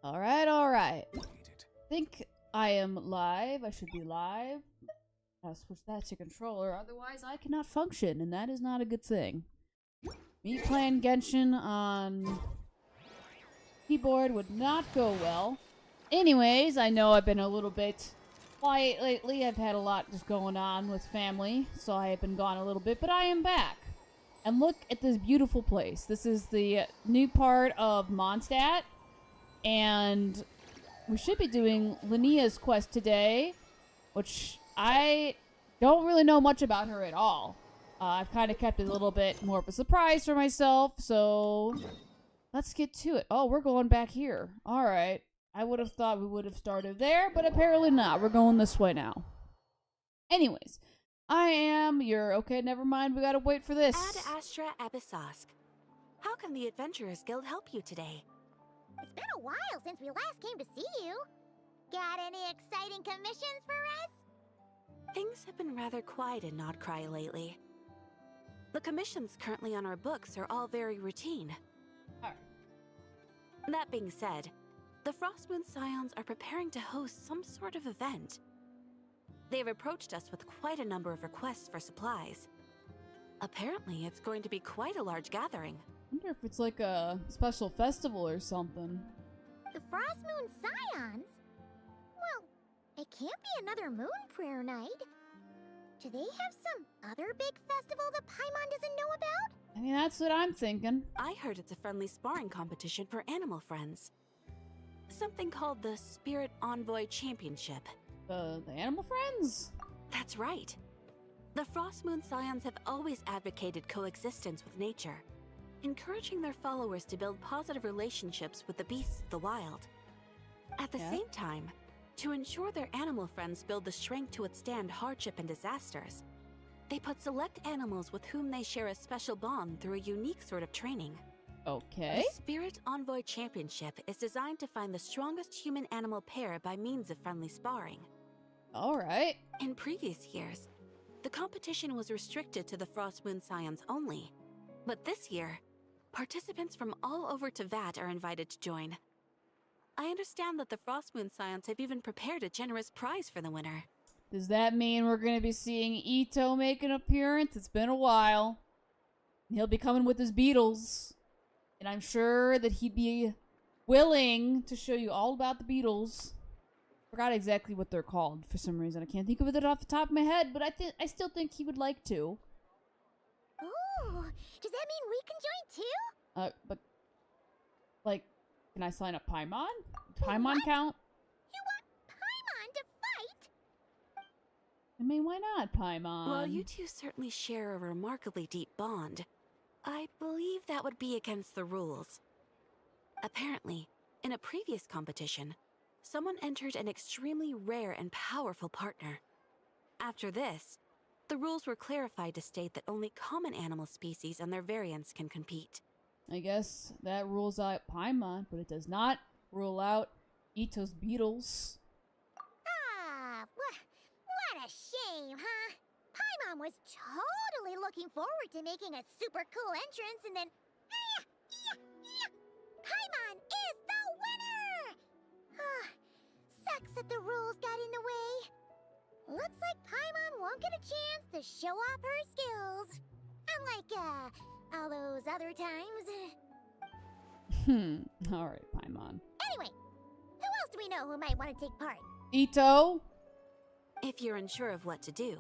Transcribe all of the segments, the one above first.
Alright, alright. Think I am live. I should be live. I'll switch that to controller, otherwise I cannot function, and that is not a good thing. Me playing Genshin on keyboard would not go well. Anyways, I know I've been a little bit quiet lately. I've had a lot just going on with family, so I have been gone a little bit, but I am back. And look at this beautiful place. This is the new part of Mondstadt, and we should be doing Linnea's quest today, which I don't really know much about her at all. I've kind of kept it a little bit more of a surprise for myself, so let's get to it. Oh, we're going back here. All right. I would have thought we would have started there, but apparently not. We're going this way now. Anyways, I am your... Okay, never mind. We gotta wait for this. Ad Astra Abyssosk. How can the Adventurers Guild help you today? It's been a while since we last came to see you. Got any exciting commissions for us? Things have been rather quiet in Nodcry lately. The commissions currently on our books are all very routine. Alright. That being said, the Frostmoon Scions are preparing to host some sort of event. They've approached us with quite a number of requests for supplies. Apparently, it's going to be quite a large gathering. I wonder if it's like a special festival or something. The Frostmoon Scions? Well, it can't be another Moon Prayer Night. Do they have some other big festival that Paimon doesn't know about? I mean, that's what I'm thinking. I heard it's a friendly sparring competition for animal friends. Something called the Spirit Envoy Championship. The animal friends? That's right. The Frostmoon Scions have always advocated coexistence with nature, encouraging their followers to build positive relationships with the beasts of the wild. At the same time, to ensure their animal friends build the strength to withstand hardship and disasters, they put select animals with whom they share a special bond through a unique sort of training. Okay. The Spirit Envoy Championship is designed to find the strongest human-animal pair by means of friendly sparring. Alright. In previous years, the competition was restricted to the Frostmoon Scions only. But this year, participants from all over Teyvat are invited to join. I understand that the Frostmoon Scions have even prepared a generous prize for the winner. Does that mean we're going to be seeing Ito make an appearance? It's been a while. He'll be coming with his beetles. And I'm sure that he'd be willing to show you all about the beetles. Forgot exactly what they're called for some reason. I can't think of it off the top of my head, but I still think he would like to. Ooh, does that mean we can join too? But like, can I sign up Paimon? Paimon count? You want Paimon to fight? I mean, why not Paimon? While you two certainly share a remarkably deep bond, I believe that would be against the rules. Apparently, in a previous competition, someone entered an extremely rare and powerful partner. After this, the rules were clarified to state that only common animal species and their variants can compete. I guess that rules out Paimon, but it does not rule out Ito's beetles. Ah, what a shame, huh? Paimon was totally looking forward to making a super cool entrance, and then... Paimon is the winner! Sucks that the rules got in the way. Looks like Paimon won't get a chance to show off her skills. Unlike, all those other times. Alright, Paimon. Anyway, who else do we know who might want to take part? Ito? If you're unsure of what to do,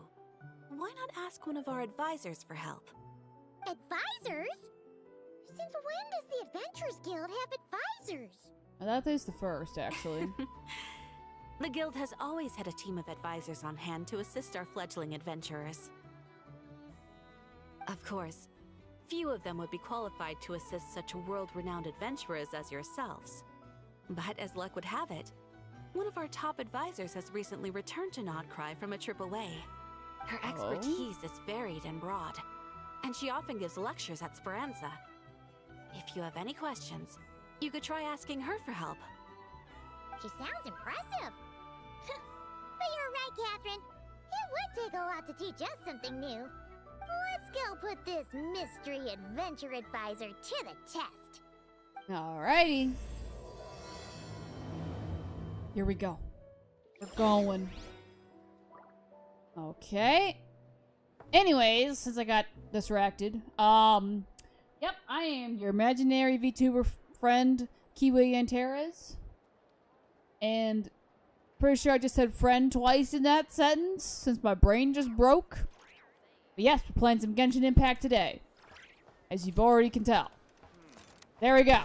why not ask one of our advisors for help? Advisors? Since when does the Adventurers Guild have advisors? That is the first, actually. The guild has always had a team of advisors on hand to assist our fledgling adventurers. Of course, few of them would be qualified to assist such world-renowned adventurers as yourselves. But as luck would have it, one of our top advisors has recently returned to Nodcry from a trip away. Her expertise is varied and broad, and she often gives lectures at Speranza. If you have any questions, you could try asking her for help. She sounds impressive. But you're right, Catherine. It would take a lot to teach us something new. Let's go put this mystery adventure advisor to the test. Alrighty. Here we go. We're going. Okay. Anyways, since I got distracted, yep, I am your imaginary VTuber friend, Kiwi Antares. And pretty sure I just said friend twice in that sentence, since my brain just broke. But yes, we're playing some Genshin Impact today, as you've already can tell. There we go.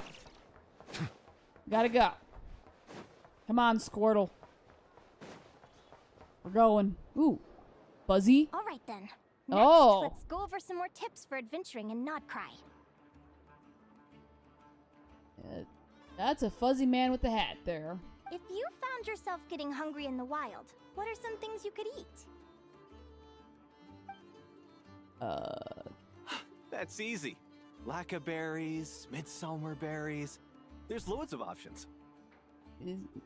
Gotta go. Come on, Squirtle. We're going. Ooh. Fuzzy. All right then. Next, Oh. let's go over some more tips for adventuring in Nodcry. That's a fuzzy man with a hat there. If you found yourself getting hungry in the wild, what are some things you could eat? That's easy. Lacca berries, midsummer berries. There's loads of options.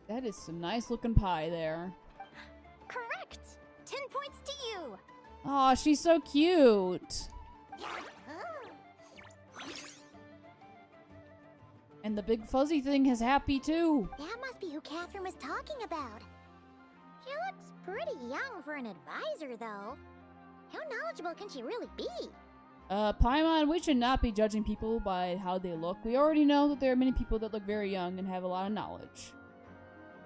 That is some nice looking pie there. Correct! 10 points to you! Aw, she's so cute. And the big fuzzy thing is happy too. That must be who Catherine was talking about. She looks pretty young for an advisor, though. How knowledgeable can she really be? Paimon, we should not be judging people by how they look. We already know that there are many people that look very young and have a lot of knowledge.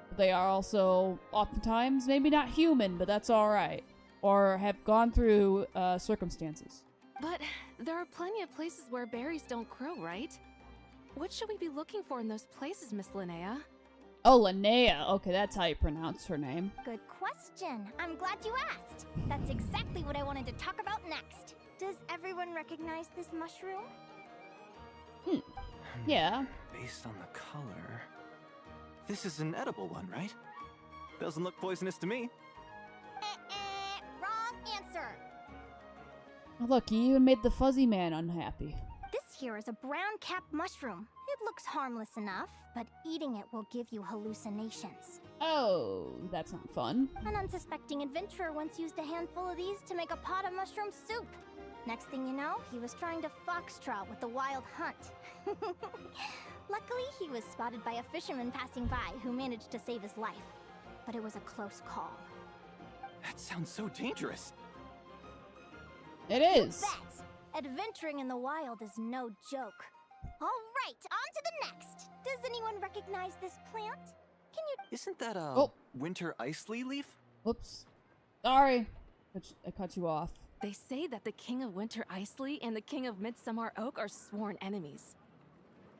But they are also, oftentimes, maybe not human, but that's alright. Or have gone through, circumstances. But there are plenty of places where berries don't grow, right? What should we be looking for in those places, Miss Linnea? Oh, Linnea. Okay, that's how you pronounce her name. Good question. I'm glad you asked. That's exactly what I wanted to talk about next. Does everyone recognize this mushroom? Yeah. Based on the color... This is an edible one, right? Doesn't look poisonous to me. Wrong answer. Oh, look, you even made the fuzzy man unhappy. This here is a brown-capped mushroom. It looks harmless enough, but eating it will give you hallucinations. Oh, that's not fun. An unsuspecting adventurer once used a handful of these to make a pot of mushroom soup. Next thing you know, he was trying to foxtrot with the wild hunt. Luckily, he was spotted by a fisherman passing by who managed to save his life. But it was a close call. That sounds so dangerous. It is. Bet! Adventuring in the wild is no joke. All right, on to the next. Does anyone recognize this plant? Can you... Isn't that a winter ice leaf? Whoops. Sorry. I cut you off. They say that the King of Winter Icely and the King of Midsummer Oak are sworn enemies.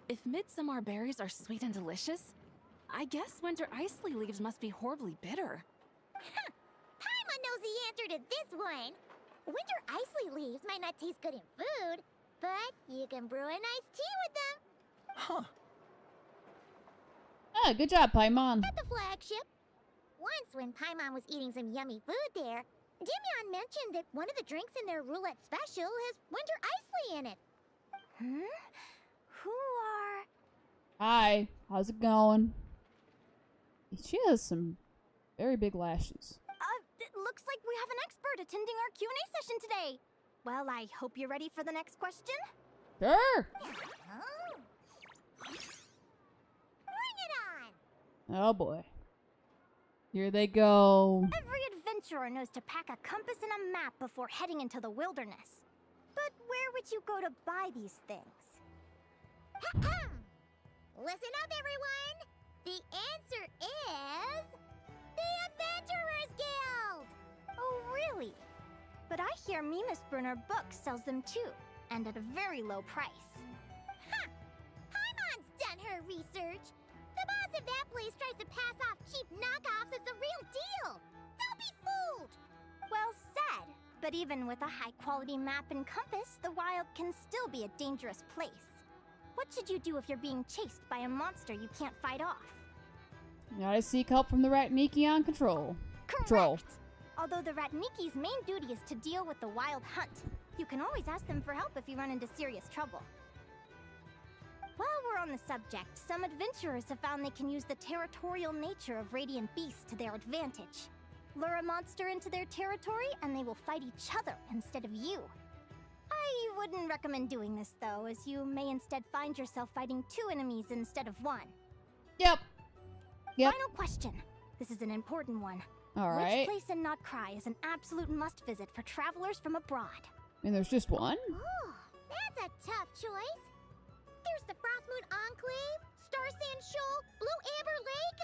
If midsummer berries are sweet and delicious, I guess winter Icely leaves must be horribly bitter. Paimon knows the answer to this one. Winter Icely leaves might not taste good in food, but you can brew a nice tea with them. Huh. Ah, good job, Paimon. At the flagship. Once when Paimon was eating some yummy food there, Dimion mentioned that one of the drinks in their roulette special has winter Icely in it. Who are... Hi. How's it going? She has some very big lashes. It looks like we have an expert attending our Q&A session today. Well, I hope you're ready for the next question. Sure. Bring it on! Oh boy. Here they go. Every adventurer knows to pack a compass and a map before heading into the wilderness. But where would you go to buy these things? Listen up, everyone! The answer is... the Adventurers Guild! Oh, really? But I hear Mimas Brunner Books sells them too, and at a very low price. Ha! Paimon's done her research! The boss of that place tries to pass off cheap knockoffs as the real deal! Don't be fooled! Well said, but even with a high-quality map and compass, the wild can still be a dangerous place. What should you do if you're being chased by a monster you can't fight off? You gotta seek help from the Ratniki on control. Correct! Although the Ratniki's main duty is to deal with the wild hunt, you can always ask them for help if you run into serious trouble. While we're on the subject, some adventurers have found they can use the territorial nature of radiant beasts to their advantage. Lure a monster into their territory and they will fight each other instead of you. I wouldn't recommend doing this though, as you may instead find yourself fighting two enemies instead of one. Yep. Final question. This is an important one. Alright. Which place in Notcry is an absolute must-visit for travelers from abroad? I mean, there's just one? Oh, that's a tough choice. There's the Frostmoon Enclave, Star Sand Shoal, Blue Amber Lake.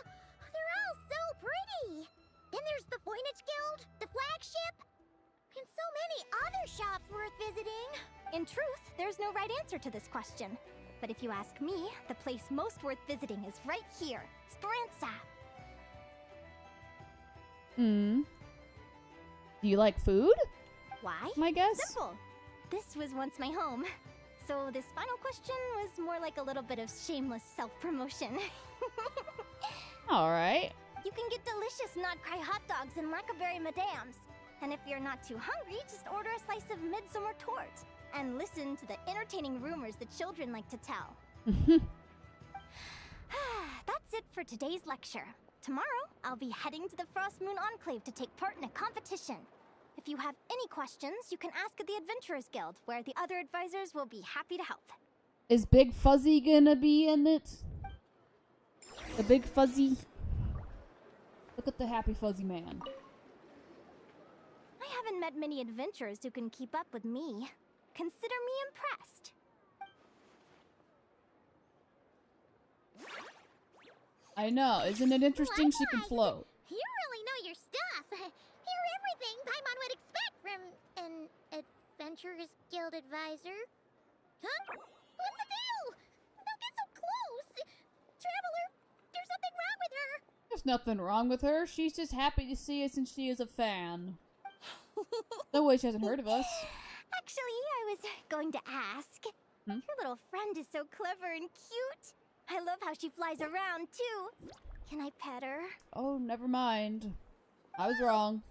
They're all so pretty. Then there's the Voynich Guild, the flagship, and so many other shops worth visiting. In truth, there's no right answer to this question. But if you ask me, the place most worth visiting is right here, Speranza. Hmm. Do you like food? Why? My guess? Simple. This was once my home. So this final question was more like a little bit of shameless self-promotion. Alright. You can get delicious Notcry hot dogs and Lackaberry Madams. And if you're not too hungry, just order a slice of Midsummer Tort. And listen to the entertaining rumors the children like to tell. That's it for today's lecture. Tomorrow, I'll be heading to the Frostmoon Enclave to take part in a competition. If you have any questions, you can ask at the Adventurers Guild, where the other advisors will be happy to help. Is Big Fuzzy gonna be in it? The Big Fuzzy? Look at the happy fuzzy man. I haven't met many adventurers who can keep up with me. Consider me impressed. I know, isn't it interesting she can float? You really know your stuff. You're everything Paimon would expect from an Adventurers Guild advisor. Huh? What's the deal? Don't get so close. Traveler, there's something wrong with her. There's nothing wrong with her. She's just happy to see us and she is a fan. No way she hasn't heard of us. Actually, I was going to ask. Hmm? Your little friend is so clever and cute. I love how she flies around, too. Can I pet her? Oh, never mind. I was wrong.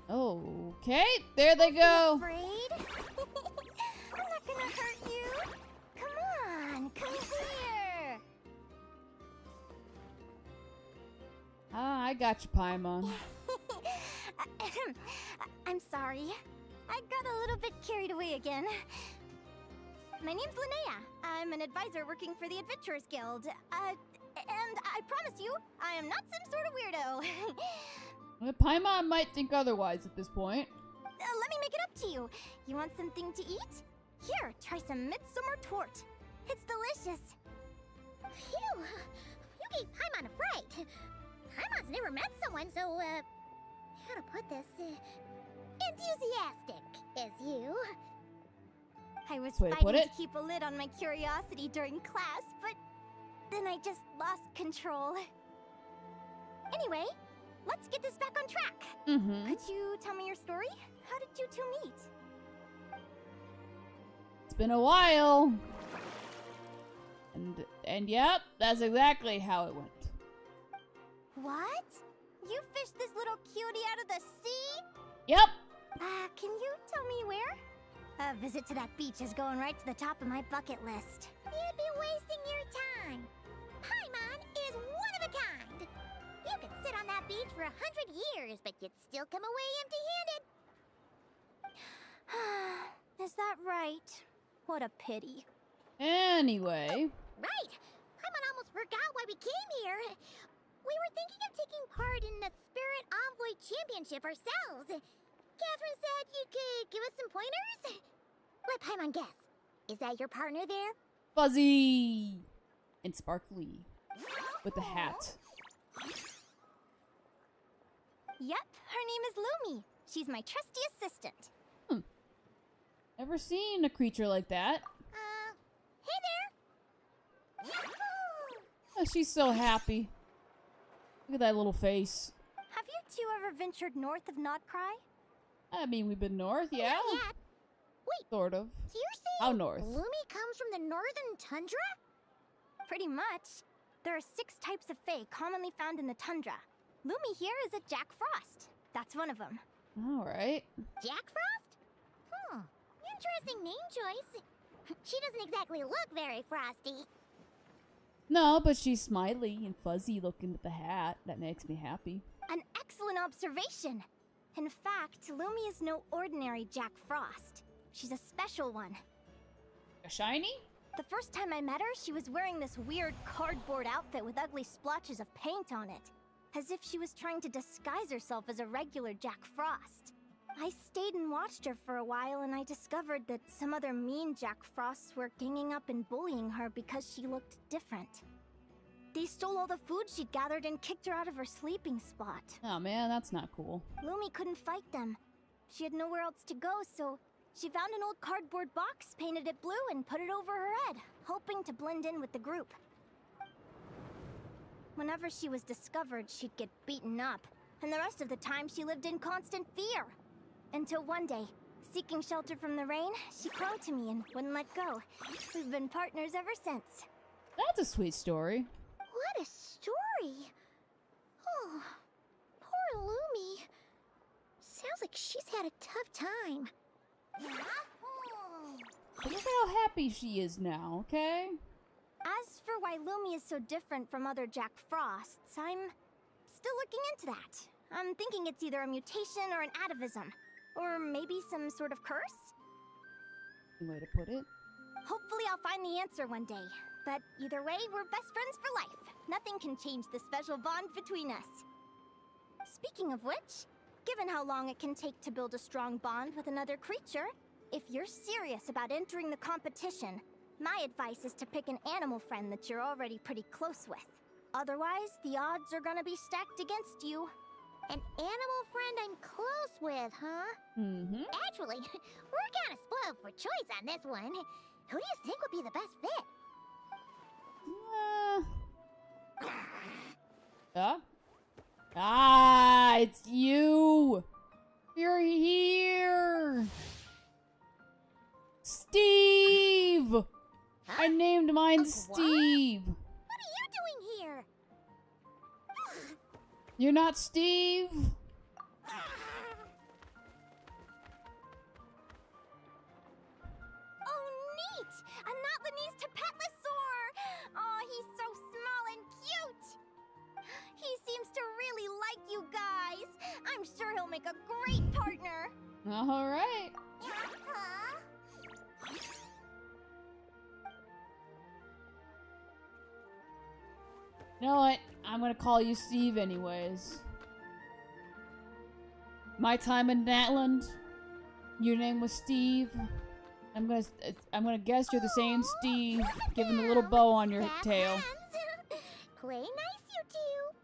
Okay, there they go. Afraid? I'm not gonna hurt you. Come on, come here. Ah, I got you, Paimon. I'm sorry. I got a little bit carried away again. My name's Linnea. I'm an advisor working for the Adventurers Guild. And I promise you, I am not some sort of weirdo. Paimon might think otherwise at this point. Let me make it up to you. You want something to eat? Here, try some Midsummer Tort. It's delicious. Phew! You gave Paimon a fright. Paimon's never met someone so, how to put this? Enthusiastic as you. I was Way to fighting put to it. keep a lid on my curiosity during class, but then I just lost control. Anyway, let's get this back on track. Mm-hmm. Could you tell me your story? How did you two meet? It's been a while. And yep, that's exactly how it went. What? You fished this little cutie out of the sea? Yep. Can you tell me where? A visit to that beach is going right to the top of my bucket list. You'd be wasting your time. Paimon is one of a kind. You could sit on that beach for 100 years, but you'd still come away empty-handed. Is that right? What a pity. Anyway. Right! Paimon almost forgot why we came here. We were thinking of taking part in the Spirit Envoy Championship ourselves. Catherine said you could give us some pointers. Let Paimon guess. Is that your partner there? Fuzzy. And sparkly. With the hat. Yep, her name is Lumi. She's my trusty assistant. Never seen a creature like that. Hey there! Oh, she's so happy. Look at that little face. Have you two ever ventured north of Notcry? I mean, we've been north, yeah? Not yet. Wait, Sort of. so you're saying How north? Lumi comes from the northern tundra? Pretty much. There are 6 types of fae commonly found in the tundra. Lumi here is a Jack Frost. That's one of them. Alright. Jack Frost? Interesting name choice. She doesn't exactly look very frosty. No, but she's smiley and fuzzy looking with the hat. That makes me happy. An excellent observation. In fact, Lumi is no ordinary Jack Frost. She's a special one. A shiny? The first time I met her, she was wearing this weird cardboard outfit with ugly splotches of paint on it. As if she was trying to disguise herself as a regular Jack Frost. I stayed and watched her for a while, and I discovered that some other mean Jack Frosts were ganging up and bullying her because she looked different. They stole all the food she'd gathered and kicked her out of her sleeping spot. Oh man, that's not cool. Lumi couldn't fight them. She had nowhere else to go, so she found an old cardboard box, painted it blue, and put it over her head, hoping to blend in with the group. Whenever she was discovered, she'd get beaten up, and the rest of the time she lived in constant fear. Until one day, seeking shelter from the rain, she clung to me and wouldn't let go. We've been partners ever since. That's a sweet story. What a story! Oh, poor Lumi. Sounds like she's had a tough time. But look at how happy she is now, okay? As for why Lumi is so different from other Jack Frosts, I'm still looking into that. I'm thinking it's either a mutation or an atavism. Or maybe some sort of curse? Good way to put it. Hopefully I'll find the answer one day. But either way, we're best friends for life. Nothing can change the special bond between us. Speaking of which, given how long it can take to build a strong bond with another creature, if you're serious about entering the competition, my advice is to pick an animal friend that you're already pretty close with. Otherwise, the odds are gonna be stacked against you. An animal friend I'm close with, huh? Mm-hmm. Actually, we're kind of spoiled for choice on this one. Who do you think would be the best fit? It's you! You're here! Steve! Huh? I named mine What? Steve. What are you doing here? You're not Steve? Oh, neat! A Notlanese Tapetlosaur! Oh, he's so small and cute! He seems to really like you guys. I'm sure he'll make a great partner. Alright. Huh? You know what? I'm gonna call you Steve anyways. My time in Natland, your name was Steve. I'm gonna guess you're the same Steve, given the little bow on your Best tail. friends. Play nice, you two.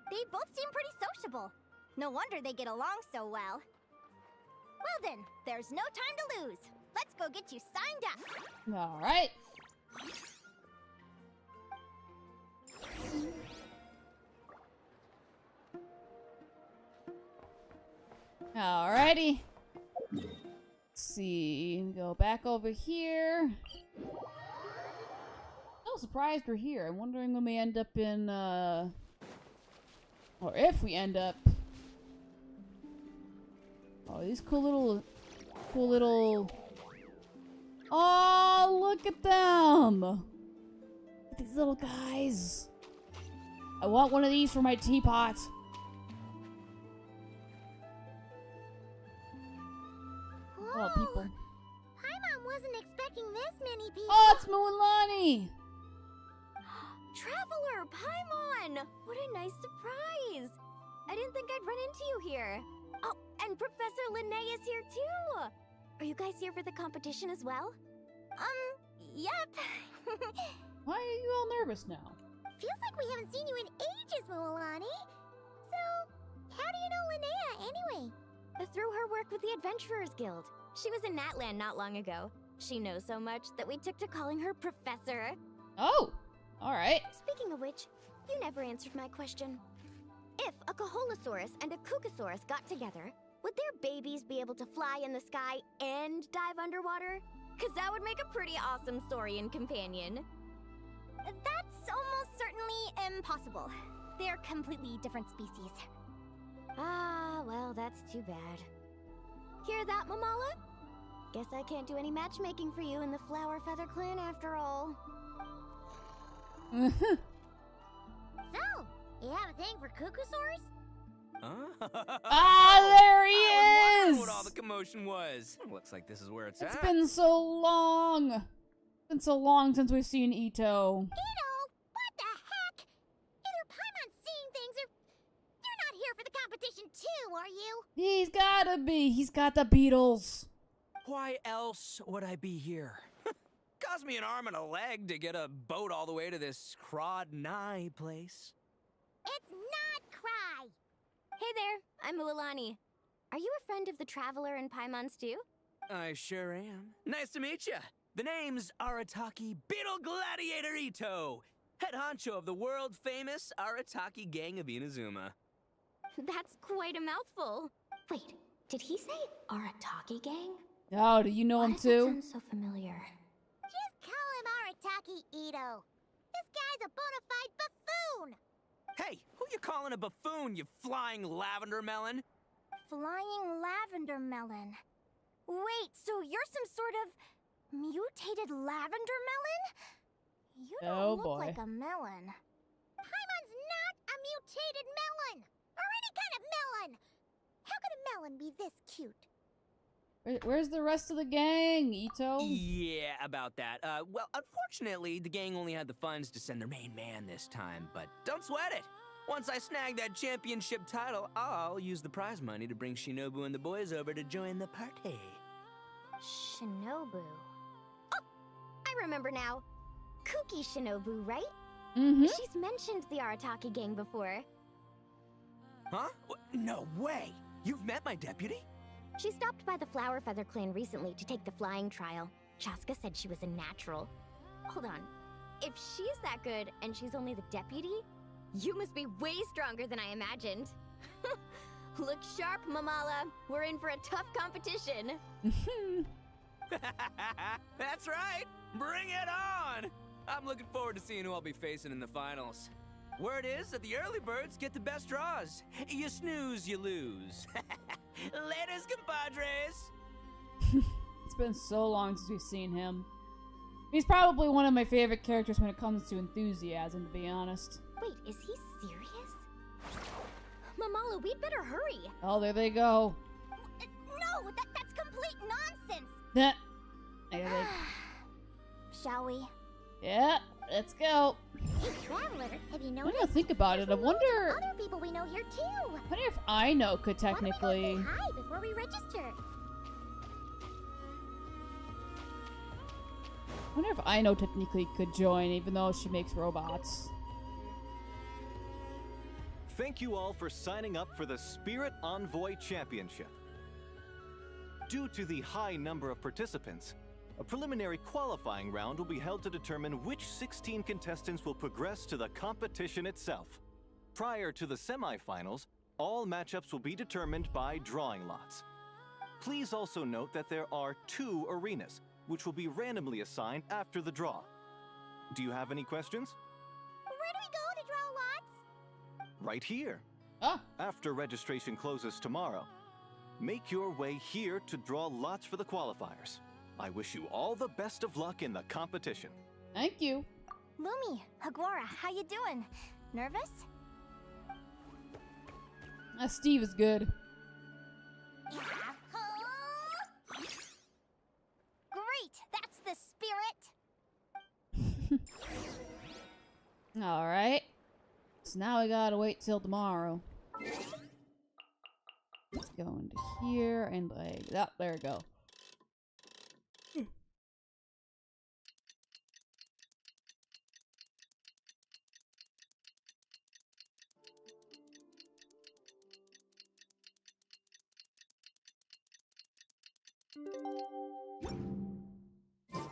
They both seem pretty sociable. No wonder they get along so well. Well then, there's no time to lose. Let's go get you signed up. Alright. Alrighty. Let's see. Go back over here. So surprised we're here. I'm wondering when we end up in, or if we end up. Oh, these cool little. Oh, look at them! Look at these little guys. I want one of these for my teapot. Oh, people. Paimon wasn't expecting this many people. Oh, it's Mualani! Traveler, Paimon! What a nice surprise! I didn't think I'd run into you here. Oh, and Professor Linnea is here too! Are you guys here for the competition as well? Yep. Why are you all nervous now? Feels like we haven't seen you in ages, Mualani. So, how do you know Linnea anyway? Through her work with the Adventurers Guild. She was in Natland not long ago. She knows so much that we took to calling her Professor. Oh, alright. Speaking of which, you never answered my question. If a Kaholosaurus and a Kukasaurus got together, would their babies be able to fly in the sky and dive underwater? 'Cause that would make a pretty awesome saurian companion. That's almost certainly impossible. They're completely different species. Ah, well, that's too bad. Hear that, Mamala? Guess I can't do any matchmaking for you in the Flower Feather Clan after all. So, you have a thing for Kukusaurs? Ah, there he I was is! wondering what all the commotion was. Looks like this is where it's It's at. been so long. Been so long since we've seen Ito. Ito, what the heck? Either Paimon's seeing things or you're not here for the competition too, are you? He's gotta be. He's got the Beatles. Why else would I be here? Cost me an arm and a leg to get a boat all the way to this Crod Nye place. It's not Cry. Hey there, I'm Ualani. Are you a friend of the Traveler and Paimon Stew? I sure am. Nice to meet ya. The name's Arataki Beetle Gladiator Ito, head honcho of the world-famous Arataki Gang of Inazuma. That's quite a mouthful. Wait, did he say Arataki Gang? Oh, do you know him Why does that too? sound so familiar? Just call him Arataki Ito. This guy's a bona fide buffoon. Hey, who you calling a buffoon, you flying lavender melon? Flying lavender melon. Wait, so you're some sort of mutated lavender melon? You don't Oh, look boy. like a melon. Paimon's not a mutated melon, or any kind of melon. How could a melon be this cute? Where's the rest of the gang, Ito? Yeah, about that. Well, unfortunately, the gang only had the funds to send their main man this time, but don't sweat it. Once I snag that championship title, I'll use the prize money to bring Shinobu and the boys over to join the party. Shinobu. Oh, I remember now. Kuki Shinobu, right? Mm-hmm. She's mentioned the Arataki Gang before. Huh? No way! You've met my deputy? She stopped by the Flower Feather clan recently to take the flying trial. Chaska said she was a natural. Hold on. If she's that good and she's only the deputy, you must be way stronger than I imagined. Look sharp, Mamala. We're in for a tough competition. That's right! Bring it on! I'm looking forward to seeing who I'll be facing in the finals. Word is that the early birds get the best draws. You snooze, you lose. Laters, compadres! It's been so long since we've seen him. He's probably one of my favorite characters when it comes to enthusiasm, to be honest. Wait, is he serious? Mamala, we'd better hurry. Oh, there they go. No, that's complete nonsense. There they Shall we? Yeah, let's go. Hey, Traveler, have you When noticed? I think about it, I There's loads wonder of other people we know here too. if I know could Why don't we technically. go say hi before we register? I wonder if I know technically could join, even though she makes robots. Thank you all for signing up for the Spirit Envoy Championship. Due to the high number of participants, a preliminary qualifying round will be held to determine which 16 contestants will progress to the competition itself. Prior to the semifinals, all matchups will be determined by drawing lots. Please also note that there are 2 arenas, which will be randomly assigned after the draw. Do you have any questions? Where do we go to draw lots? Right here. Ah, After registration closes tomorrow, make your way here to draw lots for the qualifiers. I wish you all the best of luck in the competition. thank you. Lumi, Hagwara, how you doing? Nervous? Steve is good. Yahoo! Great, that's the spirit. Alright. So now we gotta wait till tomorrow. Let's go into here and like that. There we go.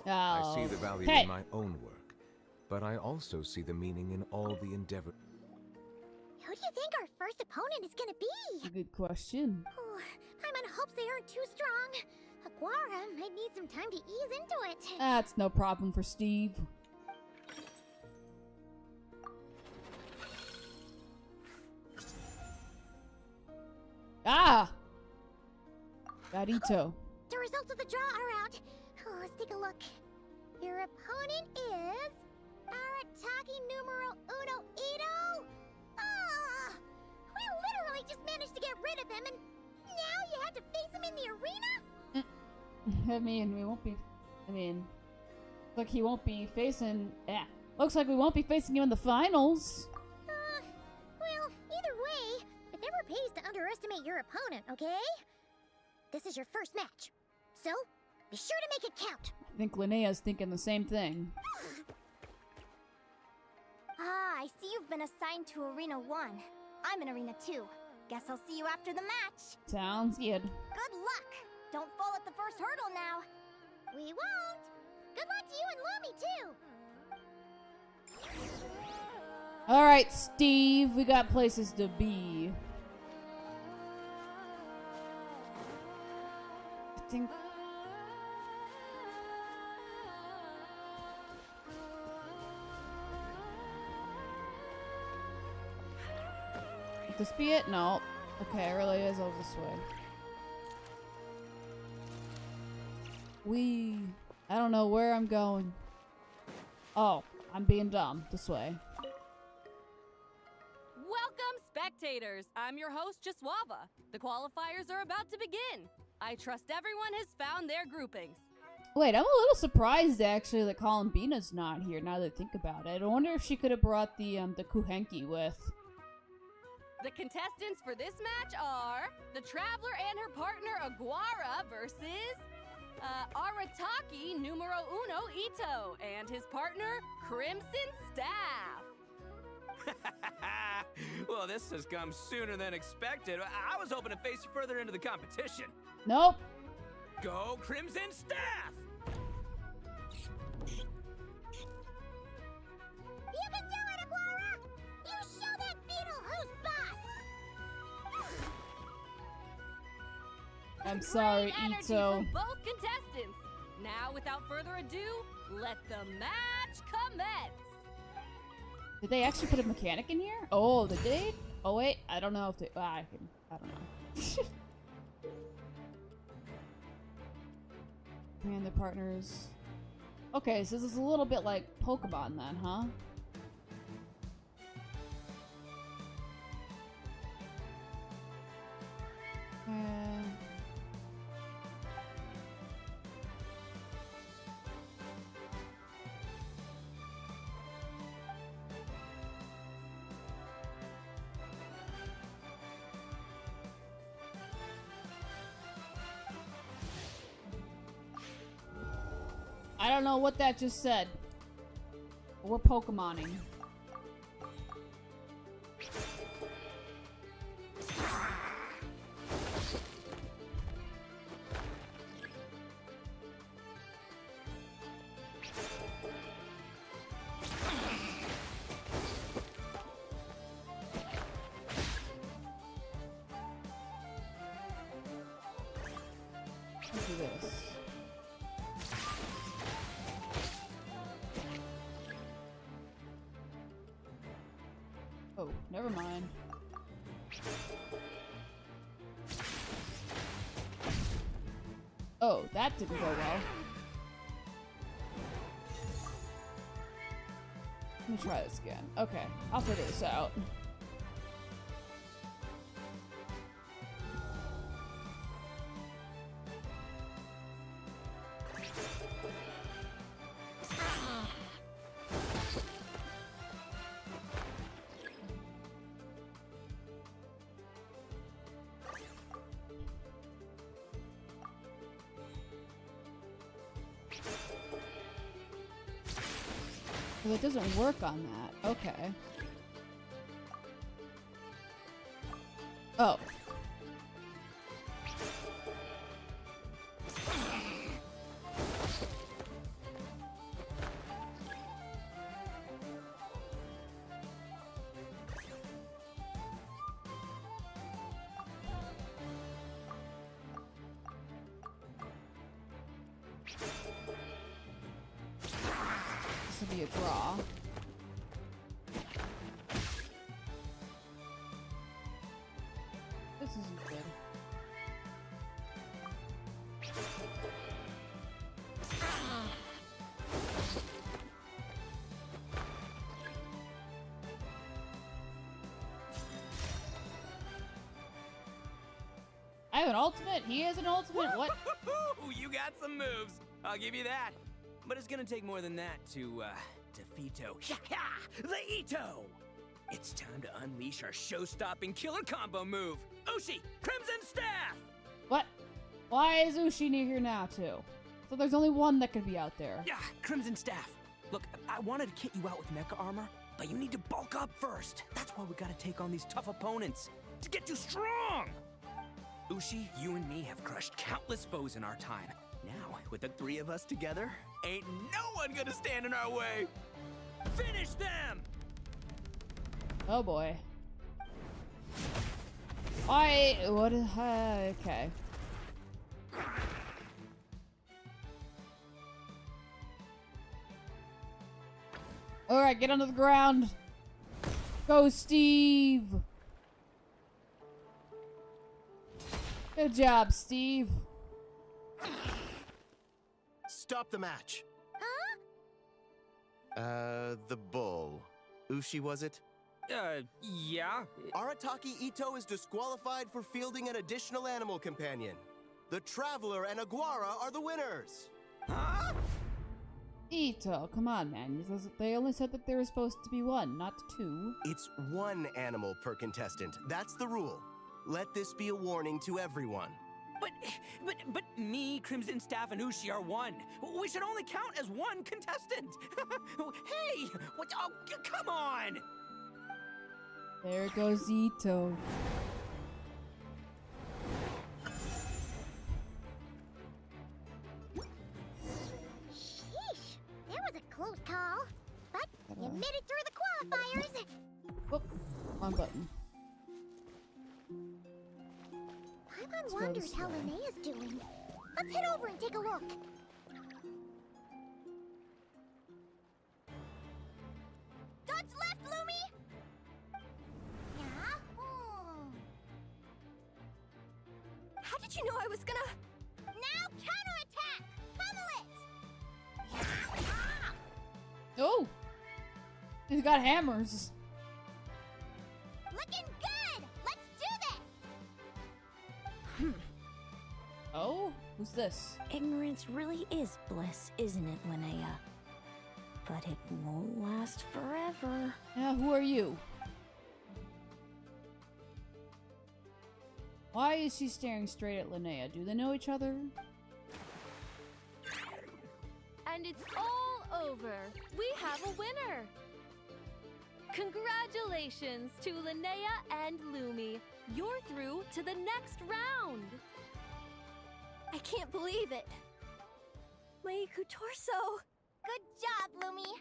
I see the value Okay. in my own work, but I also see the meaning in all the endeavor. Who do you think our first opponent is gonna be? Good question. Oh, Paimon hopes they aren't too strong. Hagwara might need some time to ease into it. That's no problem for Steve. Ah! Got Ito. The results of the draw are out. Oh, let's take a look. Your opponent is Arataki numero uno Ito. Ah, we literally just managed to get rid of him, and now you have to face him in the arena. I mean, we won't be. I mean, Looks like he won't be facing. Looks like we won't be facing him in the finals. Well, either way, it never pays to underestimate your opponent, okay? This is your first match, so be sure to make it count. I think Linnea's thinking the same thing. Ah, I see you've been assigned to Arena 1. I'm in Arena 2. Guess I'll see you after the match. Sounds good. Good luck! Don't fall at the first hurdle now. We won't. Good luck to you and Lumi, too. Alright, Steve, we got places to be. I think. Would this be it? No. Okay, it really is over this way. I don't know where I'm going. Oh, I'm being dumb. This way. Welcome, spectators! I'm your host, Jaswava. The qualifiers are about to begin. I trust everyone has found their groupings. Wait, I'm a little surprised actually that Columbina's not here now that I think about it. I wonder if she could have brought the Kuhenki with. The contestants for this match are the Traveler and her partner Aguara versus Arataki numero uno Ito and his partner Crimson Staff. Well, this has come sooner than expected. I was hoping to face you further into the competition. Nope. Go Crimson Staff! You can do it, Aguara! You show that beetle who's boss! I'm sorry, Great energy Ito. from both contestants. Now, without further ado, let the match commence. Did they actually put a mechanic in here? Oh, did they? Oh wait, I don't know if they. I don't know. Man, the partners. Okay, so this is a little bit like Pokemon then, huh? I don't know what that just said. We're Pokemoning. Let's do this. Oh, never mind. Oh, that didn't go well. Let me try this again. Okay, I'll figure this out. Well, it doesn't work on that. Okay. Oh. This will be a draw. This isn't good. I have an ultimate? He has an ultimate? What? You got some moves. I'll give you that. But it's gonna take more than that to defeato. The Ito! It's time to unleash our show-stopping killer combo move. Ushi, Crimson Staff! What? Why is Ushi near here now, too? So there's only one that could be out there. Yeah, Crimson Staff. Look, I wanted to kit you out with mecha armor, but you need to bulk up first. That's why we gotta take on these tough opponents. To get you strong! Ushi, you and me have crushed countless foes in our time. Now, with the three of us together, ain't no one gonna stand in our way! Finish them! Oh boy. Okay. Alright, get under the ground. Go, Steve. Good job, Steve. Stop the match. Huh? The bull. Ushi, was it? Yeah. Arataki Ito is disqualified for fielding an additional animal companion. The Traveler and Aguara are the winners. Huh? Ito, come on, man. They only said that there was supposed to be one, not two. It's one animal per contestant. That's the rule. Let this be a warning to everyone. But me, Crimson Staff, and Ushi are one. We should only count as one contestant. Hey, what? Oh, come on! There goes Ito. Sheesh, that was a close call. But you made it through the qualifiers. Oh, wrong button. Paimon wonders how Linnea's doing. Let's head over and take a look. Dodge left, Lumi! Yeah? How did you know I was gonna... Now counterattack! Pummel it! Oh! He's got hammers. Looking good! Let's do this! Oh? Who's this? Ignorance really is bliss, isn't it, Linnea? But it won't last forever. Yeah, who are you? Why is she staring straight at Linnea? Do they know each other? And it's all over. We have a winner. Congratulations to Linnea and Lumi. You're through to the next round. I can't believe it. My Iku torso. Good job, Lumi!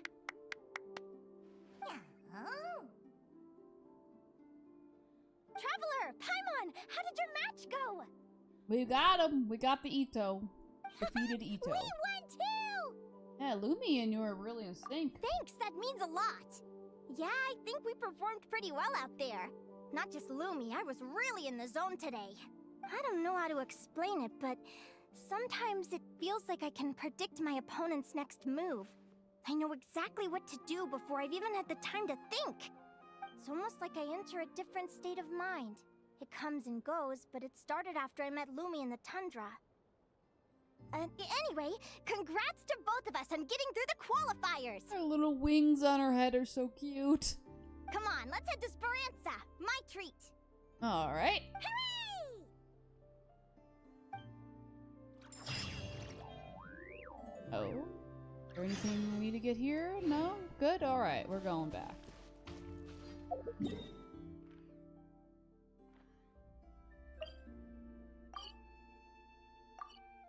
Oh. Traveler, Paimon, how did your match go? We got him. We got the Ito. Defeated Ito. We won too! Yeah, Lumi and you are really in sync. Thanks, that means a lot. Yeah, I think we performed pretty well out there. Not just Lumi, I was really in the zone today. I don't know how to explain it, but sometimes it feels like I can predict my opponent's next move. I know exactly what to do before I've even had the time to think. It's almost like I enter a different state of mind. It comes and goes, but it started after I met Lumi in the tundra. Anyway, congrats to both of us on getting through the qualifiers! Her little wings on her head are so cute. Come on, let's head to Speranza. My treat. Alright. Hooray! Oh. Is there anything we need to get here? No? Good? Alright, we're going back.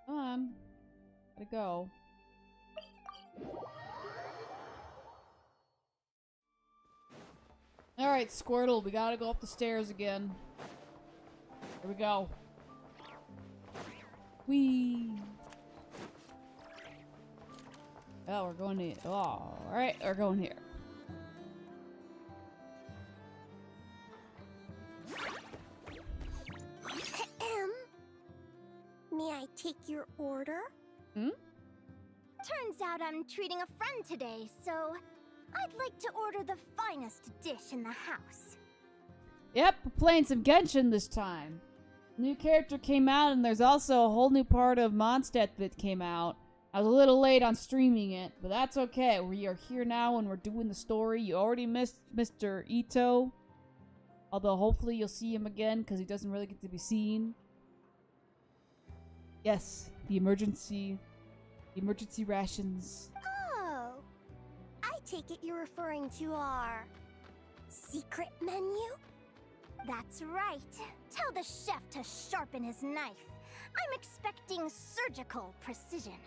Come on. Gotta go. Alright, Squirtle, we gotta go up the stairs again. Here we go. Whee! Oh, we're going to... Oh, alright, we're going here. May I take your order? Hmm? Turns out I'm treating a friend today, so I'd like to order the finest dish in the house. Yep, we're playing some Genshin this time. New character came out, and there's also a whole new part of Mondstadt that came out. I was a little late on streaming it, but that's okay. We are here now and we're doing the story. You already missed Mr. Ito. Although hopefully you'll see him again because he doesn't really get to be seen. Yes, the emergency rations. Oh, I take it you're referring to our secret menu? That's right. Tell the chef to sharpen his knife. I'm expecting surgical precision.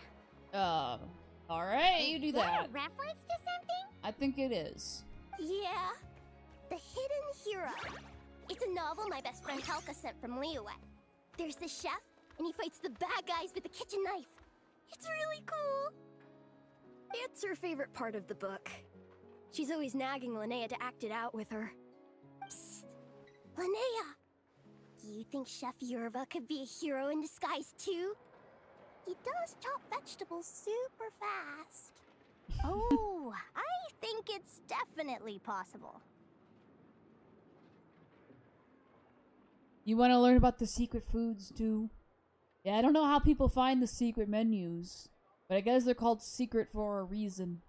Alright, you do that. Is that a reference to something? I think it is. Yeah. The Hidden Hero. It's a novel my best friend Helka sent from Linnea. There's the chef, and he fights the bad guys with a kitchen knife. It's really cool. It's her favorite part of the book. She's always nagging Linnea to act it out with her. Psst. Linnea, do you think Chef Yerva could be a hero in disguise too? He does chop vegetables super fast. Oh, I think it's definitely possible. You want to learn about the secret foods too? Yeah, I don't know how people find the secret menus, but I guess they're called secret for a reason,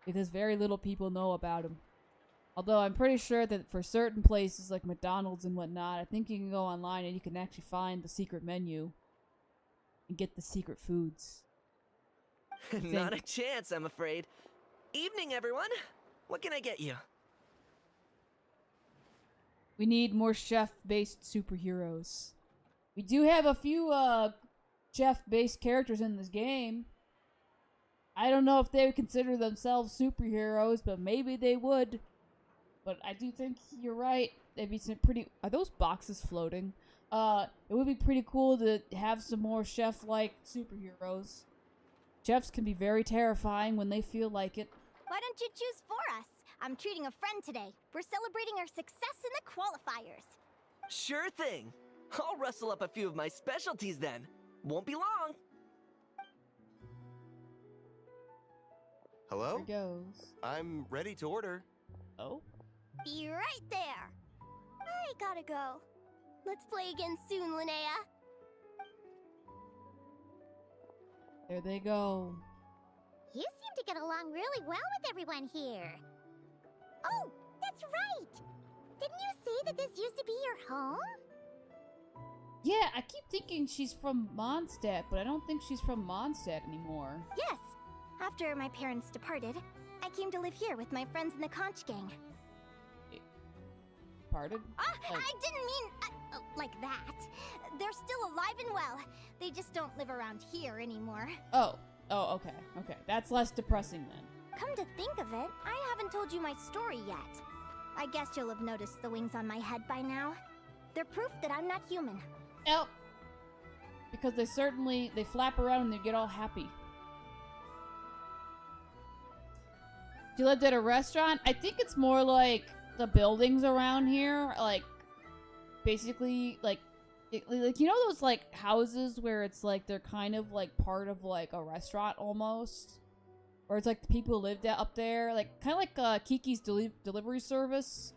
because very little people know about them. Although I'm pretty sure that for certain places like McDonald's and whatnot, I think you can go online and you can actually find the secret menu and get the secret foods. Not a chance, I'm afraid. Evening, everyone. What can I get you? We need more chef-based superheroes. We do have a few chef-based characters in this game. I don't know if they would consider themselves superheroes, but maybe they would. But I do think you're right. They'd be some pretty... Are those boxes floating? It would be pretty cool to have some more chef-like superheroes. Chefs can be very terrifying when they feel like it. Why don't you choose for us? I'm treating a friend today. We're celebrating our success in the qualifiers. Sure thing. I'll rustle up a few of my specialties then. Won't be long. Hello? There goes. I'm ready to order. Oh? Be right there. I gotta go. Let's play again soon, Linnea. There they go. You seem to get along really well with everyone here. Oh, that's right! Didn't you say that this used to be your home? Yeah, I keep thinking she's from Mondstadt, but I don't think she's from Mondstadt anymore. Yes. After my parents departed, I came to live here with my friends in the conch gang. Pardon? I didn't mean like that. They're still alive and well. They just don't live around here anymore. Oh, okay. That's less depressing then. Come to think of it, I haven't told you my story yet. I guess you'll have noticed the wings on my head by now. They're proof that I'm not human. Oh, because they flap around and they get all happy. She lived at a restaurant? I think it's more like the buildings around here, like, basically, like you know those, like, houses where it's, like, they're kind of, like, part of, like, a restaurant almost? Or it's, like, the people who lived up there, like, kind of like, Kiki's delivery service,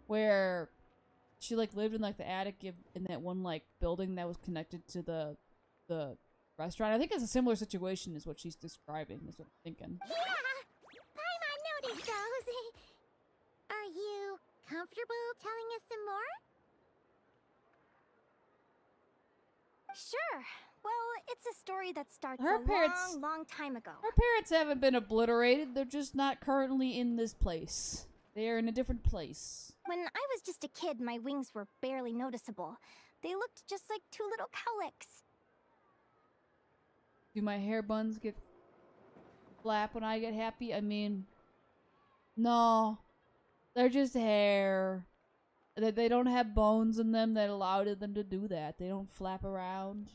where she, like, lived in, like, the attic in that one, like, building that was connected to the restaurant. I think it's a similar situation is what she's describing, is what I'm thinking. Yeah! Paimon noticed those. Are you comfortable telling us some more? Sure. Well, it's a story that starts a long time ago. Her parents haven't been obliterated. They're just not currently in this place. They are in a different place. When I was just a kid, my wings were barely noticeable. They looked just like two little cowlicks. Do my hair buns get flap when I get happy? I mean, no. They're just hair. They don't have bones in them that allowed them to do that. They don't flap around.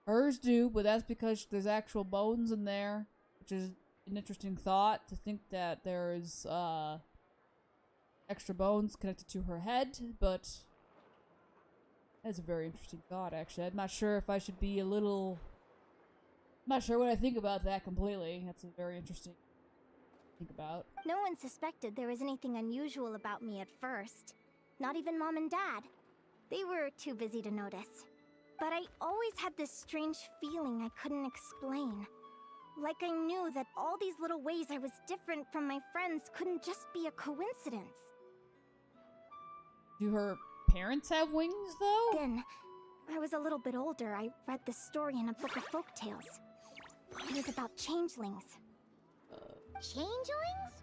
Hers do, but that's because there's actual bones in there, which is an interesting thought to think that there's extra bones connected to her head, but that's a very interesting thought, actually. I'm not sure if I should be I'm not sure what I think about that completely. That's a very interesting to think about. No one suspected there was anything unusual about me at first. Not even Mom and Dad. They were too busy to notice. But I always had this strange feeling I couldn't explain. Like I knew that all these little ways I was different from my friends couldn't just be a coincidence. Do her parents have wings, though? Then, I was a little bit older, I read this story in a book of folk tales. It was about changelings. Changelings?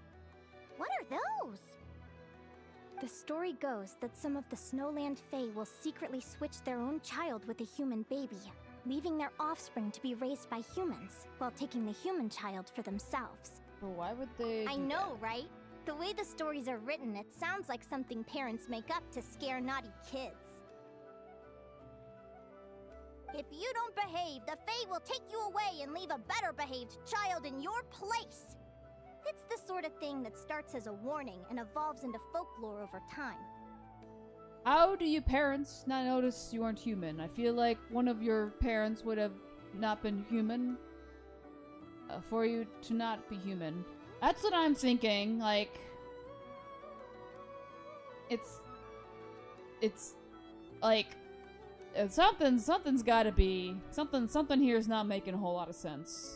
What are those? The story goes that some of the Snowland Fae will secretly switch their own child with a human baby, leaving their offspring to be raised by humans, while taking the human child for themselves. Well, why would they I do know, that? right? The way the stories are written, it sounds like something parents make up to scare naughty kids. If you don't behave, the Fae will take you away and leave a better behaved child in your place. It's the sort of thing that starts as a warning and evolves into folklore over time. How do you parents not notice you aren't human? I feel like one of your parents would have not been human for you to not be human. That's what I'm thinking. Like, it's like something's got to be something here is not making a whole lot of sense,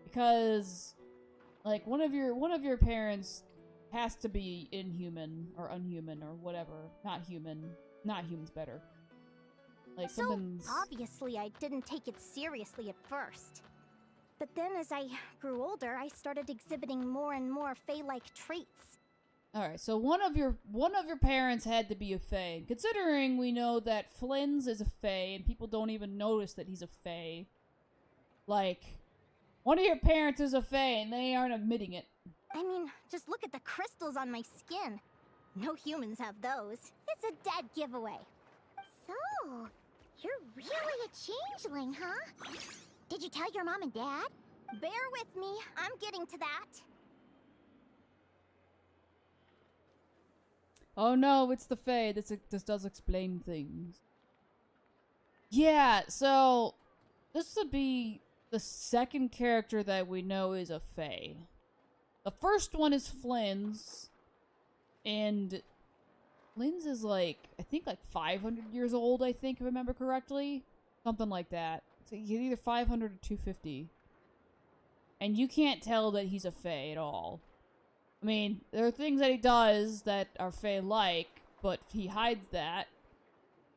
because like one of your parents has to be inhuman or unhuman or whatever. Not human. Not human's better. Like So, something's... obviously I didn't take it seriously at first. But then as I grew older, I started exhibiting more and more Fae-like traits. Alright, so one of your parents had to be a Fae. Considering we know that Flynn's is a Fae and people don't even notice that he's a Fae. Like, one of your parents is a Fae and they aren't admitting it. I mean, just look at the crystals on my skin. No humans have those. It's a dead giveaway. So, you're really a changeling, huh? Did you tell your mom and dad? Bear with me, I'm getting to that. Oh no, it's the Fae. This does explain things. Yeah, so this would be the second character that we know is a Fae. The first one is Flynn's, and Flynn's is like, I think like 500 years old, I think, if I remember correctly. Something like that. So he's either 500 or 250. And you can't tell that he's a Fae at all. I mean, there are things that he does that are Fae-like, but he hides that.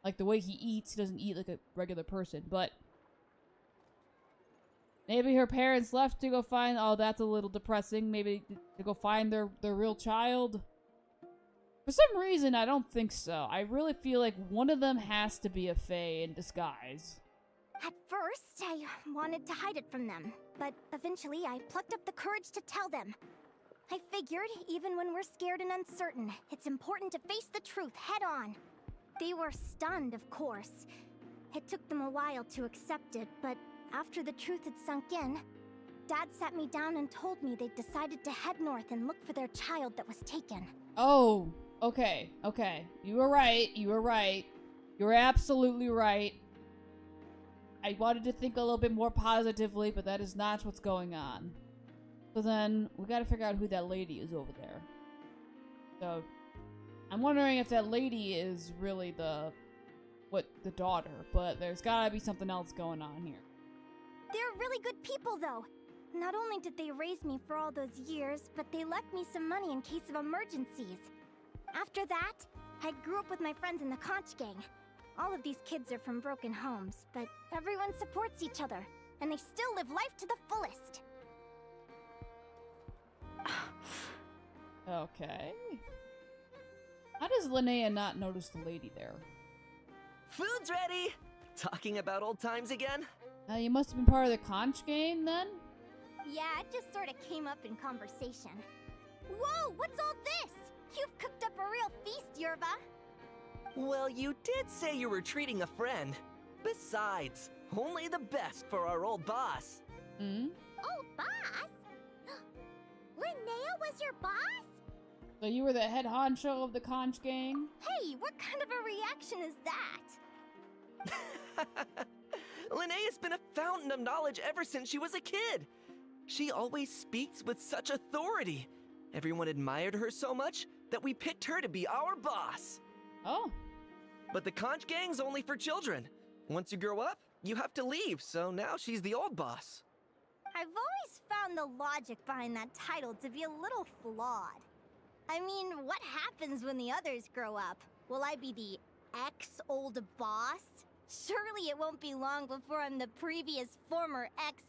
Like the way he eats, he doesn't eat like a regular person, but... Maybe her parents left to go find... Oh, that's a little depressing. Maybe to go find their real child. For some reason, I don't think so. I really feel like one of them has to be a Fae in disguise. At first, I wanted to hide it from them, but eventually I plucked up the courage to tell them. I figured, even when we're scared and uncertain, it's important to face the truth head on. They were stunned, of course. It took them a while to accept it, but after the truth had sunk in, Dad sat me down and told me they'd decided to head north and look for their child that was taken. Oh, okay. You were right. You were absolutely right. I wanted to think a little bit more positively, but that is not what's going on. So then, we gotta figure out who that lady is over there. So, I'm wondering if that lady is really the daughter, but there's gotta be something else going on here. They're really good people, though. Not only did they raise me for all those years, but they left me some money in case of emergencies. After that, I grew up with my friends in the Conch Gang. All of these kids are from broken homes, but everyone supports each other, and they still live life to the fullest. Okay. How does Linnea not notice the lady there? Food's ready! Talking about old times again? You must have been part of the Conch Gang, then? Yeah, it just sort of came up in conversation. Whoa, what's all this? You've cooked up a real feast, Yerba. Well, you did say you were treating a friend. Besides, only the best for our old boss. Oh, boss? Linnea was your boss? So you were the head honcho of the Conch Gang? Hey, what kind of a reaction is that? Linnea's been a fountain of knowledge ever since she was a kid. She always speaks with such authority. Everyone admired her so much that we picked her to be our boss. Oh. But the Conch Gang's only for children. Once you grow up, you have to leave, so now she's the old boss. I've always found the logic behind that title to be a little flawed. I mean, what happens when the others grow up? Will I be the ex-old boss? Surely it won't be long before I'm the previous former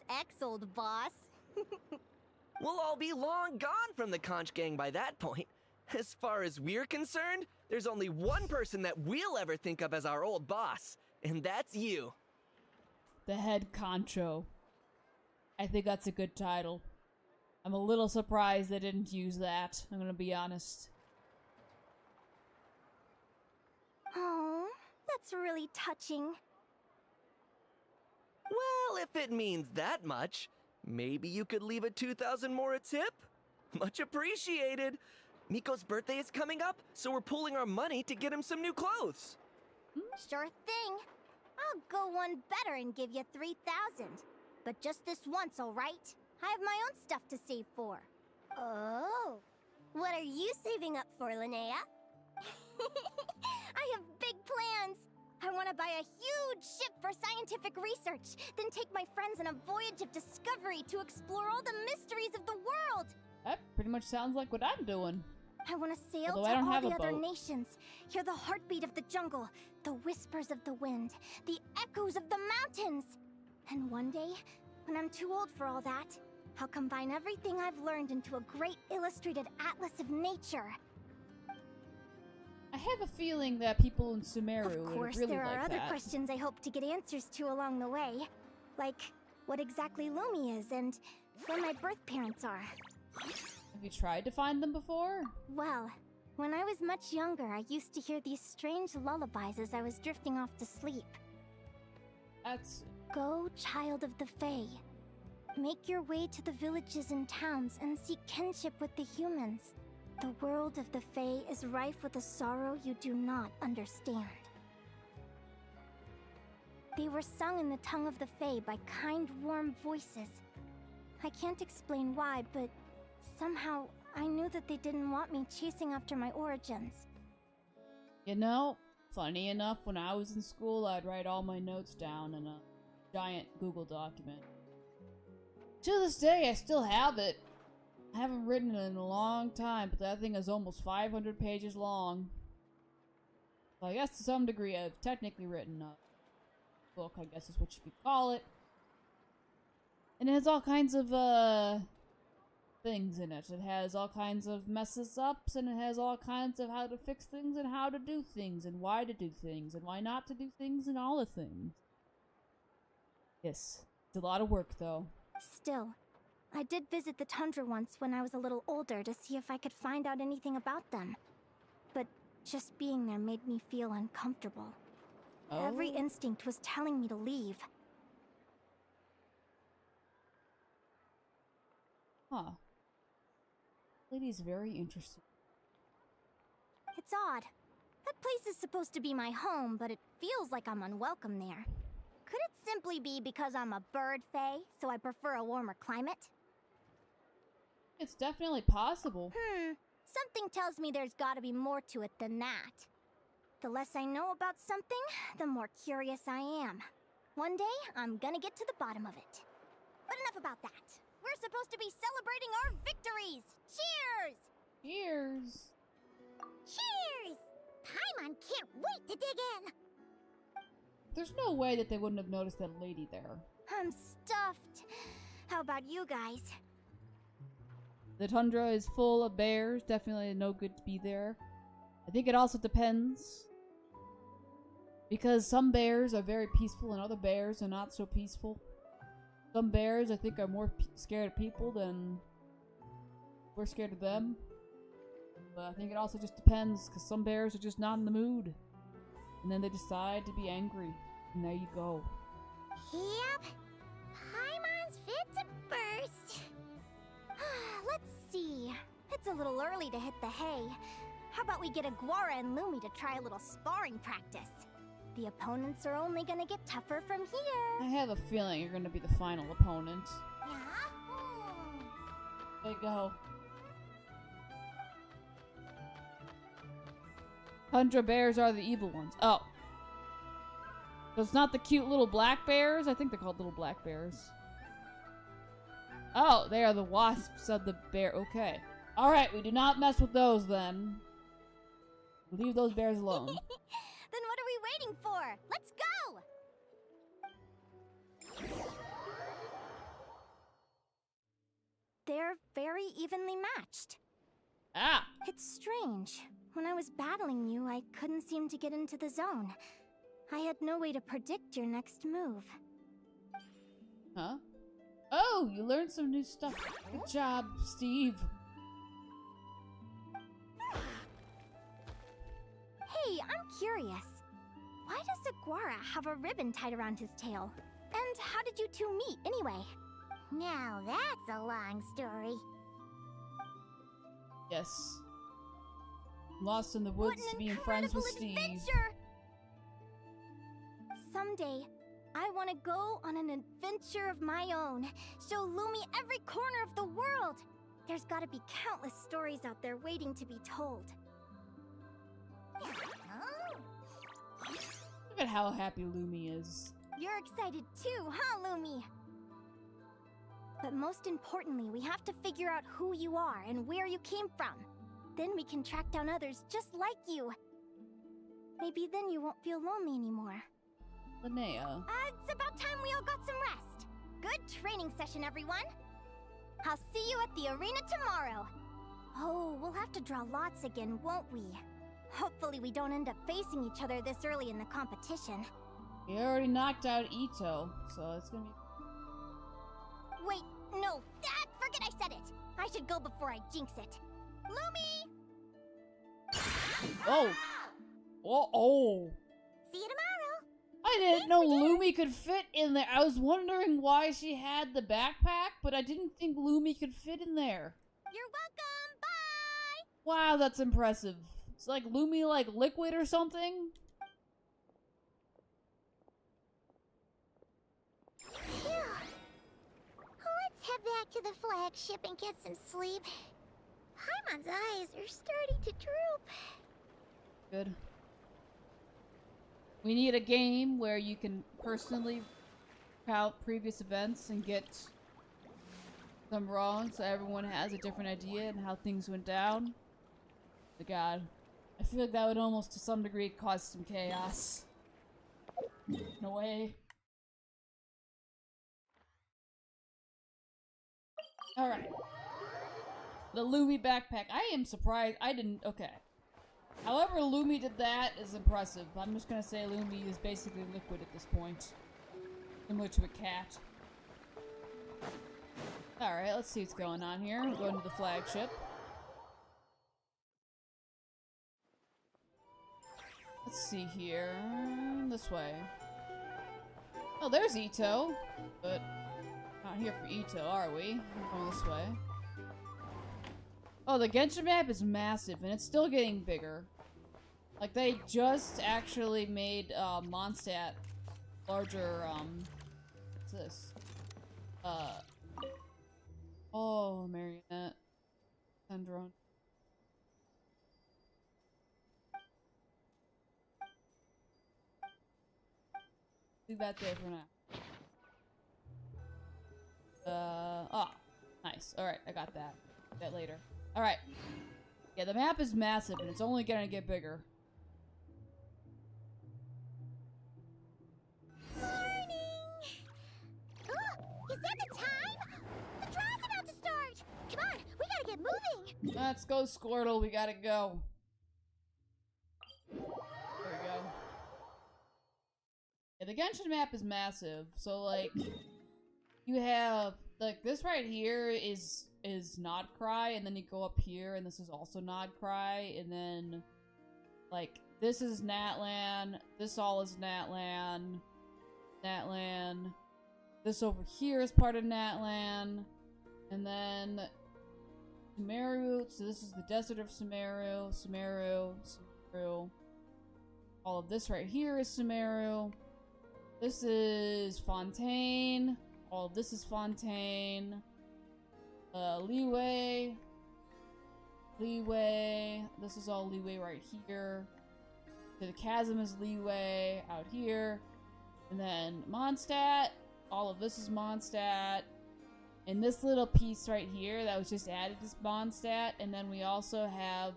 ex-old boss. We'll all be long gone from the Conch Gang by that point. As far as we're concerned, there's only one person that we'll ever think of as our old boss, and that's you. The head concho. I think that's a good title. I'm a little surprised they didn't use that, I'm gonna be honest. Oh, that's really touching. Well, if it means that much, maybe you could leave a 2,000 more a tip? Much appreciated. Miko's birthday is coming up, so we're pooling our money to get him some new clothes. Sure thing. I'll go one better and give you 3,000. But just this once, all right? I have my own stuff to save for. Oh. What are you saving up for, Linnea? I have big plans. I want to buy a huge ship for scientific research, then take my friends on a voyage of discovery to explore all the mysteries of the world. That pretty much sounds like what I'm doing. I want to sail Although to I don't all have the a other boat. nations, hear the heartbeat of the jungle, the whispers of the wind, the echoes of the mountains. And one day, when I'm too old for all that, I'll combine everything I've learned into a great illustrated atlas of nature. I have a feeling that people in Sumeru Of course, would really there are like other that. questions I hope to get answers to along the way. Like, what exactly Lumi is and where my birth parents are. Have you tried to find them before? Well, when I was much younger, I used to hear these strange lullabies as I was drifting off to sleep. That's... Go, child of the Fae. Make your way to the villages and towns and seek kinship with the humans. The world of the Fae is rife with a sorrow you do not understand. They were sung in the tongue of the Fae by kind, warm voices. I can't explain why, but somehow I knew that they didn't want me chasing after my origins. You know, funny enough, when I was in school, I'd write all my notes down in a giant Google document. To this day, I still have it. I haven't written it in a long time, but that thing is almost 500 pages long. So I guess to some degree I've technically written a book, I guess is what you could call it. And it has all kinds of, things in it. It has all kinds of messes ups, and it has all kinds of how to fix things, and how to do things, and why to do things, and why not to do things, and all the things. Yes. It's a lot of work, though. Still, I did visit the tundra once when I was a little older to see if I could find out anything about them. But just being there made me feel uncomfortable. Oh. Every instinct was telling me to leave. Huh. Lady's very interesting. It's odd. That place is supposed to be my home, but it feels like I'm unwelcome there. Could it simply be because I'm a bird fae, so I prefer a warmer climate? It's definitely possible. Something tells me there's gotta be more to it than that. The less I know about something, the more curious I am. One day, I'm gonna get to the bottom of it. But enough about that. We're supposed to be celebrating our victories! Cheers! Cheers! Cheers! Paimon can't wait to dig in! There's no way that they wouldn't have noticed that lady there. I'm stuffed. How about you guys? The tundra is full of bears. Definitely no good to be there. I think it also depends. Because some bears are very peaceful and other bears are not so peaceful. Some bears, I think, are more scared of people than we're scared of them. But I think it also just depends, because some bears are just not in the mood. And then they decide to be angry. And there you go. Yep. Paimon's fit to burst. Let's see. It's a little early to hit the hay. How about we get Aguara and Lumi to try a little sparring practice? The opponents are only gonna get tougher from here. I have a feeling you're gonna be the final opponent. Yeah? There you go. Tundra bears are the evil ones. Oh. So it's not the cute little black bears? I think they're called little black bears. Oh, they are the wasps of the bear. Okay. Alright, we do not mess with those then. Leave those bears alone. Then what are we waiting for? Let's go! They're very evenly matched. Ah! It's strange. When I was battling you, I couldn't seem to get into the zone. I had no way to predict your next move. Huh? Oh, you learned some new stuff. Good job, Steve. Hey, I'm curious. Why does Aguara have a ribbon tied around his tail? And how did you two meet, anyway? Now that's a long story. Yes. Lost in the woods being friends with Steve. Adventure! Someday, I want to go on an adventure of my own. Show Lumi every corner of the world. There's gotta be countless stories out there waiting to be told. Look at how happy Lumi is. You're excited too, huh, Lumi? But most importantly, we have to figure out who you are and where you came from. Then we can track down others just like you. Maybe then you won't feel lonely anymore. Linnea. It's about time we all got some rest. Good training session, everyone. I'll see you at the arena tomorrow. Oh, we'll have to draw lots again, won't we? Hopefully we don't end up facing each other this early in the competition. You already knocked out Ito, so it's gonna be... Wait, no, forget I said it. I should go before I jinx it. Lumi! Oh! Oh! See you tomorrow. I didn't know Lumi could fit in there. I was wondering why she had the backpack, but I didn't think Lumi could fit in there. You're welcome. Bye. Wow, that's impressive. It's like Lumi like liquid or something? Let's head back to the flagship and get some sleep. Paimon's eyes are starting to droop. Good. We need a game where you can personally count previous events and get them wrong so everyone has a different idea and how things went down. But God, I feel like that would almost to some degree cause some chaos. No way. Alright. The Lumi backpack. I am surprised. I didn't. Okay. However Lumi did that is impressive. I'm just gonna say Lumi is basically liquid at this point. Similar to a cat. Alright, let's see what's going on here. We're going to the flagship. Let's see here. This way. Oh, there's Ito. But not here for Ito, are we? We're going this way. Oh, the Genshin map is massive, and it's still getting bigger. Like, they just actually made, Mondstadt larger, what's this? Oh, Marionette. Syndrome. Leave that there for now. Oh, nice. Alright, I got that. That later. Alright. Yeah, the map is massive, and it's only gonna get bigger. Morning! Oh, is that the time? The draw's about to start! Come on, we gotta get moving! Let's go, Squirtle. We gotta go. There we go. Yeah, the Genshin map is massive, so, like, you have, like, this right here is Nod Cry, and then you go up here, and this is also Nod Cry, and then, like, this is Natlan, this all is Natlan, this over here is part of Natlan, and then Sumeru, so this is the desert of Sumeru, all of this right here is Sumeru, this is Fontaine, all of this is Fontaine, Leeway, this is all Leeway right here, the chasm is Leeway out here, and then Mondstadt, all of this is Mondstadt, And this little piece right here that was just added to spawn stat, and then we also have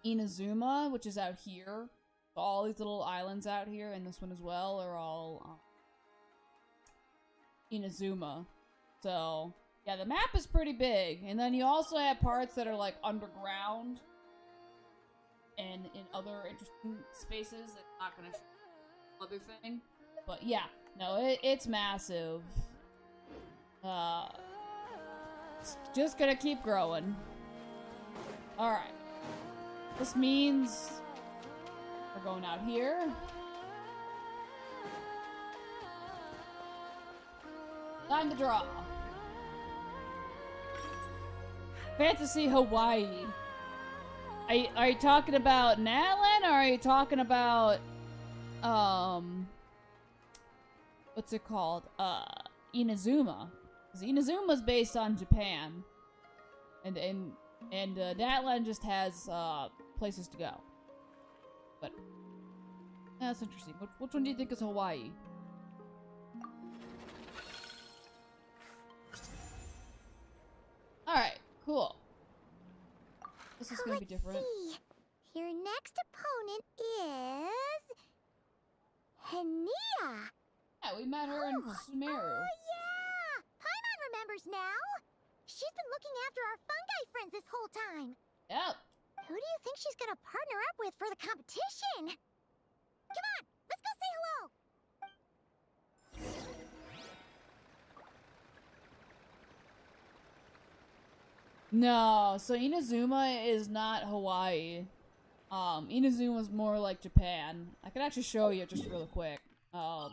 Inazuma, which is out here. So all these little islands out here, and this one as well, are all Inazuma. So, yeah, the map is pretty big. And then you also have parts that are, like, underground and in other interesting spaces that I'm not gonna show other thing. But, yeah, no, it's massive. It's just gonna keep growing. Alright. This means we're going out here. Time to draw. Fantasy Hawaii. Are you talking about Natlan, or are you talking about what's it called? Inazuma. Because Inazuma's based on Japan. And Natlan just has places to go. But that's interesting. Which one do you think is Hawaii? Alright, cool. This is gonna be different. See. Your next opponent is Linnea. Yeah, we met her in Sumeru. Oh yeah! Paimon remembers now. She's been looking after our fungi friends this whole time. Yep. Who do you think she's gonna partner up with for the competition? Come on, let's go say hello. No, so Inazuma is not Hawaii. Inazuma's more like Japan. I can actually show you just real quick. I'll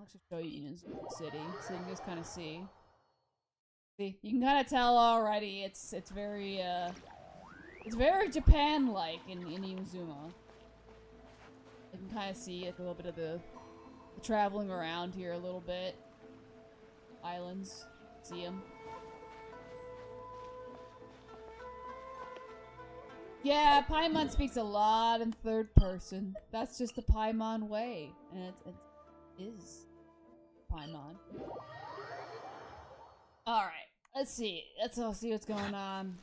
actually show you Inazuma City, so you can just kind of see. See, you can kind of tell already. It's very Japan-like in Inazuma. You can kind of see like a little bit of the traveling around here a little bit. Islands, see them. Yeah, Paimon speaks a lot in third person. That's just the Paimon way, and it is Paimon. All right, let's see. Let's all see what's going on.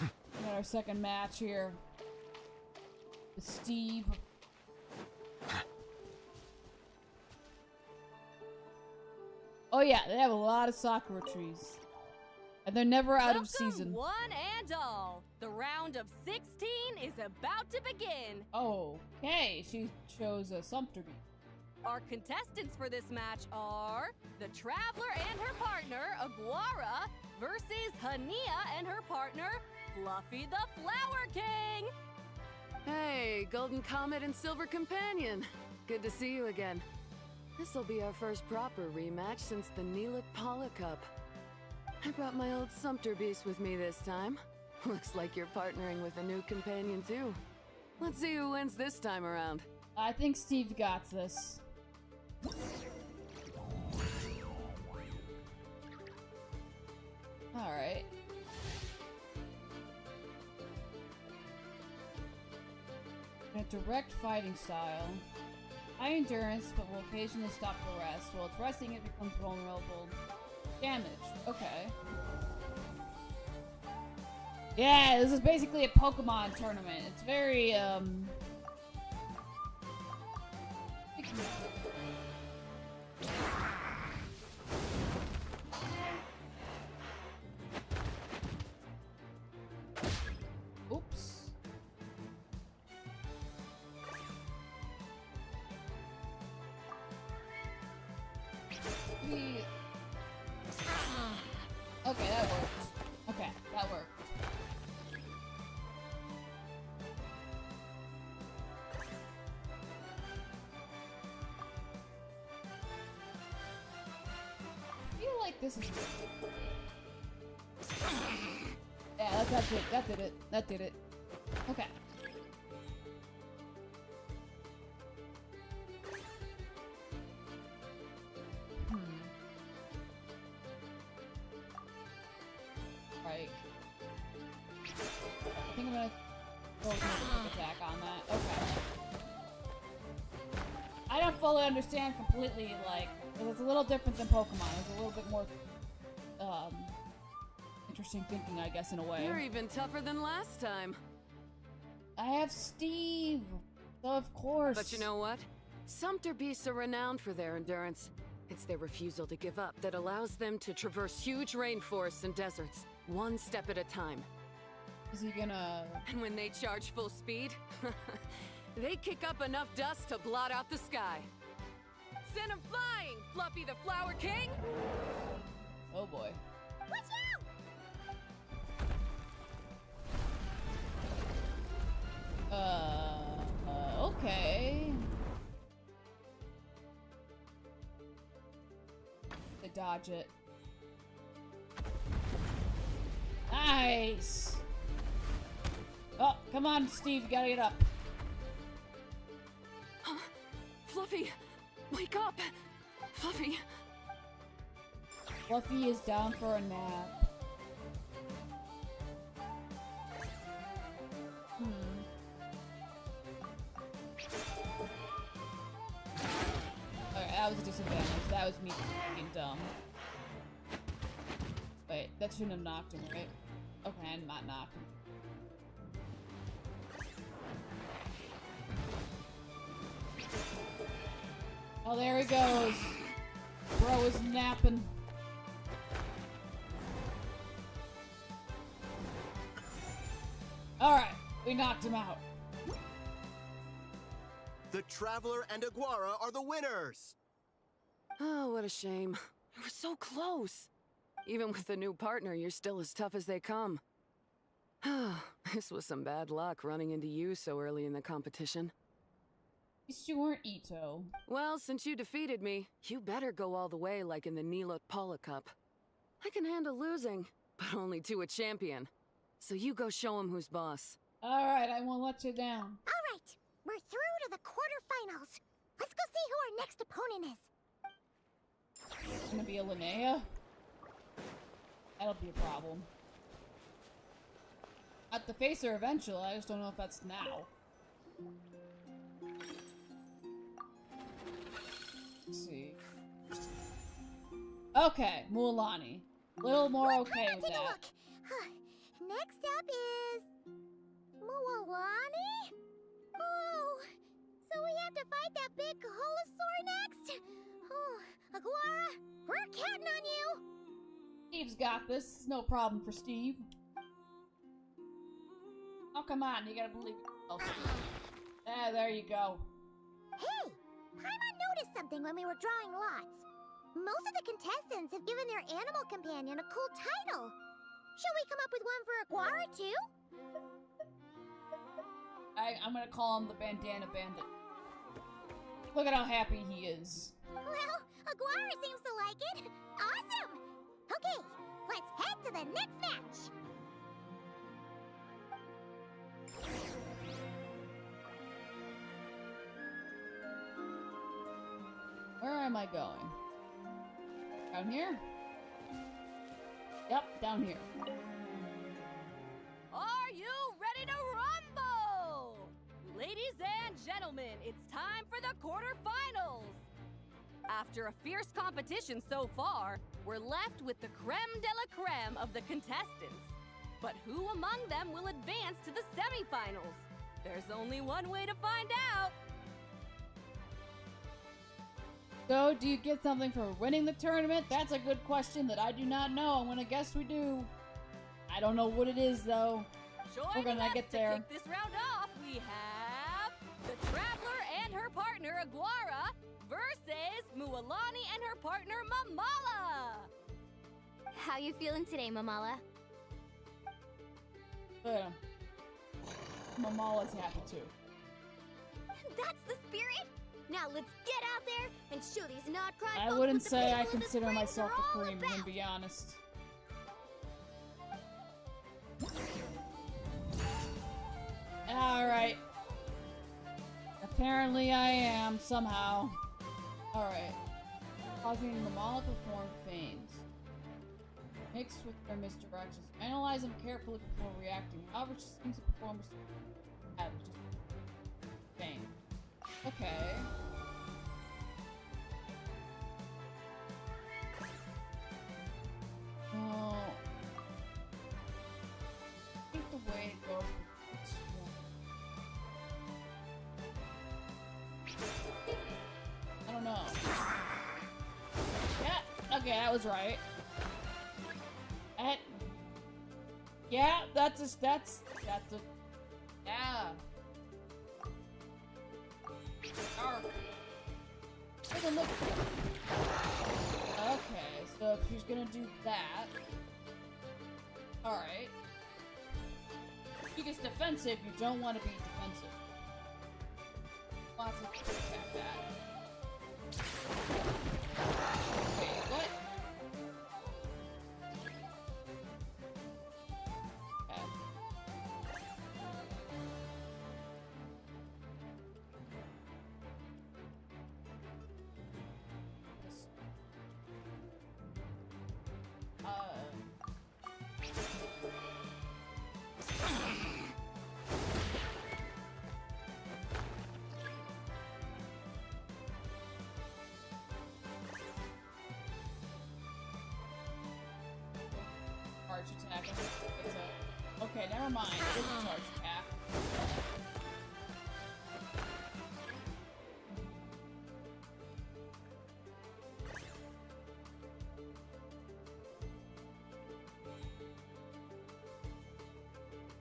We got our second match here with Steve. Oh yeah, they have a lot of sakura trees. And they're never out of season. One and all, the round of 16 is about to begin. Okay, she chose a Sumpter Bee. Our contestants for this match are the Traveler and her partner, Aguara, versus Linnea and her partner, Fluffy the Flower King. Hey, Golden Comet and Silver Companion. Good to see you again. This'll be our first proper rematch since the Neelix Paula Cup. I brought my old Sumpter Beast with me this time. Looks like you're partnering with a new companion too. Let's see who wins this time around. I think Steve got this. Alright. A direct fighting style. High endurance, but will occasionally stop for rest. While it's resting, it becomes vulnerable. Damage. Okay. Yeah, this is basically a Pokemon tournament. It's very, Oops. Okay, that worked. Okay, that worked. I feel like this is... Yeah, that did it. That did it. Okay. Right. I think I'm gonna go with a quick attack on that. Okay. I don't fully understand completely, like, 'cause it's a little different than Pokemon. It's a little bit more, interesting thinking, I guess, in a way. You're even tougher than last time. I have Steve, so of course. But you know what? Sumpter beasts are renowned for their endurance. It's their refusal to give up that allows them to traverse huge rainforests and deserts, one step at a time. Is he gonna... And when they charge full speed, they kick up enough dust to blot out the sky. Send 'em flying, Fluffy the Flower King! Oh boy. Watch out! Okay. They dodge it. Nice! Oh, come on, Steve, you gotta get up. Fluffy, wake up! Fluffy! Fluffy is down for a nap. Okay, that was a disadvantage. That was me being dumb. Wait, that shouldn't have knocked him, right? Okay, I not knocked him. Oh, there he goes. Bro is napping. Alright, we knocked him out. The Traveler and Aguara are the winners! Oh, what a shame. You were so close. Even with the new partner, you're still as tough as they come. This was some bad luck running into you so early in the competition. At least you weren't Ito. Well, since you defeated me, you better go all the way like in the Nila Paula Cup. I can handle losing, but only to a champion. So you go show him who's boss. Alright, I won't let you down. Alright, we're through to the quarterfinals. Let's go see who our next opponent is. It's gonna be a Linnea? That'll be a problem. I have to face her eventually, I just don't know if that's now. Let's see. Okay, Mualani. Little more okay with Take a that. look. Next up is... Mualani? Oh, so we have to fight that big Kaholasaur next? Oh, Aguara, we're counting on you! Steve's got this. It's no problem for Steve. Oh, come on. You gotta believe yourself, Steve. Ah, there you go. Hey! Paimon noticed something when we were drawing lots. Most of the contestants have given their animal companion a cool title. Should we come up with one for Aguara, too? I'm gonna call him the Bandana Bandit. Look at how happy he is. Well, Aguara seems to like it. Awesome! Okay, let's head to the next match. Where am I going? Down here? Yep, down here. Are you ready to rumble? Ladies and gentlemen, it's time for the quarterfinals. After a fierce competition so far, we're left with the creme de la creme of the contestants. But who among them will advance to the semifinals? There's only one way to find out. So, do you get something for winning the tournament? That's a good question that I do not know. I'm gonna guess we do. I don't know what it is, though. We're gonna get there. To kick this round off, we have the Traveler and her partner Aguara versus Mualani and her partner Mamala. How you feeling today, Mamala? Mamala's happy too. That's the spirit! Now let's get out there and show these not-cry I folks wouldn't what the say I people of consider the myself springs a are all cream, to about. be honest. Alright. Apparently I am, somehow. Alright. Causing Mamala to perform feigns. Mixed with their misdirections. Analyze them carefully before reacting. However, she seems to perform just feign. Okay. way to go for this one. I don't know. Yeah, okay, that was right. Yeah, that's a, yeah. Dark. Doesn't look good. Okay, so if she's gonna do that. Alright. She gets defensive, you don't want to be defensive. Lots of people attack that. Wait, what? Okay. Charge attack. It's a... Okay, never mind. It is a charge attack.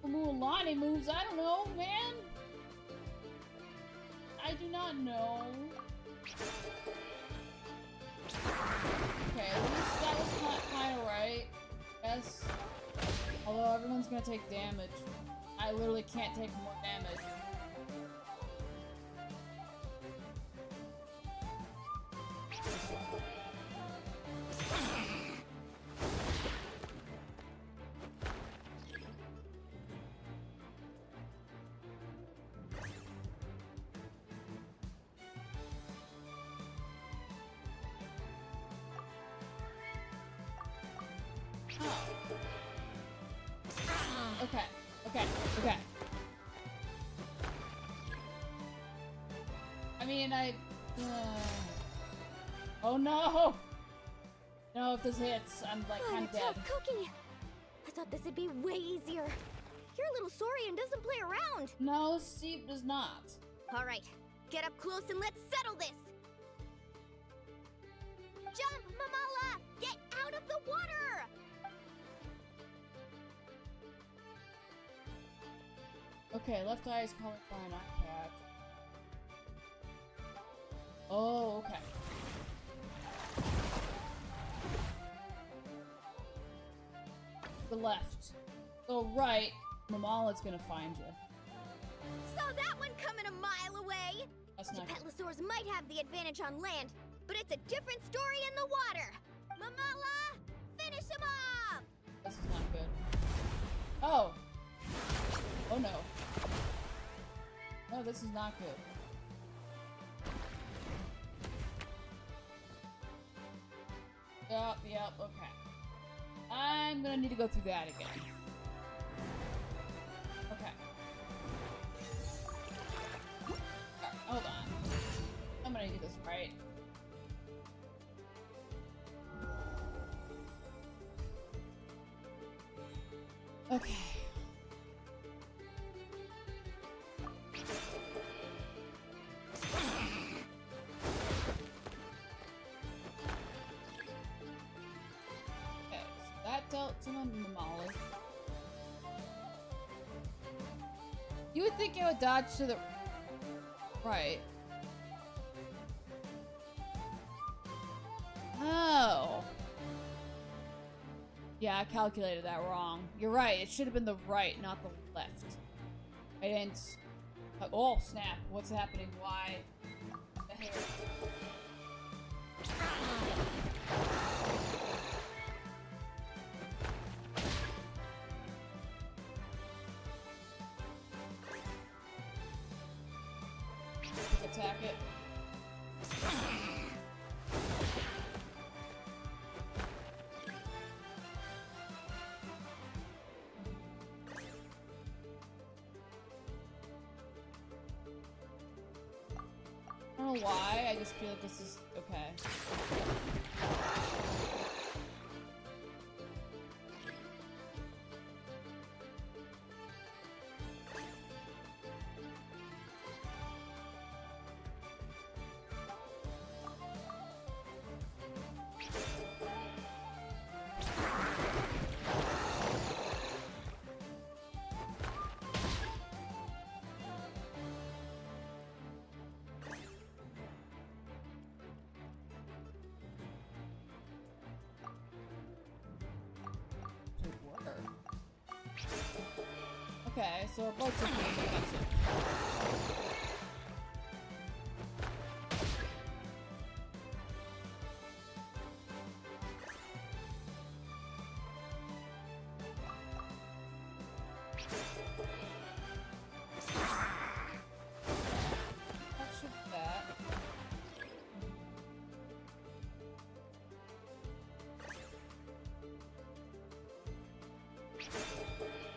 Mulan moves, I don't know, man. I do not know. Okay, at least that was kind of right. Yes. Although everyone's gonna take damage. I literally can't take more damage. Okay, okay, okay. I mean, oh no! No, if this hits, I'm like kind of dead. Tough cookie. I thought this would be way easier. Your little Saurian doesn't play around. No, Steve does not. All right, get up close and let's settle this. Jump, Mamala! Get out of the water! Okay, left eye is colored by an eye patch. Oh, okay. The left. Go right, Mamala's gonna find you. Saw that one coming a mile away! That's not good. Peplosaurs might have the advantage on land, but it's a different story in the water! Mamala! Finish him off! This is not good. Oh! Oh no. No, this is not good. Yep, okay. I'm gonna need to go through that again. Okay. Alright, hold on. I'm gonna do this right. Okay. Someone Mamala. You would think it would dodge to the right. Oh. Yeah, I calculated that wrong. You're right. It should have been the right, not the left. I didn't. Oh snap! What's happening? Why? The hair. Attack it. I don't know why, I just feel like this is okay. Okay, so our boats are being defensive.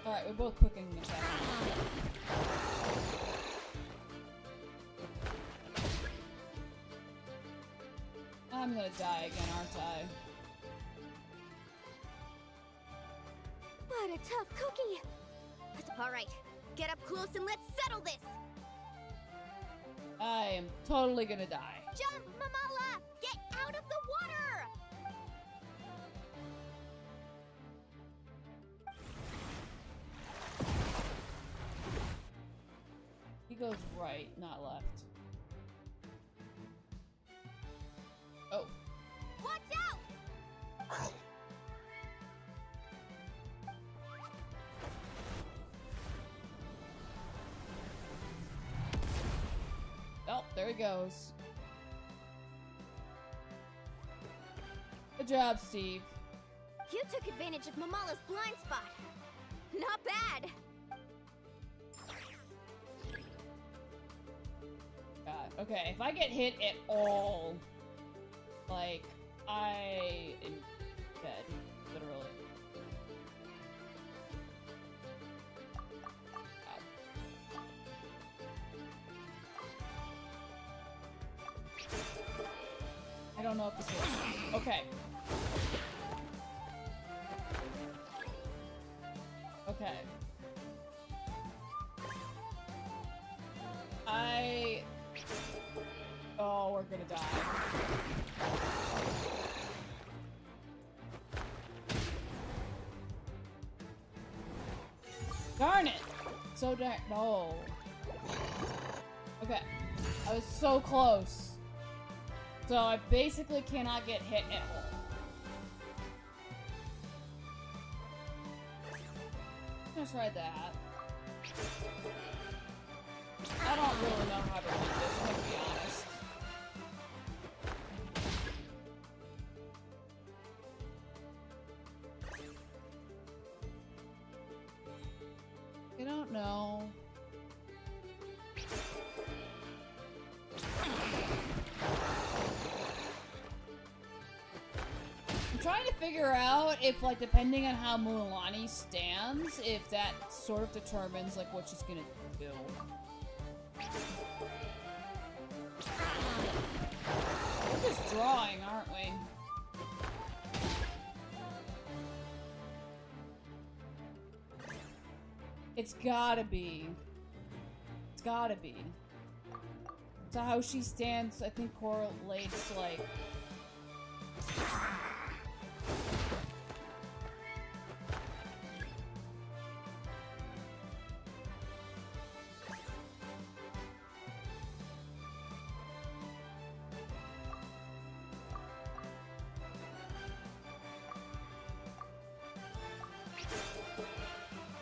Alright, we're both cooking this up. I'm gonna die again, aren't I? What a tough cookie! Alright, get up close and let's settle this! I am totally gonna die. Jump, Mamala! Get out of the water! He goes right, not left. Oh. Watch out! Oh, there he goes. Good job, Steve. You took advantage of Mamala's blind spot. Not bad. God. Okay, if I get hit at all, like, I am dead, literally. I don't know if this is... Okay. Okay. Oh, we're gonna die. Darn it! So darn. No. Okay. I was so close. So I basically cannot get hit at all. Let's try that. I don't really know how to do this, I'm gonna be honest. I don't know. I'm trying to figure out if, like, depending on how Mualani stands, if that sort of determines, like, what she's gonna do. We're just drawing, aren't we? It's gotta be. It's gotta be. So how she stands, I think, correlates, like...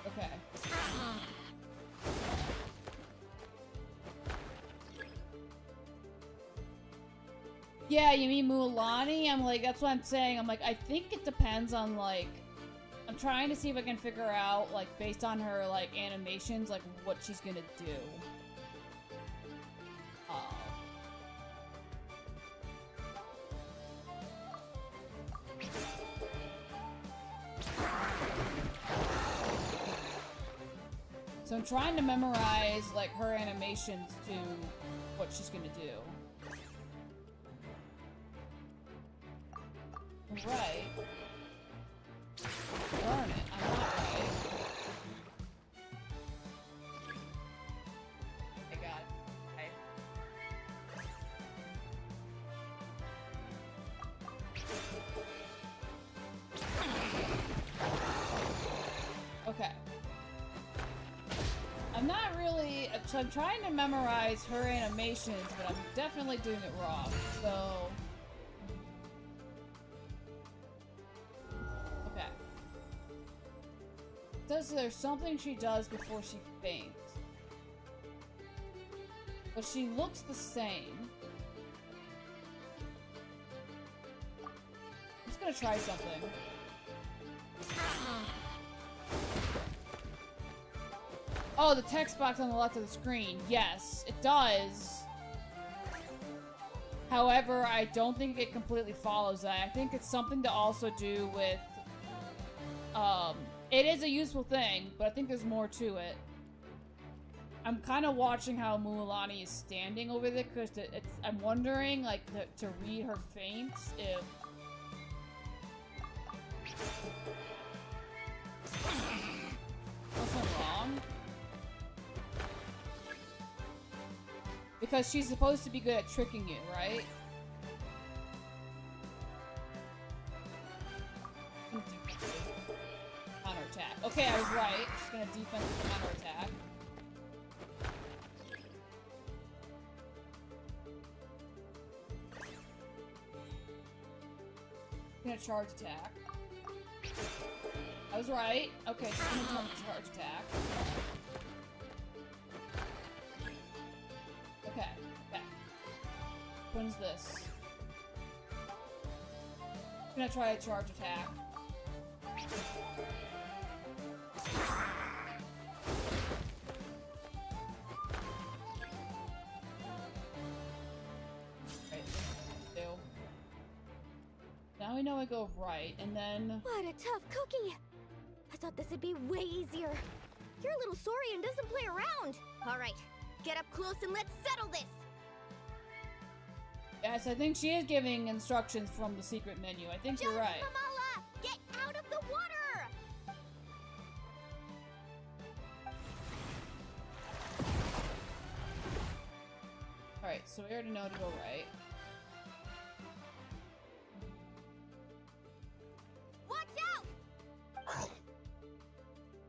Okay. Yeah, you mean Mualani? I'm like, that's what I'm saying. I'm like, I think it depends on, like... I'm trying to see if I can figure out, like, based on her, like, animations, like, what she's gonna do. So I'm trying to memorize, like, her animations to what she's gonna do. Right. Darn it, I'm not right. I got it. Okay. I'm not really... So I'm trying to memorize her animations, but I'm definitely doing it wrong, so... says there's something she does before she faints. But she looks the same. I'm just gonna try something. Oh, the text box on the left of the screen. Yes, it does. However, I don't think it completely follows that. I think it's something to also do with... It is a useful thing, but I think there's more to it. I'm kind of watching how Mualani is standing over there, because I'm wondering, like, to read her feints, if... What's wrong? Because she's supposed to be good at tricking you, right? Counterattack. Okay, I was right. She's gonna defensive counterattack. Gonna charge attack. I was right. Okay, she's gonna charge attack. Okay, okay. When's this? I'm gonna try a charge attack. Right, do. Now we know I go right, and then... What a tough cookie! I thought this would be way easier. Your little Saurian doesn't play around. All right, get up close and let's settle this. Yes, I think she is giving instructions from the secret menu. I think you're right. Mamala, get out of the water! Alright, so we already know to go right. Watch out!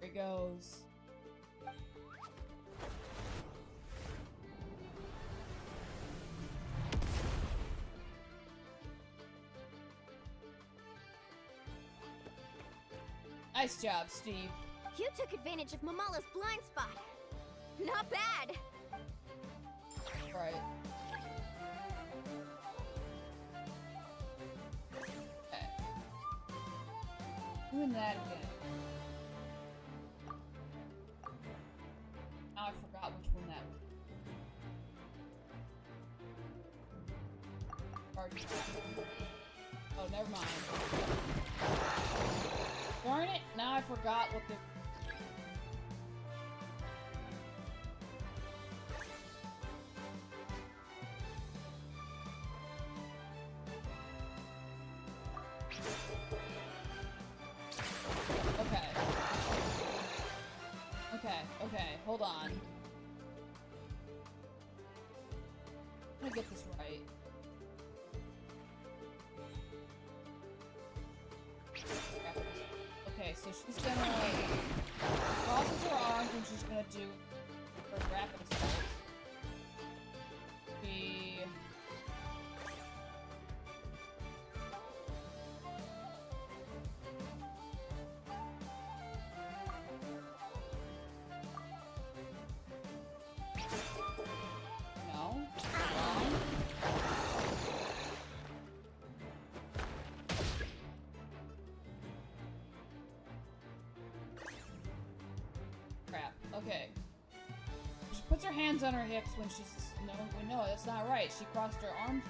Here he goes. Nice job, Steve. You took advantage of Mamala's blind spot. Not bad. Right. Okay. Doing that again. Now I forgot which one that was. Charge attack. Oh, never mind. Darn it! Now I forgot what the... Okay. Okay, okay, hold on. I'm gonna get this right. Okay, so she's gonna crosses her arms and she's gonna do her rapid assault. No. Wrong. Crap. Okay. She puts her hands on her hips when she's... No, that's not right. She crossed her arms.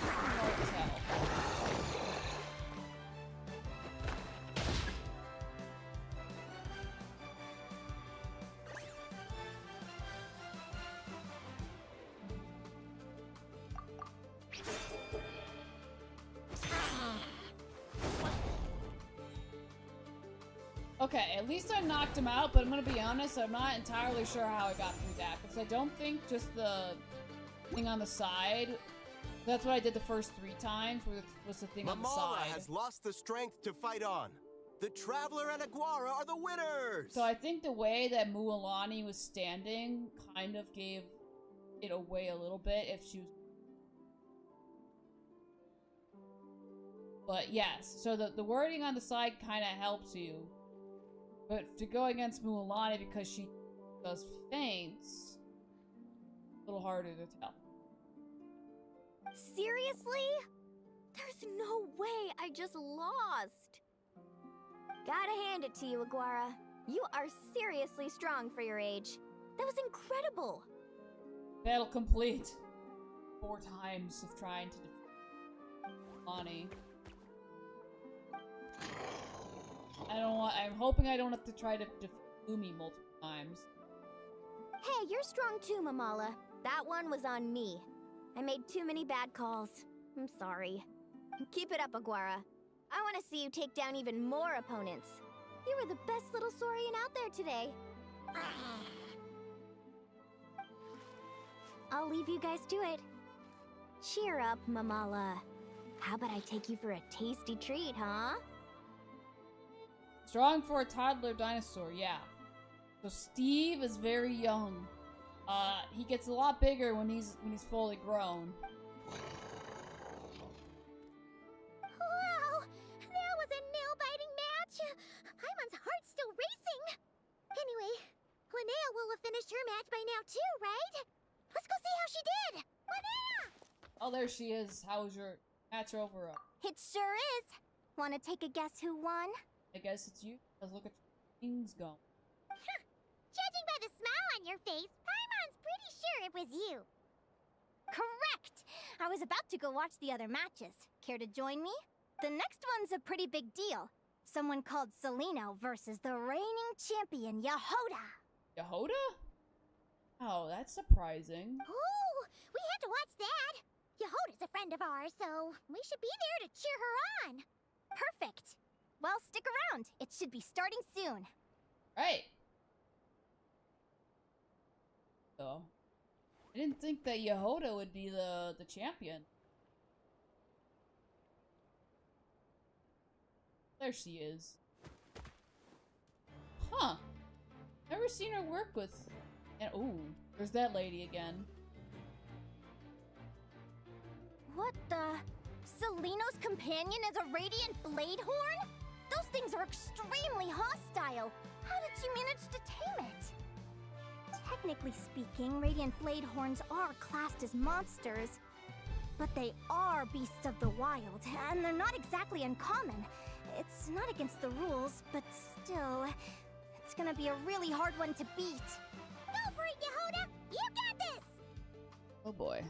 Hard to tell. Okay, at least I knocked him out, but I'm gonna be honest, I'm not entirely sure how I got through that, because I don't think just the thing on the side, that's what I did the first 3 times, was the thing on the Mamala side. has lost the strength to fight on. The Traveler and Aguara are the winners! So I think the way that Mualani was standing kind of gave it away a little bit if she was... But yes, so the wording on the side kind of helps you. But to go against Mulan because she does feints, a little harder to tell. Seriously? There's no way I just lost. Gotta hand it to you, Aguara. You are seriously strong for your age. That was incredible. Battle complete. 4 times of trying to defeat Lonnie. I'm hoping I don't have to try to defeat Lumi multiple times. Hey, you're strong too, Mamala. That one was on me. I made too many bad calls. I'm sorry. Keep it up, Aguara. I want to see you take down even more opponents. You were the best little Saurian out there today. I'll leave you guys to it. Cheer up, Mamala. How about I take you for a tasty treat, huh? Strong for a toddler dinosaur, yeah. So Steve is very young. He gets a lot bigger when he's fully grown. Wow, that was a nail-biting match. Paimon's heart's still racing. Anyway, Linnea will have finished her match by now too, right? Let's go see how she did. Linnea! Oh, there she is. How's your match over? It sure is. Want to take a guess who won? I guess it's you. Let's look at your things go. Judging by the smile on your face, Paimon's pretty sure it was you. Correct! I was about to go watch the other matches. Care to join me? The next one's a pretty big deal. Someone called Celino versus the reigning champion, Yehoda. Yehoda? Oh, that's surprising. Ooh, we had to watch that. Yehoda's a friend of ours, so we should be there to cheer her on. Perfect. Well, stick around. It should be starting soon. Right. So, I didn't think that Yehoda would be the champion. There she is. Huh. Never seen her work with... And ooh, there's that lady again. What the? Celino's companion is a radiant blade horn? Those things are extremely hostile. How did she manage to tame it? Technically speaking, radiant blade horns are classed as monsters. But they are beasts of the wild, and they're not exactly uncommon. It's not against the rules, but still, it's gonna be a really hard one to beat. Go for it, Yehoda! You got this! Oh boy.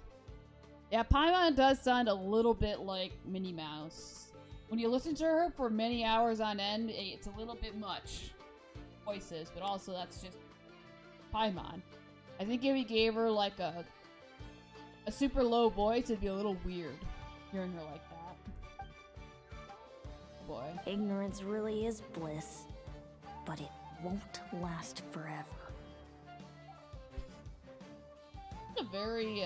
Yeah, Paimon does sound a little bit like Minnie Mouse. When you listen to her for many hours on end, it's a little bit much. Voices, but also that's just Paimon. I think if we gave her like a super low voice, it'd be a little weird hearing her like that. Boy. Ignorance really is bliss, but it won't last forever. A very,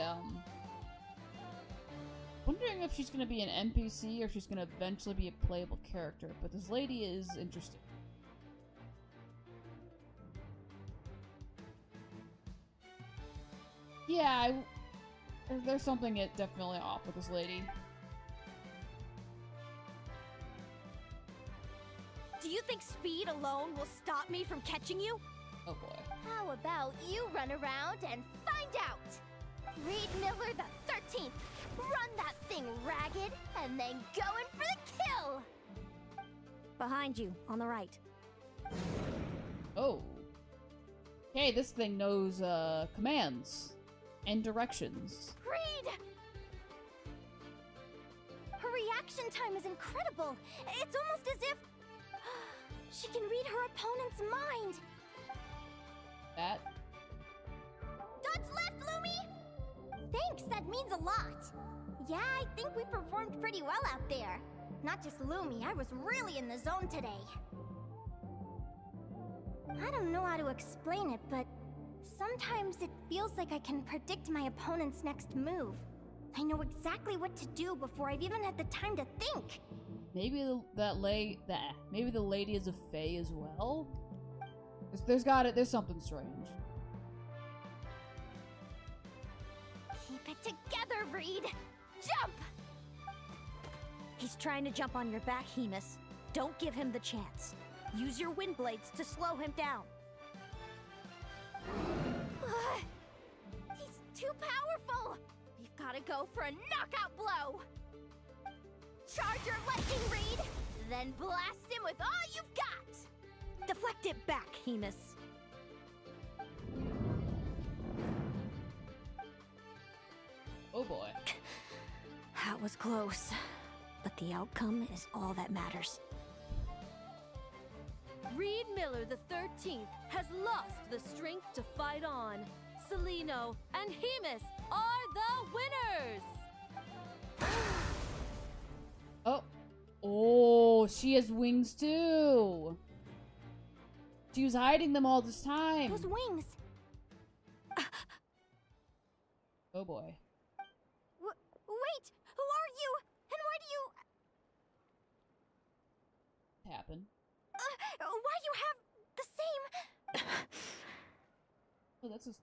wondering if she's gonna be an NPC or if she's gonna eventually be a playable character, but this lady is interesting. Yeah, there's something definitely off with this lady. Do you think speed alone will stop me from catching you? Oh boy. How about you run around and find out? Reed Miller the 13th, run that thing ragged, and then go in for the kill! Behind you, on the right. Oh. Okay, this thing knows, commands. And directions. Reed! Her reaction time is incredible. It's almost as if she can read her opponent's mind. That? Dodge left, Lumi! Thanks, that means a lot. Yeah, I think we performed pretty well out there. Not just Lumi, I was really in the zone today. I don't know how to explain it, but sometimes it feels like I can predict my opponent's next move. I know exactly what to do before I've even had the time to think. Maybe maybe the lady is a fae as well? There's something strange. Keep it together, Reed! Jump! He's trying to jump on your back, Hemus. Don't give him the chance. Use your wind blades to slow him down. He's too powerful! We've gotta go for a knockout blow! Charge your lightning reed, then blast him with all you've got! Deflect it back, Hemus. Oh boy. That was close, but the outcome is all that matters. Reed Miller the 13th has lost the strength to fight on. Celino and Hemus are the winners! Oh. Oh, she has wings too. She was hiding them all this time. Those wings. Oh boy. Wait, who are you? And why do you... Happen. Why do you have the same... Oh, that's just...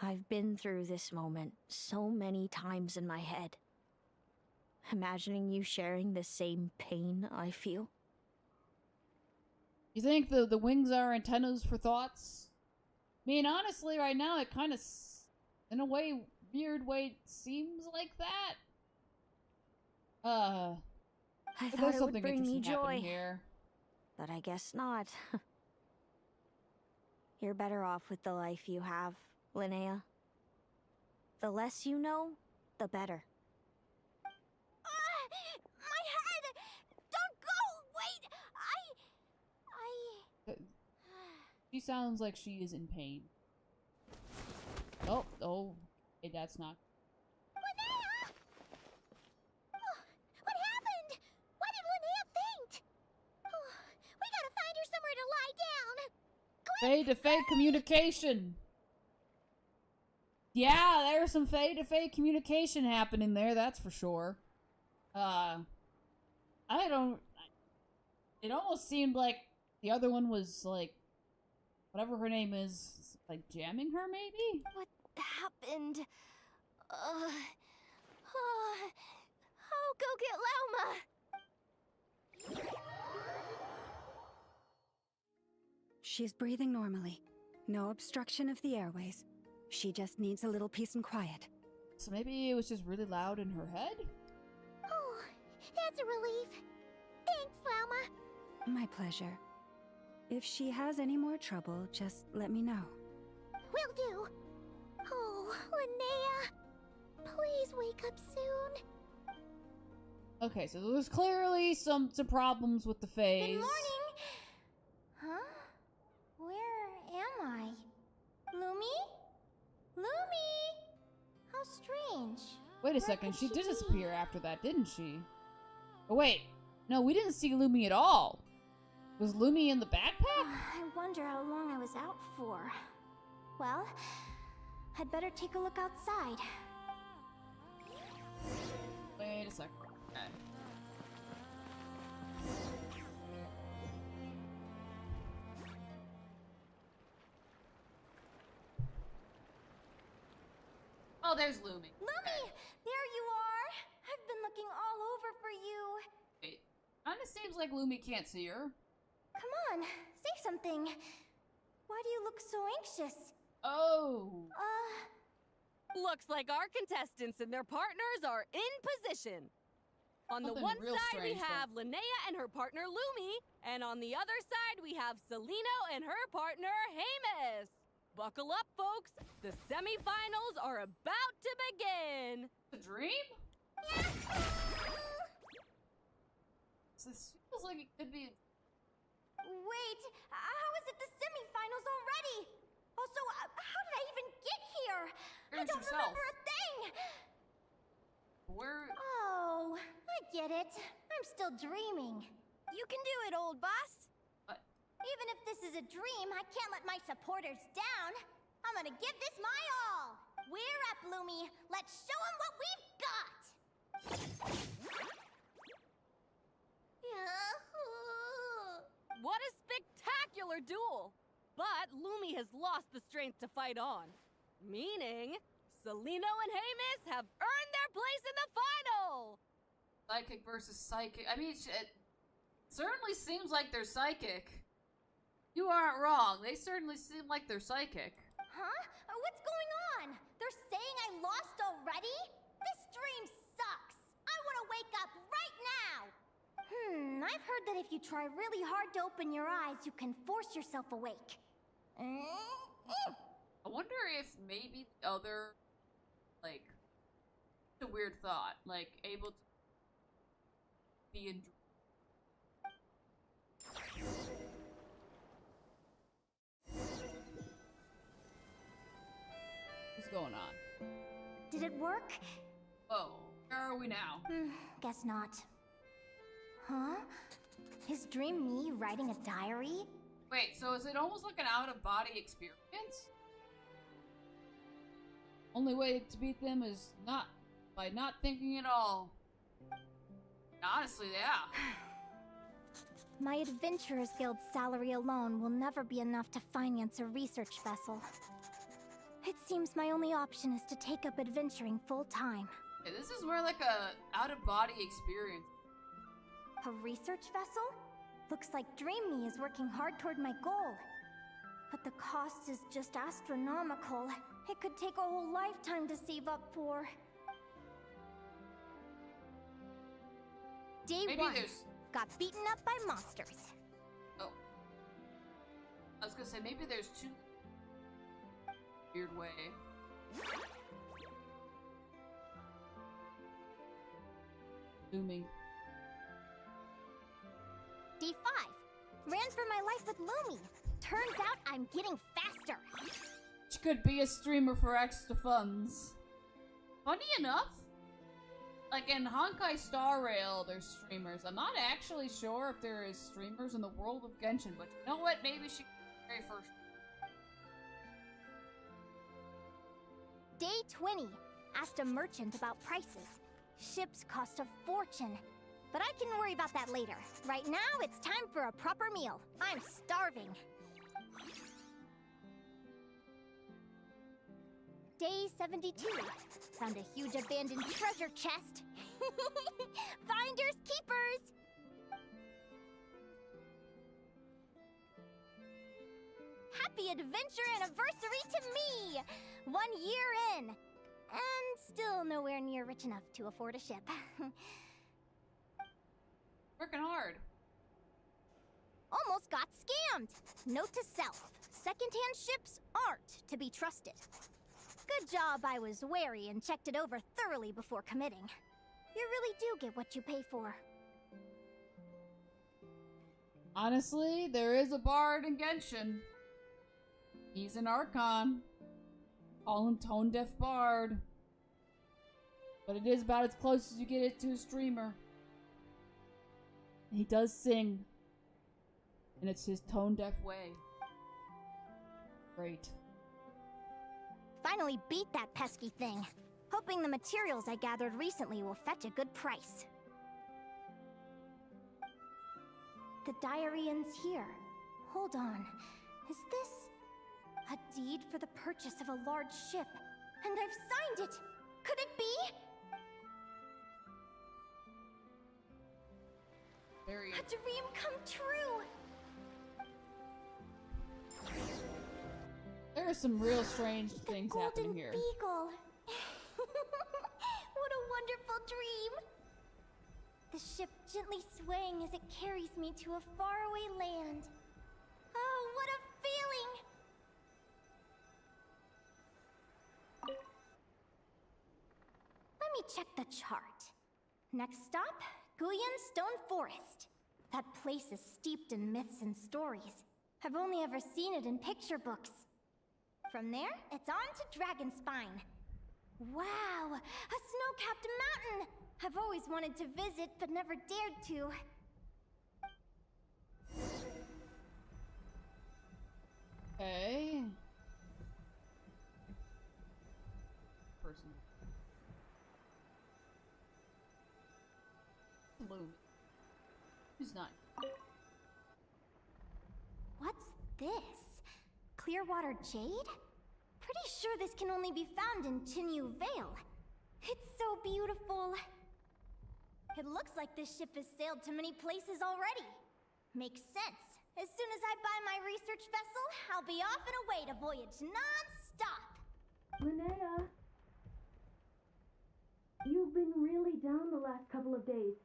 I've been through this moment so many times in my head. Imagining you sharing the same pain I feel. You think the wings are antennas for thoughts? I mean, honestly, right now, it kind of, in a way, weird way, seems like that. I thought there's it something would bring me interesting happening joy, here. but I guess not. You're better off with the life you have, Linnea. The less you know, the better. My head! Don't go! Wait! She sounds like she is in pain. Oh, hey, that's not. Linnea! Oh, what happened? Why did Linnea faint? Oh, we gotta find her somewhere to lie down. Fade-to-fade communication. Yeah, there's some fade-to-fade communication happening there, that's for sure. I don't... It almost seemed like the other one was, like, whatever her name is, like, jamming her, maybe? What happened? I'll go get Lauma! She's breathing normally. No obstruction of the airways. She just needs a little peace and quiet. So maybe it was just really loud in her head? Oh, that's a relief. Thanks, Lauma. My pleasure. If she has any more trouble, just let me know. Will do. Oh, Linnea. Please wake up soon. Okay, so there's clearly some problems with the phase. Good morning. Huh? Where am I? Lumi? Lumi! How strange. Wait a second, she did disappear after that, didn't she? Oh wait, no, we didn't see Lumi at all. Was Lumi in the backpack? I wonder how long I was out for. Well, I'd better take a look outside. Wait a second. Okay. Oh, there's Lumi. Lumi! There you are! I've been looking all over for you. Wait, kinda seems like Lumi can't see her. Come on, say something. Why do you look so anxious? Oh. Looks like our contestants and their partners are in position. On the Something one real side, we strange, have Linnea and her partner Lumi, and on the other side, we have Celino and her partner Hemus. Buckle up, folks. The semifinals are about to begin. The dream? This feels like it could be. Wait, how is it the semifinals already? Also, how did I even get here? I don't remember a thing! Where? Oh, I get it. I'm still dreaming. You can do it, old boss! What? Even if this is a dream, I can't let my supporters down. I'm gonna give this my all. We're up, Lumi. Let's show them what we've got. What a spectacular duel! But Lumi has lost the strength to fight on. Meaning, Celino and Hemus have earned their place in the final! Psychic versus psychic. I mean, it certainly seems like they're psychic. You aren't wrong. They certainly seem like they're psychic. Huh? What's going on? They're saying I lost already? This dream sucks. I want to wake up right now. I've heard that if you try really hard to open your eyes, you can force yourself awake. I wonder if maybe the other, like, it's a weird thought, like, able to be in. What's going on? Did it work? Oh, where are we now? Guess not. Huh? Is Dream me writing a diary? Wait, so is it almost like an out-of-body experience? Only way to beat them is by not thinking at all. Honestly, yeah. My Adventurers Guild salary alone will never be enough to finance a research vessel. It seems my only option is to take up adventuring full-time. Okay, this is more like a out-of-body experience. A research vessel? Looks like Dream Me is working hard toward my goal. But the cost is just astronomical. It could take a whole lifetime to save up for. Day Maybe 1. there's... Got beaten up by monsters. Oh. I was gonna say, maybe there's two... Weird way. Zooming. Day 5. Ran for my life with Lumi. Turns out I'm getting faster. She could be a streamer for extra funds. Funny enough, like in Honkai Star Rail, there's streamers. I'm not actually sure if there is streamers in the world of Genshin, but you know what? Maybe she very first. Day 20. Asked a merchant about prices. Ships cost a fortune. But I can worry about that later. Right now, it's time for a proper meal. I'm starving. Day 72. Found a huge abandoned treasure chest. Finders keepers! Happy adventure anniversary to me! 1 year in. And still nowhere near rich enough to afford a ship. Working hard. Almost got scammed. Note to self. Secondhand ships aren't to be trusted. Good job I was wary and checked it over thoroughly before committing. You really do get what you pay for. Honestly, there is a bard in Genshin. He's an Archon. Call him Tone Deaf Bard. But it is about as close as you get it to a streamer. He does sing. And it's his tone deaf way. Great. Finally beat that pesky thing. Hoping the materials I gathered recently will fetch a good price. The diary ends here. Hold on. Is this a deed for the purchase of a large ship? And I've signed it! Could it be? A dream come true! There are some real strange things happening here. Beagle! What a wonderful dream! The ship gently swaying as it carries me to a faraway land. Oh, what a feeling! Let me check the chart. Next stop, Guyan Stone Forest. That place is steeped in myths and stories. I've only ever seen it in picture books. From there, it's on to Dragonspine. Wow, a snow-capped mountain! I've always wanted to visit, but never dared to. Okay. Person. Bloom. Who's not? What's this? Clearwater jade? Pretty sure this can only be found in Chinyu Vale. It's so beautiful. It looks like this ship has sailed to many places already. Makes sense. As soon as I buy my research vessel, I'll be off and away to voyage non-stop. Linnea, you've been really down the last couple of days.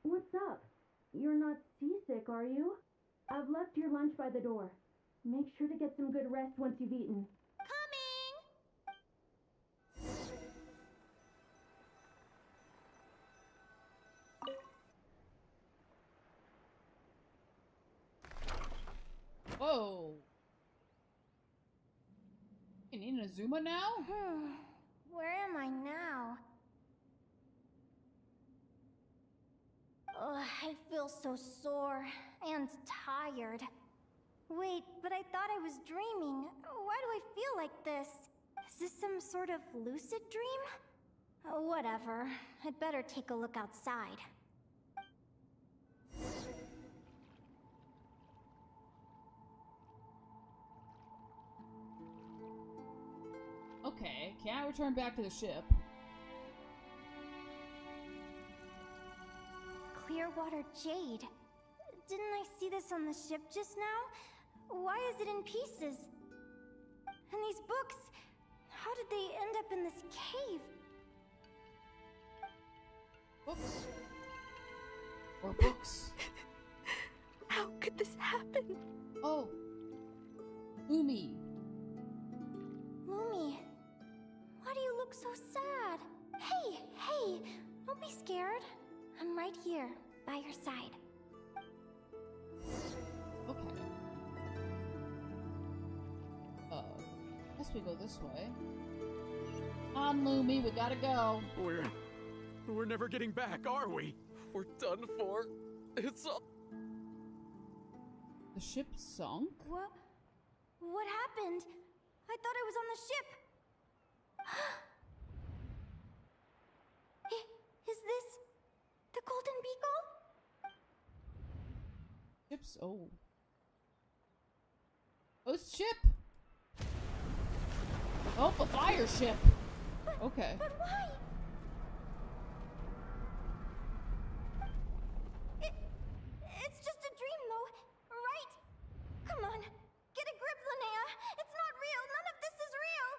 What's up? You're not seasick, are you? I've left your lunch by the door. Make sure to get some good rest once you've eaten. Coming! Whoa. You need an Azuma now? Where am I now? Ugh, I feel so sore and tired. Wait, but I thought I was dreaming. Why do I feel like this? Is this some sort of lucid dream? Whatever. I'd better take a look outside. Okay, can't return back to the ship. Clearwater jade. Didn't I see this on the ship just now? Why is it in pieces? And these books, how did they end up in this cave? Books? Or books? How could this happen? Oh. Umi. Lumi, why do you look so sad? Hey, don't be scared. I'm right here, by your side. Okay. Guess we go this way. On, Lumi, we gotta go. We're never getting back, are we? We're done for. It's all... The ship sunk? What happened? I thought I was on the ship. Is this the Golden Beagle? Ship's oh, it's ship. Oh, a fire ship. Okay. But why? It's just a dream, though, right? Come on, get a grip, Linnea. It's not real. None of this is real.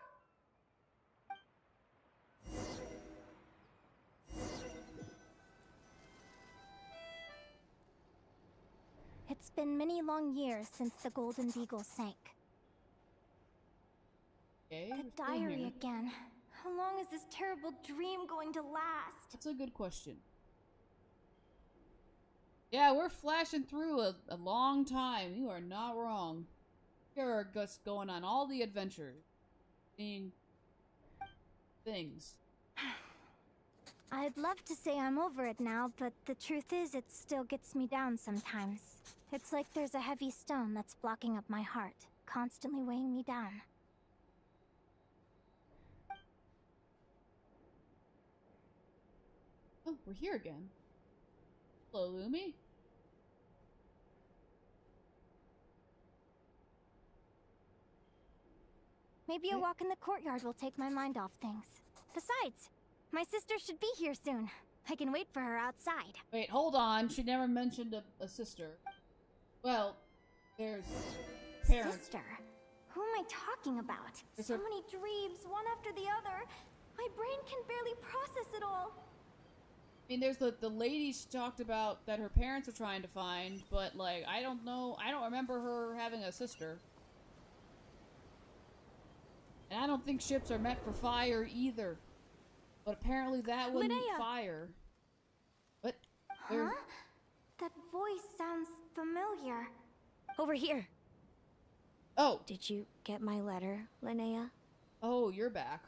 It's been many long years since the Golden Beagle sank. Okay, The diary again. How long is this terrible dream going to last? That's a good question. Yeah, we're flashing through a long time. You are not wrong. You're just going on all the adventures. Seeing things. I'd love to say I'm over it now, but the truth is it still gets me down sometimes. It's like there's a heavy stone that's blocking up my heart, constantly weighing me down. Oh, we're here again. Hello, Lumi. Maybe a walk in the courtyard will take my mind off things. Besides, my sister should be here soon. I can wait for her outside. Wait, hold on. She never mentioned a sister. Well, there's parents. Sister? Who am I talking about? So many dreams, one after the other. My brain can barely process it all. I mean, there's the lady she talked about that her parents are trying to find, but, like, I don't know. I don't remember her having a sister. And I don't think ships are meant for fire either. But apparently that one Linnea! fire. What? Huh? That voice sounds familiar. Over here. Oh. Did you get my letter, Linnea? Oh, you're back.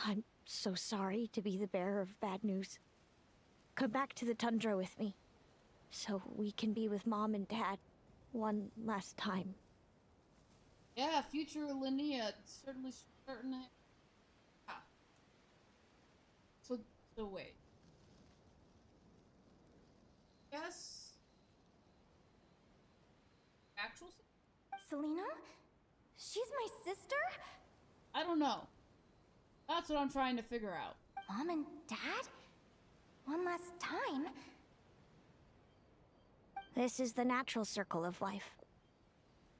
I'm so sorry to be the bearer of bad news. Come back to the tundra with me, so we can be with Mom and Dad one last time. Yeah, future Linnea, certainly certain. Ah. So wait. Yes. Actual. Selena? She's my sister? I don't know. That's what I'm trying to figure out. Mom and Dad? one last time. This is the natural circle of life.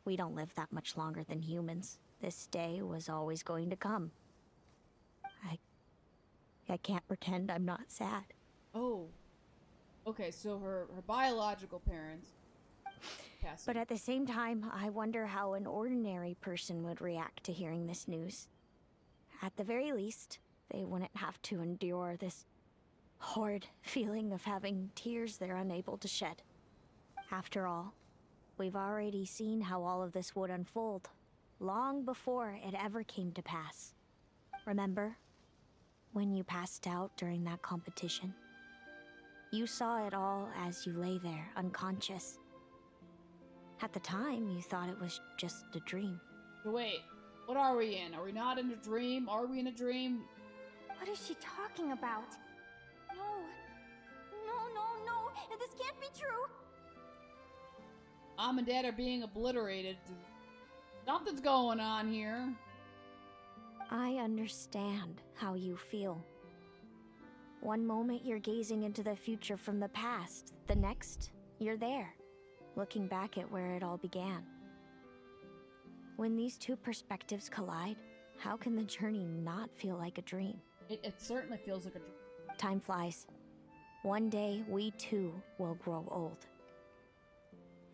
We don't live that much longer than humans. This day was always going to come. I can't pretend I'm not sad. Oh. Okay, so her biological parents passed. But at the same time, I wonder how an ordinary person would react to hearing this news. At the very least, they wouldn't have to endure this horrid feeling of having tears they're unable to shed. After all, we've already seen how all of this would unfold, long before it ever came to pass. Remember, when you passed out during that competition? You saw it all as you lay there, unconscious. At the time, you thought it was just a dream. Wait, what are we in? Are we not in a dream? Are we in a dream? What is she talking about? No. This can't be true. Mom and Dad are being obliterated. Something's going on here. I understand how you feel. One moment you're gazing into the future from the past. The next, you're there, looking back at where it all began. When these two perspectives collide, how can the journey not feel like a dream? It certainly feels like a dream. Time flies. One day, we too will grow old.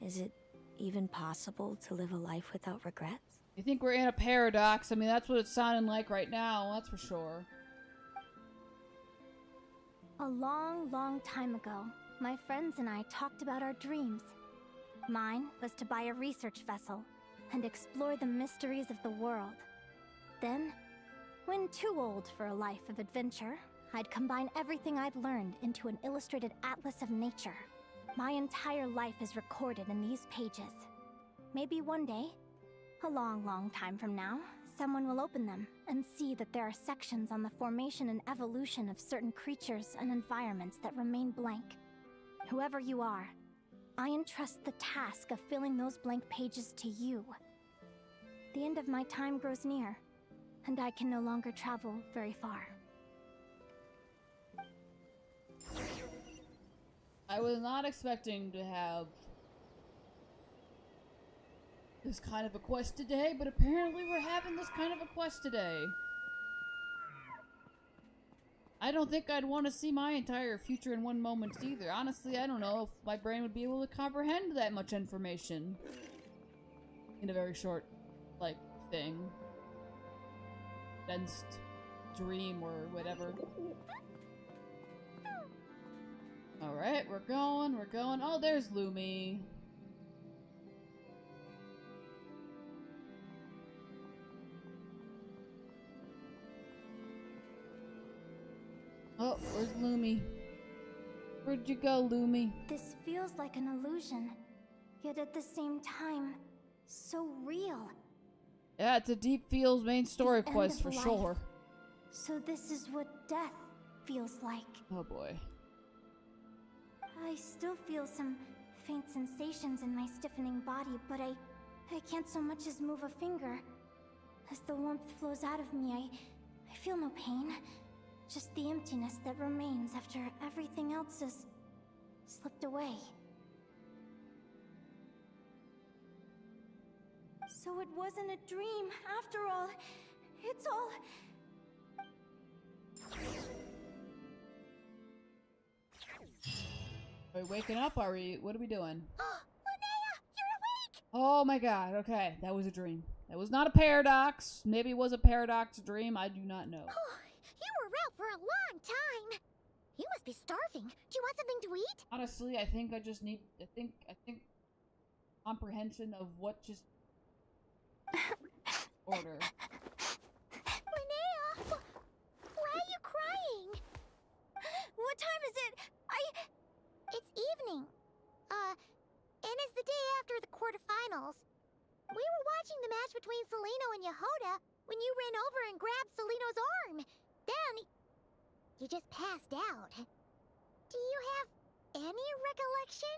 Is it even possible to live a life without regrets? You think we're in a paradox? I mean, that's what it's sounding like right now, that's for sure. A long time ago, my friends and I talked about our dreams. Mine was to buy a research vessel and explore the mysteries of the world. Then, when too old for a life of adventure, I'd combine everything I'd learned into an illustrated atlas of nature. My entire life is recorded in these pages. Maybe one day, a long time from now, someone will open them and see that there are sections on the formation and evolution of certain creatures and environments that remain blank. Whoever you are, I entrust the task of filling those blank pages to you. The end of my time grows near, and I can no longer travel very far. I was not expecting to have this kind of a quest today, but apparently we're having this kind of a quest today. I don't think I'd want to see my entire future in one moment either. Honestly, I don't know if my brain would be able to comprehend that much information in a very short, like, thing. Condensed dream or whatever. Alright, we're going. Oh, there's Lumi. Oh, where's Lumi? Where'd you go, Lumi? This feels like an illusion, yet at the same time, so real. Yeah, it's a Deep Feels main story quest for sure. So this is what death feels like. Oh boy. I still feel some faint sensations in my stiffening body, but I can't so much as move a finger. As the warmth flows out of me, I feel no pain. Just the emptiness that remains after everything else has slipped away. So it wasn't a dream, after all. It's all... Are we waking up? Are we... What are we doing? Linnea, you're awake! Oh my god, okay. That was a dream. That was not a paradox. Maybe it was a paradox dream. I do not know. You were out for a long time. You must be starving. Do you want something to eat? Honestly, I think I just need... I think comprehension of what just... order. Linnea! Why are you crying? What time is it? It's evening. And it's the day after the quarterfinals. We were watching the match between Celino and Yehoda when you ran over and grabbed Celino's arm. Then, you just passed out. Do you have any recollection?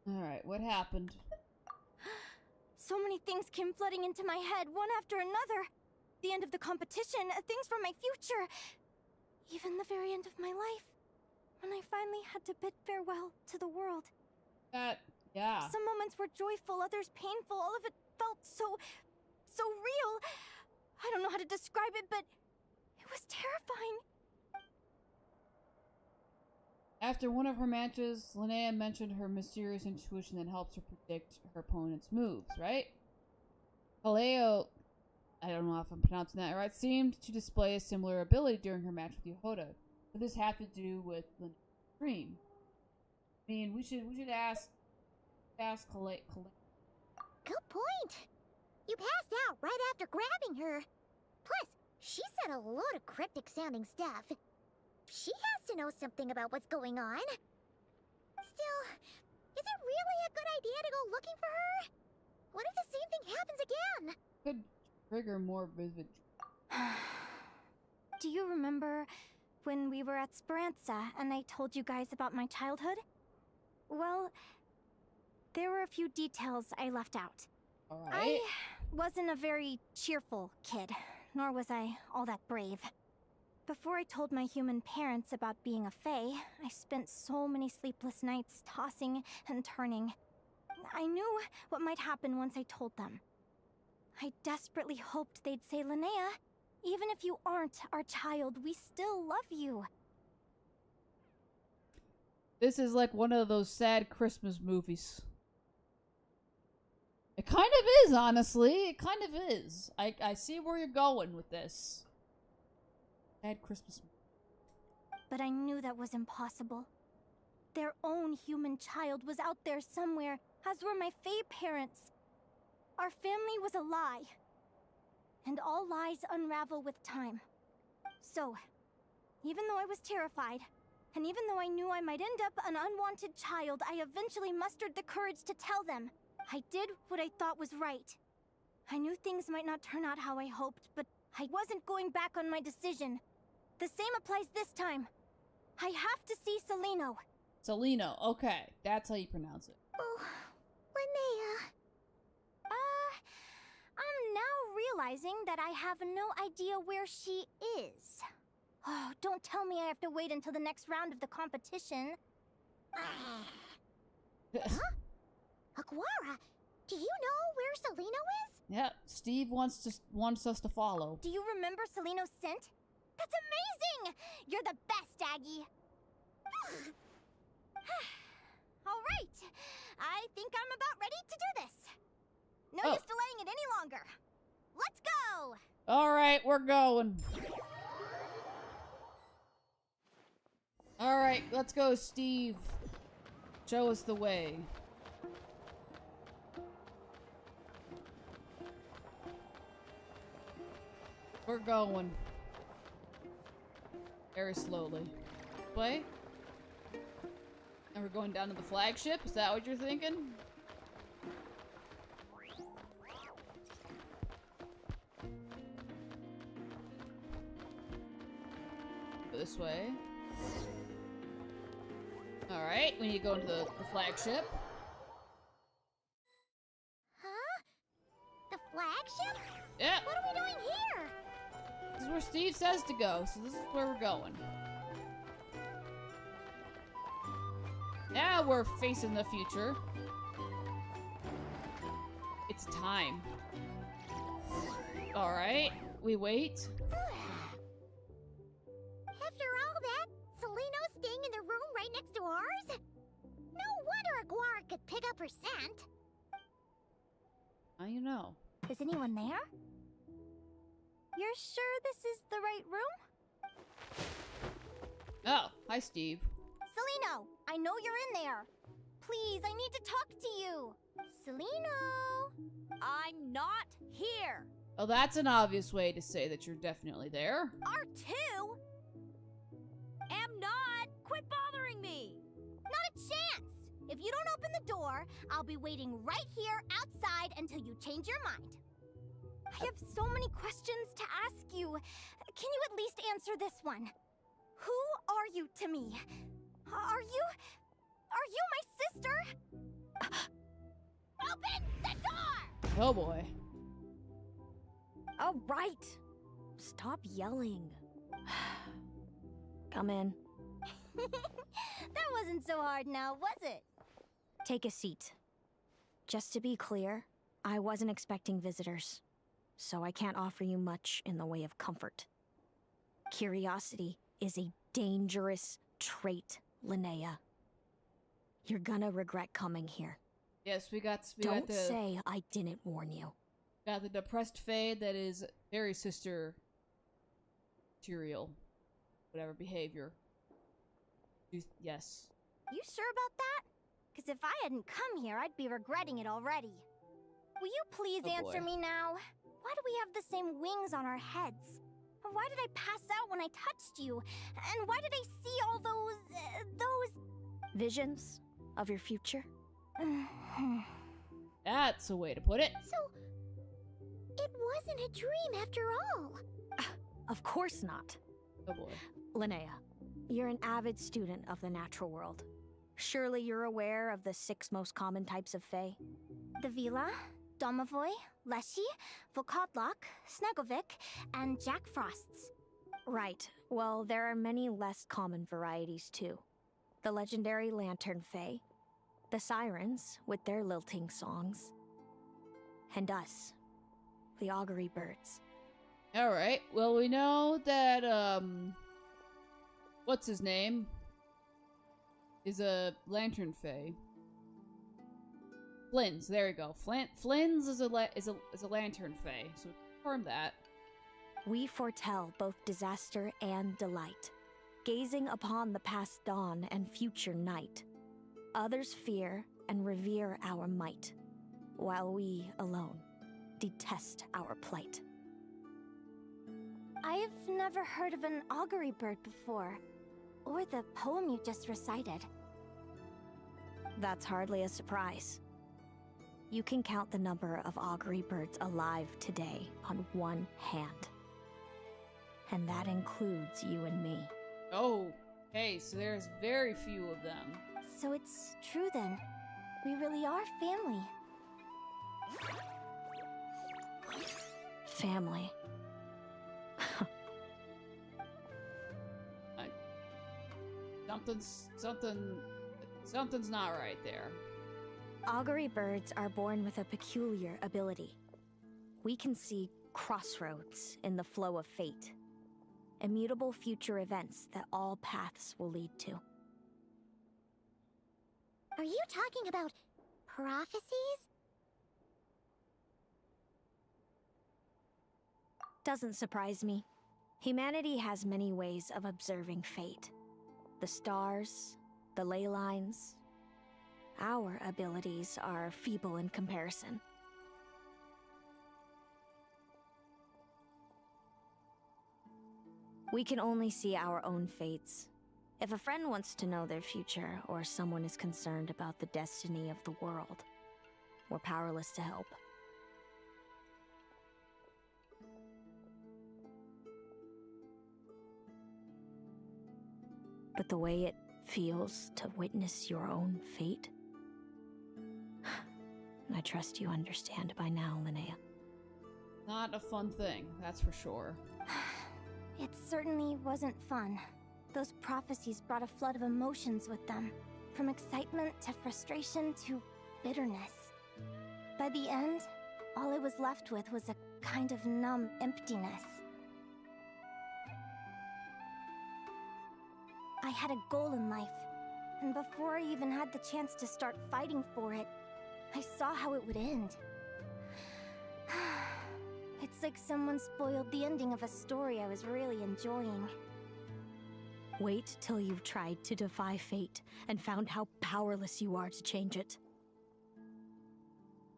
Alright, what happened? So many things came flooding into my head, one after another. The end of the competition, things from my future. Even the very end of my life, when I finally had to bid farewell to the world. Yeah. Some moments were joyful, others painful. All of it felt so real. I don't know how to describe it, but it was terrifying. After one of her matches, Linnea mentioned her mysterious intuition that helps her predict her opponent's moves, right? Kaleo, I don't know if I'm pronouncing that right, seemed to display a similar ability during her match with Yehoda. But this had to do with Linnea's dream. I mean, we should ask Kaleo. Good point. You passed out right after grabbing her. Plus, she said a lot of cryptic-sounding stuff. She has to know something about what's going on. Still, is it really a good idea to go looking for her? What if the same thing happens again? Could trigger more vivid. Do you remember when we were at Speranza and I told you guys about my childhood? Well, there were a few details I left out. Alright. I wasn't a very cheerful kid, nor was I all that brave. Before I told my human parents about being a fae, I spent so many sleepless nights tossing and turning. I knew what might happen once I told them. I desperately hoped they'd say, Linnea, even if you aren't our child, we still love you. This is like one of those sad Christmas movies. It kind of is, honestly. It kind of is. I see where you're going with this. Sad Christmas movie. But I knew that was impossible. Their own human child was out there somewhere, as were my fae parents. Our family was a lie. And all lies unravel with time. So, even though I was terrified, and even though I knew I might end up an unwanted child, I eventually mustered the courage to tell them. I did what I thought was right. I knew things might not turn out how I hoped, but I wasn't going back on my decision. The same applies this time. I have to see Celino. Celino, okay. That's how you pronounce it. Oh, Linnea. I'm now realizing that I have no idea where she is. Oh, don't tell me I have to wait until the next round of the competition. Huh? Aguara, do you know where Celino is? Yeah, Steve wants us to follow. Do you remember Celino's scent? That's amazing! You're the best, Aggie. All right, I think I'm about ready to do this. No use delaying it any longer. Let's go! All right, we're going. All right, let's go, Steve. Show us the way. We're going. Very slowly. Play? And we're going down to the flagship? Is that what you're thinking? Go this way. Alright, we need to go into the flagship. Huh? The flagship? Yeah. What are we doing here? This is where Steve says to go, so this is where we're going. Now we're facing the future. It's time. Alright, we wait. After all that, Celino's staying in the room right next to ours? No wonder Aguara could pick up her scent. How you know? Is anyone there? You're sure this is the right room? Oh, hi, Steve. Celino, I know you're in there. Please, I need to talk to you. Celino! I'm not here. Oh, that's an obvious way to say that you're definitely there. R2? Am not. Quit bothering me. Not a chance. If you don't open the door, I'll be waiting right here outside until you change your mind. I have so many questions to ask you. Can you at least answer this one? Who are you to me? Are you my sister? Open the door! Oh boy. All right. Stop yelling. Come in. That wasn't so hard now, was it? Take a seat. Just to be clear, I wasn't expecting visitors, so I can't offer you much in the way of comfort. Curiosity is a dangerous trait, Linnea. You're gonna regret coming here. Yes, we got Don't the, say I didn't warn you. got the depressed fade that is very sister material. Whatever behavior. Yes. You sure about that? Because if I hadn't come here, I'd be regretting it already. Will you please answer me now? Why do we have the same wings on our heads? Why did I pass out when I touched you? And why did I see all those visions of your future? That's a way to put it. So, it wasn't a dream after all. Of course not. Oh boy. Linnea, you're an avid student of the natural world. Surely you're aware of the 6 most common types of Fae? The Vila, Domovoy, Leshy, Volkodlok, Snugglevic, and Jack Frosts. Right. Well, there are many less common varieties too. The legendary Lantern Fae, the Sirens with their lilting songs, and us, the Augury Birds. Alright, well we know that, what's his name? Is a Lantern Fae. Flynn's, there we go. Flynn's is a Lantern Fae, so confirm that. We foretell both disaster and delight, gazing upon the past dawn and future night. Others fear and revere our might, while we alone detest our plight. I've never heard of an augury bird before, or the poem you just recited. That's hardly a surprise. You can count the number of augury birds alive today on one hand. And that includes you and me. Oh, okay, so there's very few of them. So it's true then. We really are family. Family. Something's not right there. Augury birds are born with a peculiar ability. We can see crossroads in the flow of fate. Immutable future events that all paths will lead to. Are you talking about prophecies? Doesn't surprise me. Humanity has many ways of observing fate. The stars, the ley lines. Our abilities are feeble in comparison. We can only see our own fates. If a friend wants to know their future, or someone is concerned about the destiny of the world, we're powerless to help. But the way it feels to witness your own fate, I trust you understand by now, Linnea. Not a fun thing, that's for sure. It certainly wasn't fun. Those prophecies brought a flood of emotions with them. From excitement to frustration to bitterness. By the end, all I was left with was a kind of numb emptiness. I had a goal in life, and before I even had the chance to start fighting for it, I saw how it would end. It's like someone spoiled the ending of a story I was really enjoying. Wait till you've tried to defy fate and found how powerless you are to change it.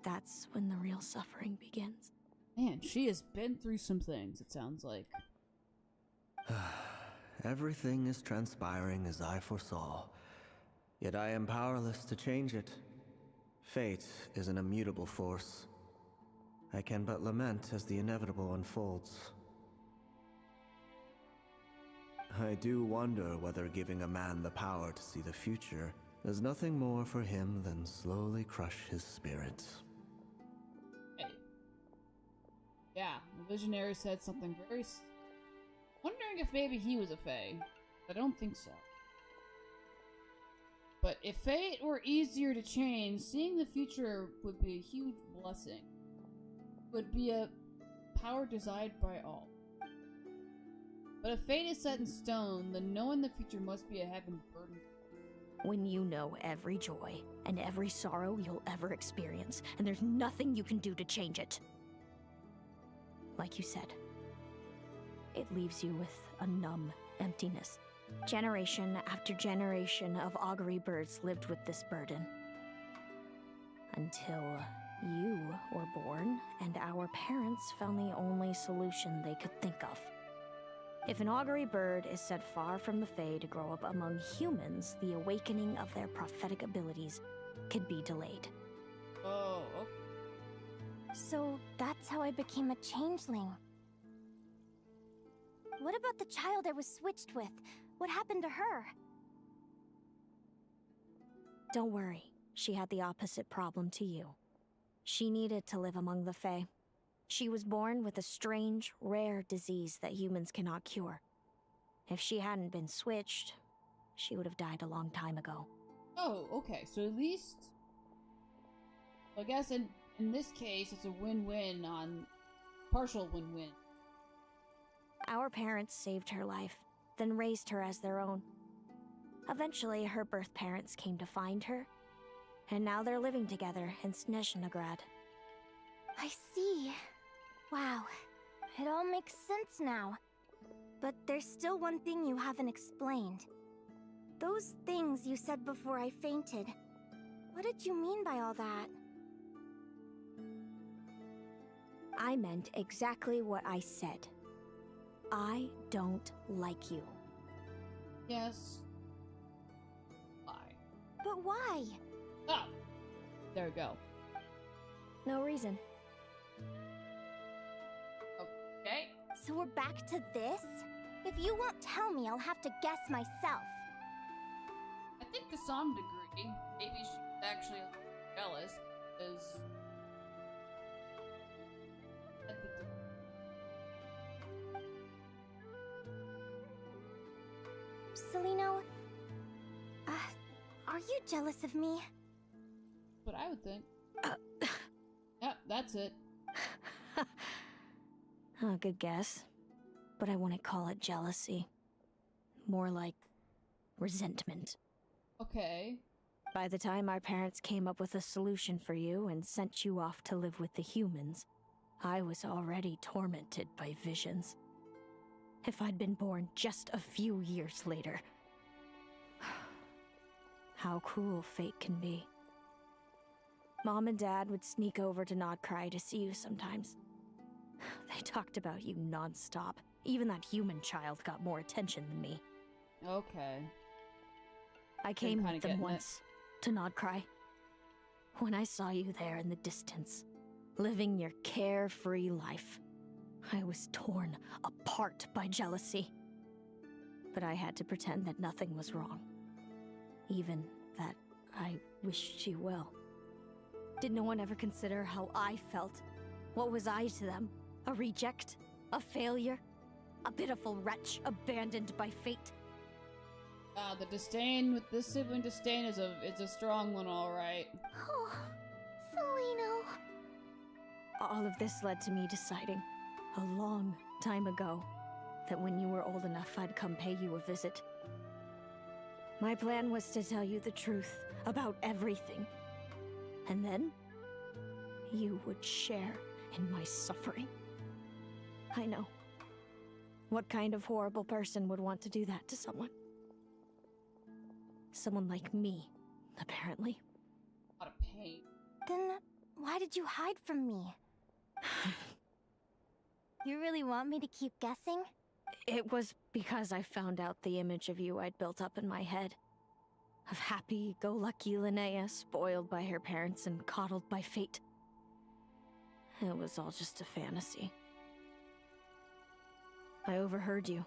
That's when the real suffering begins. Man, she has been through some things, it sounds like. Everything is transpiring as I foresaw, yet I am powerless to change it. Fate is an immutable force. I can but lament as the inevitable unfolds. I do wonder whether giving a man the power to see the future does nothing more for him than slowly crush his spirit. Hey. Yeah, the Visionary said something very... Wondering if maybe he was a Fae. I don't think so. But if fate were easier to change, seeing the future would be a huge blessing. It would be a power desired by all. But if fate is set in stone, then knowing the future must be a heavy burden. When you know every joy and every sorrow you'll ever experience, and there's nothing you can do to change it. Like you said, it leaves you with a numb emptiness. Generation after generation of augury birds lived with this burden. Until you were born, and our parents found the only solution they could think of. If an augury bird is set far from the Fae to grow up among humans, the awakening of their prophetic abilities could be delayed. Oh, okay. So that's how I became a changeling. What about the child I was switched with? What happened to her? Don't worry, she had the opposite problem to you. She needed to live among the Fae. She was born with a strange, rare disease that humans cannot cure. If she hadn't been switched, she would have died a long time ago. Oh, okay. So at least... I guess in this case, it's a win-win on... partial win-win. Our parents saved her life, then raised her as their own. Eventually, her birth parents came to find her, and now they're living together in Snezhnegrad. I see. Wow. It all makes sense now. But there's still one thing you haven't explained. Those things you said before I fainted. What did you mean by all that? I meant exactly what I said. I don't like you. Yes. Why? But why? Oh! There we go. No reason. Okay. So we're back to this? If you won't tell me, I'll have to guess myself. I think to some degree, maybe she's actually jealous, because... Celino, are you jealous of me? What I would think. Yep, that's it. Good guess. But I wouldn't call it jealousy. More like resentment. Okay. By the time our parents came up with a solution for you and sent you off to live with the humans, I was already tormented by visions. If I'd been born just a few years later. How cruel fate can be. Mom and Dad would sneak over to Nodcry to see you sometimes. They talked about you non-stop. Even that human child got more attention than me. Okay. I came with them once to Nodcry. When I saw you there in the distance, living your carefree life, I was torn apart by jealousy. But I had to pretend that nothing was wrong. Even that I wished you well. Did no one ever consider how I felt? What was I to them? A reject? A failure? A pitiful wretch abandoned by fate? The disdain with this sibling disdain is a strong one, alright. Oh, Celino. All of this led to me deciding, a long time ago, that when you were old enough, I'd come pay you a visit. My plan was to tell you the truth about everything. And then, you would share in my suffering. I know. What kind of horrible person would want to do that to someone? Someone like me, apparently. A lot of pain. Then, why did you hide from me? You really want me to keep guessing? It was because I found out the image of you I'd built up in my head. Of happy-go-lucky Linnea, spoiled by her parents and coddled by fate. It was all just a fantasy. I overheard you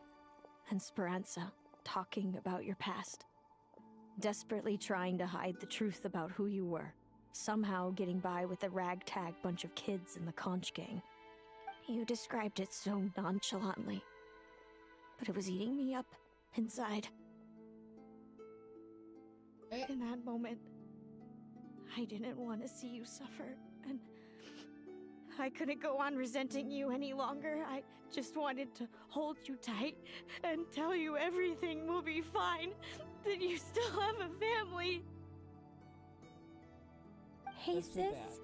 and Speranza talking about your past. Desperately trying to hide the truth about who you were. Somehow getting by with a ragtag bunch of kids in the conch gang. You described it so nonchalantly. But it was eating me up, inside. In that moment, I didn't want to see you suffer, and I couldn't go on resenting you any longer. I just wanted to hold you tight and tell you everything will be fine, that you still have a family. Hey, sis.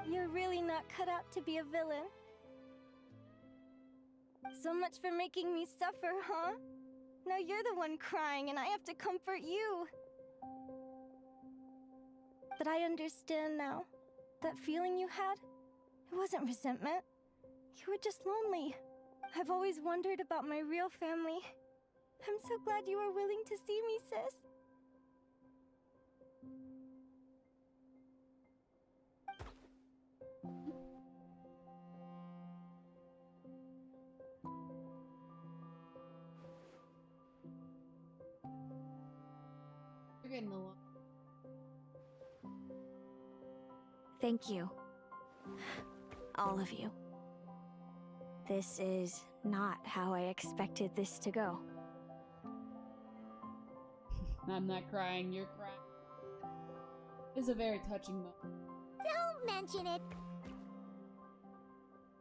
You're really not cut out to be a villain. So much for making me suffer, huh? Now you're the one crying and I have to comfort you. But I understand now. That feeling you had, it wasn't resentment. You were just lonely. I've always wondered about my real family. I'm so glad you were willing to see me, sis. You're getting a lot. Thank you. All of you. This is not how I expected this to go. I'm not crying, you're crying. It's a very touching moment. Don't mention it.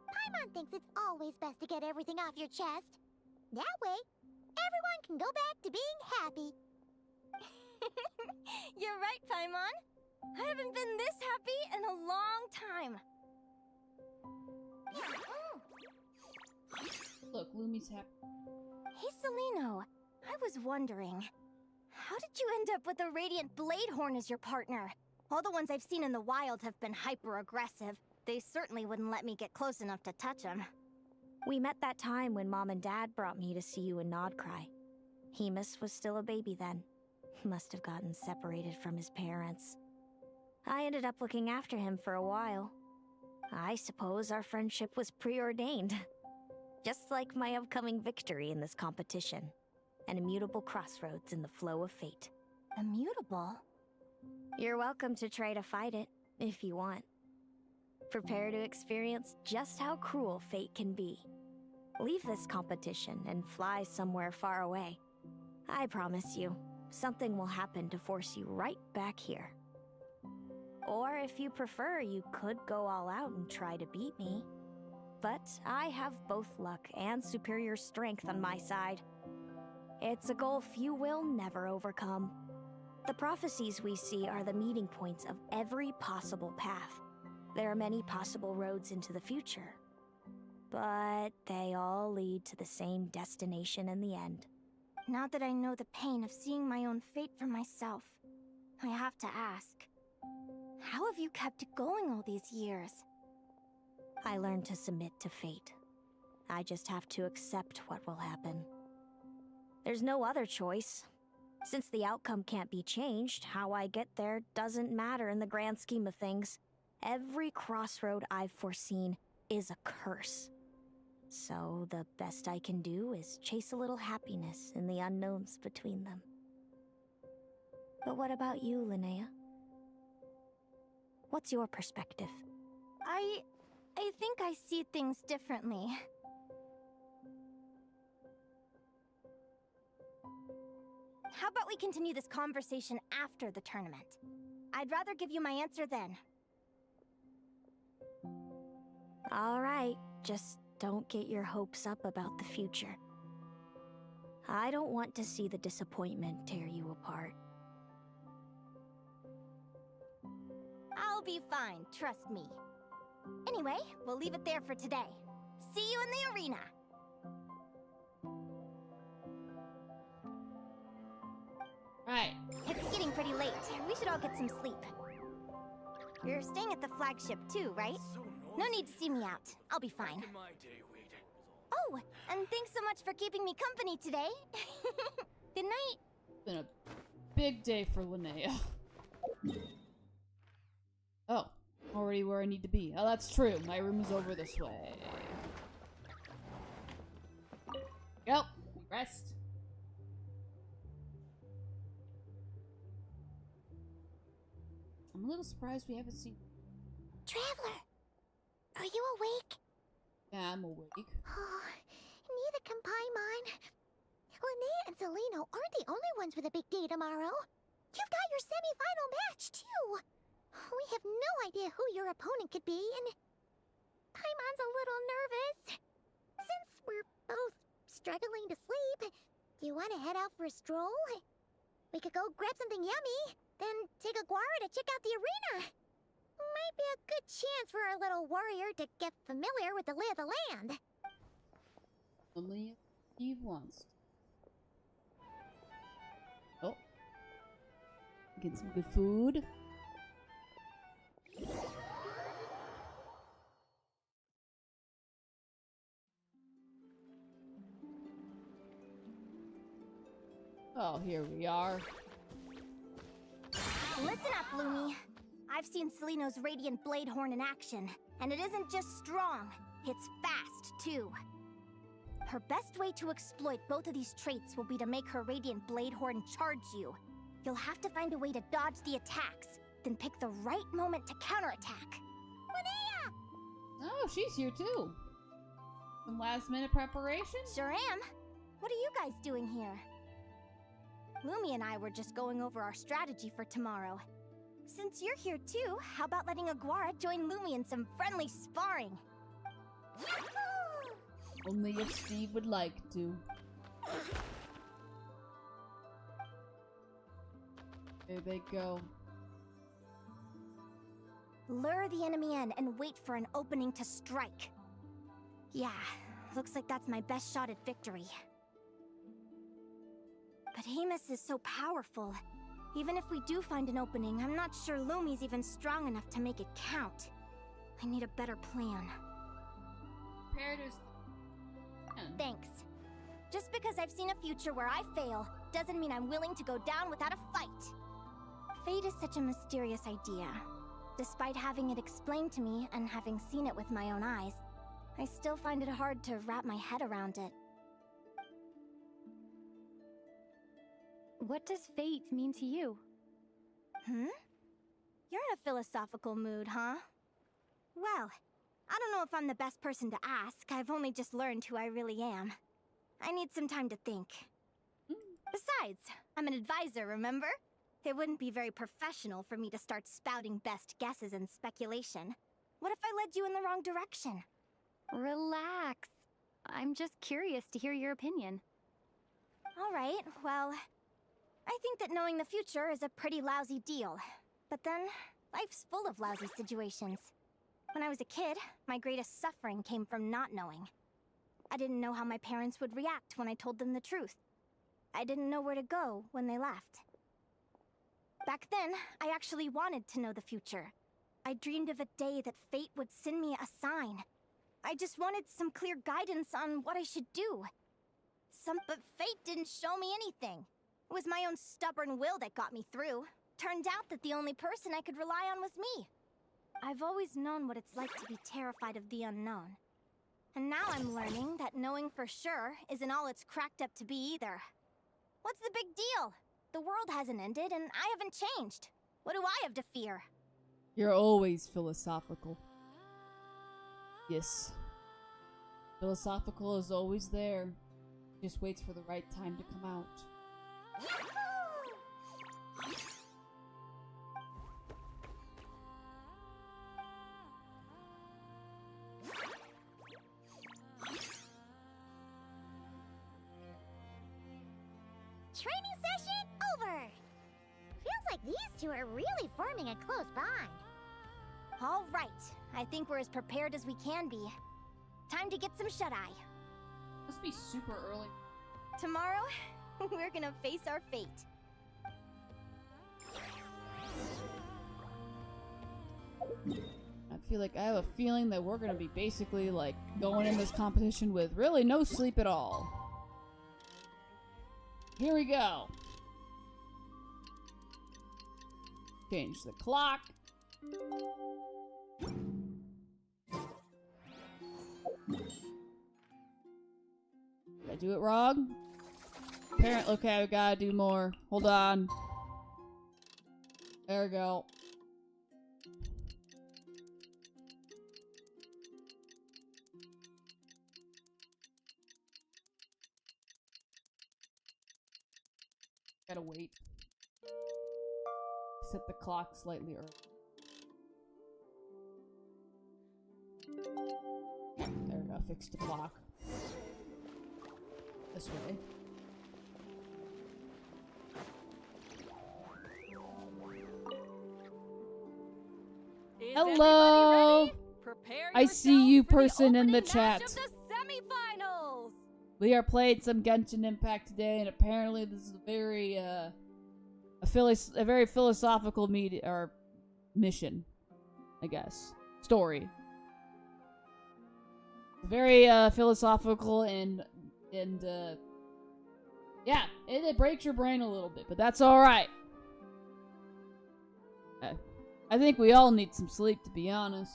Paimon thinks it's always best to get everything off your chest. That way, everyone can go back to being happy. You're right, Paimon. I haven't been this happy in a long time. Look, Lumi's happy. Hey, Celino. I was wondering, how did you end up with a Radiant Bladehorn as your partner? All the ones I've seen in the wild have been hyper-aggressive. They certainly wouldn't let me get close enough to touch them. We met that time when Mom and Dad brought me to see you in Nodcry. Hemus was still a baby then. Must have gotten separated from his parents. I ended up looking after him for a while. I suppose our friendship was preordained. Just like my upcoming victory in this competition. An immutable crossroads in the flow of fate. Immutable? You're welcome to try to fight it, if you want. Prepare to experience just how cruel fate can be. Leave this competition and fly somewhere far away. I promise you, something will happen to force you right back here. Or if you prefer, you could go all out and try to beat me. But I have both luck and superior strength on my side. It's a goal few will never overcome. The prophecies we see are the meeting points of every possible path. There are many possible roads into the future. But they all lead to the same destination in the end. Now that I know the pain of seeing my own fate for myself, I have to ask, how have you kept it going all these years? I learned to submit to fate. I just have to accept what will happen. There's no other choice. Since the outcome can't be changed, how I get there doesn't matter in the grand scheme of things. Every crossroad I've foreseen is a curse. So the best I can do is chase a little happiness in the unknowns between them. But what about you, Linnea? What's your perspective? I think I see things differently. How about we continue this conversation after the tournament? I'd rather give you my answer then. All right, just don't get your hopes up about the future. I don't want to see the disappointment tear you apart. I'll be fine, trust me. Anyway, we'll leave it there for today. See you in the arena! Right. It's getting pretty late. We should all get some sleep. You're staying at the flagship too, right? No need to see me out. I'll be fine. Oh, and thanks so much for keeping me company today. Good night. It's been a big day for Linnea. Oh, already where I need to be. Oh, that's true. My room is over this way. Go. Rest. I'm a little surprised we haven't seen... Traveler! Are you awake? Yeah, I'm awake. Oh, neither can Paimon. Linnea aren't the only ones with a big day tomorrow. You've got your semi-final match, too. We have no idea who your opponent could be, and Paimon's a little nervous. Since we're both struggling to sleep, do you want to head out for a stroll? We could go grab something yummy, then take a guara to check out the arena. Might be a good chance for our little warrior to get familiar with the lay of the land. Only if Steve wants. Oh. Get some good food. Oh, here we are. Listen up, Lumi. I've seen Celino's Radiant Blade Horn in action, and it isn't just strong, it's fast, too. Her best way to exploit both of these traits will be to make her Radiant Blade Horn charge you. You'll have to find a way to dodge the attacks, then pick the right moment to counterattack. Linnea! Oh, she's here too. Some last minute preparation? Sure am. What are you guys doing here? Lumi and I were just going over our strategy for tomorrow. Since you're here too, how about letting Aguara join Lumi in some friendly sparring? Yahoo! Only if Steve would like to. There they go. Lure the enemy in and wait for an opening to strike. Yeah, looks like that's my best shot at victory. But Amos is so powerful. Even if we do find an opening, I'm not sure Lumi's even strong enough to make it count. I need a better plan. Thanks. Just because I've seen a future where I fail, doesn't mean I'm willing to go down without a fight. Fate is such a mysterious idea. Despite having it explained to me and having seen it with my own eyes, I still find it hard to wrap my head around it. What does fate mean to you? You're in a philosophical mood, huh? Well, I don't know if I'm the best person to ask. I've only just learned who I really am. I need some time to think. Besides, I'm an advisor, remember? It wouldn't be very professional for me to start spouting best guesses and speculation. What if I led you in the wrong direction? Relax. I'm just curious to hear your opinion. All right, well, I think that knowing the future is a pretty lousy deal. But then, life's full of lousy situations. When I was a kid, my greatest suffering came from not knowing. I didn't know how my parents would react when I told them the truth. I didn't know where to go when they left. Back then, I actually wanted to know the future. I dreamed of a day that fate would send me a sign. I just wanted some clear guidance on what I should do. But fate didn't show me anything. It was my own stubborn will that got me through. Turned out that the only person I could rely on was me. I've always known what it's like to be terrified of the unknown. And now I'm learning that knowing for sure isn't all it's cracked up to be either. What's the big deal? The world hasn't ended and I haven't changed. What do I have to fear? You're always philosophical. Yes. Philosophical is always there. Just waits for the right time to come out. Training session over! Feels like these two are really forming a close bond. All right, I think we're as prepared as we can be. Time to get some shut-eye. Must be super early. Tomorrow, we're gonna face our fate. I feel like I have a feeling that we're gonna be basically like going in this competition with really no sleep at all. Here we go. Change the clock. Did I do it wrong? Apparently, okay, I gotta do more. Hold on. There we go. Gotta wait. Set the clock slightly early. There we go, fix the clock. This way. Hello! I see you, person in the chat. We are playing some Genshin Impact today, and apparently this is a very, a very philosophical mission, I guess. Story. Very, philosophical and yeah, it breaks your brain a little bit, but that's alright. I think we all need some sleep, to be honest.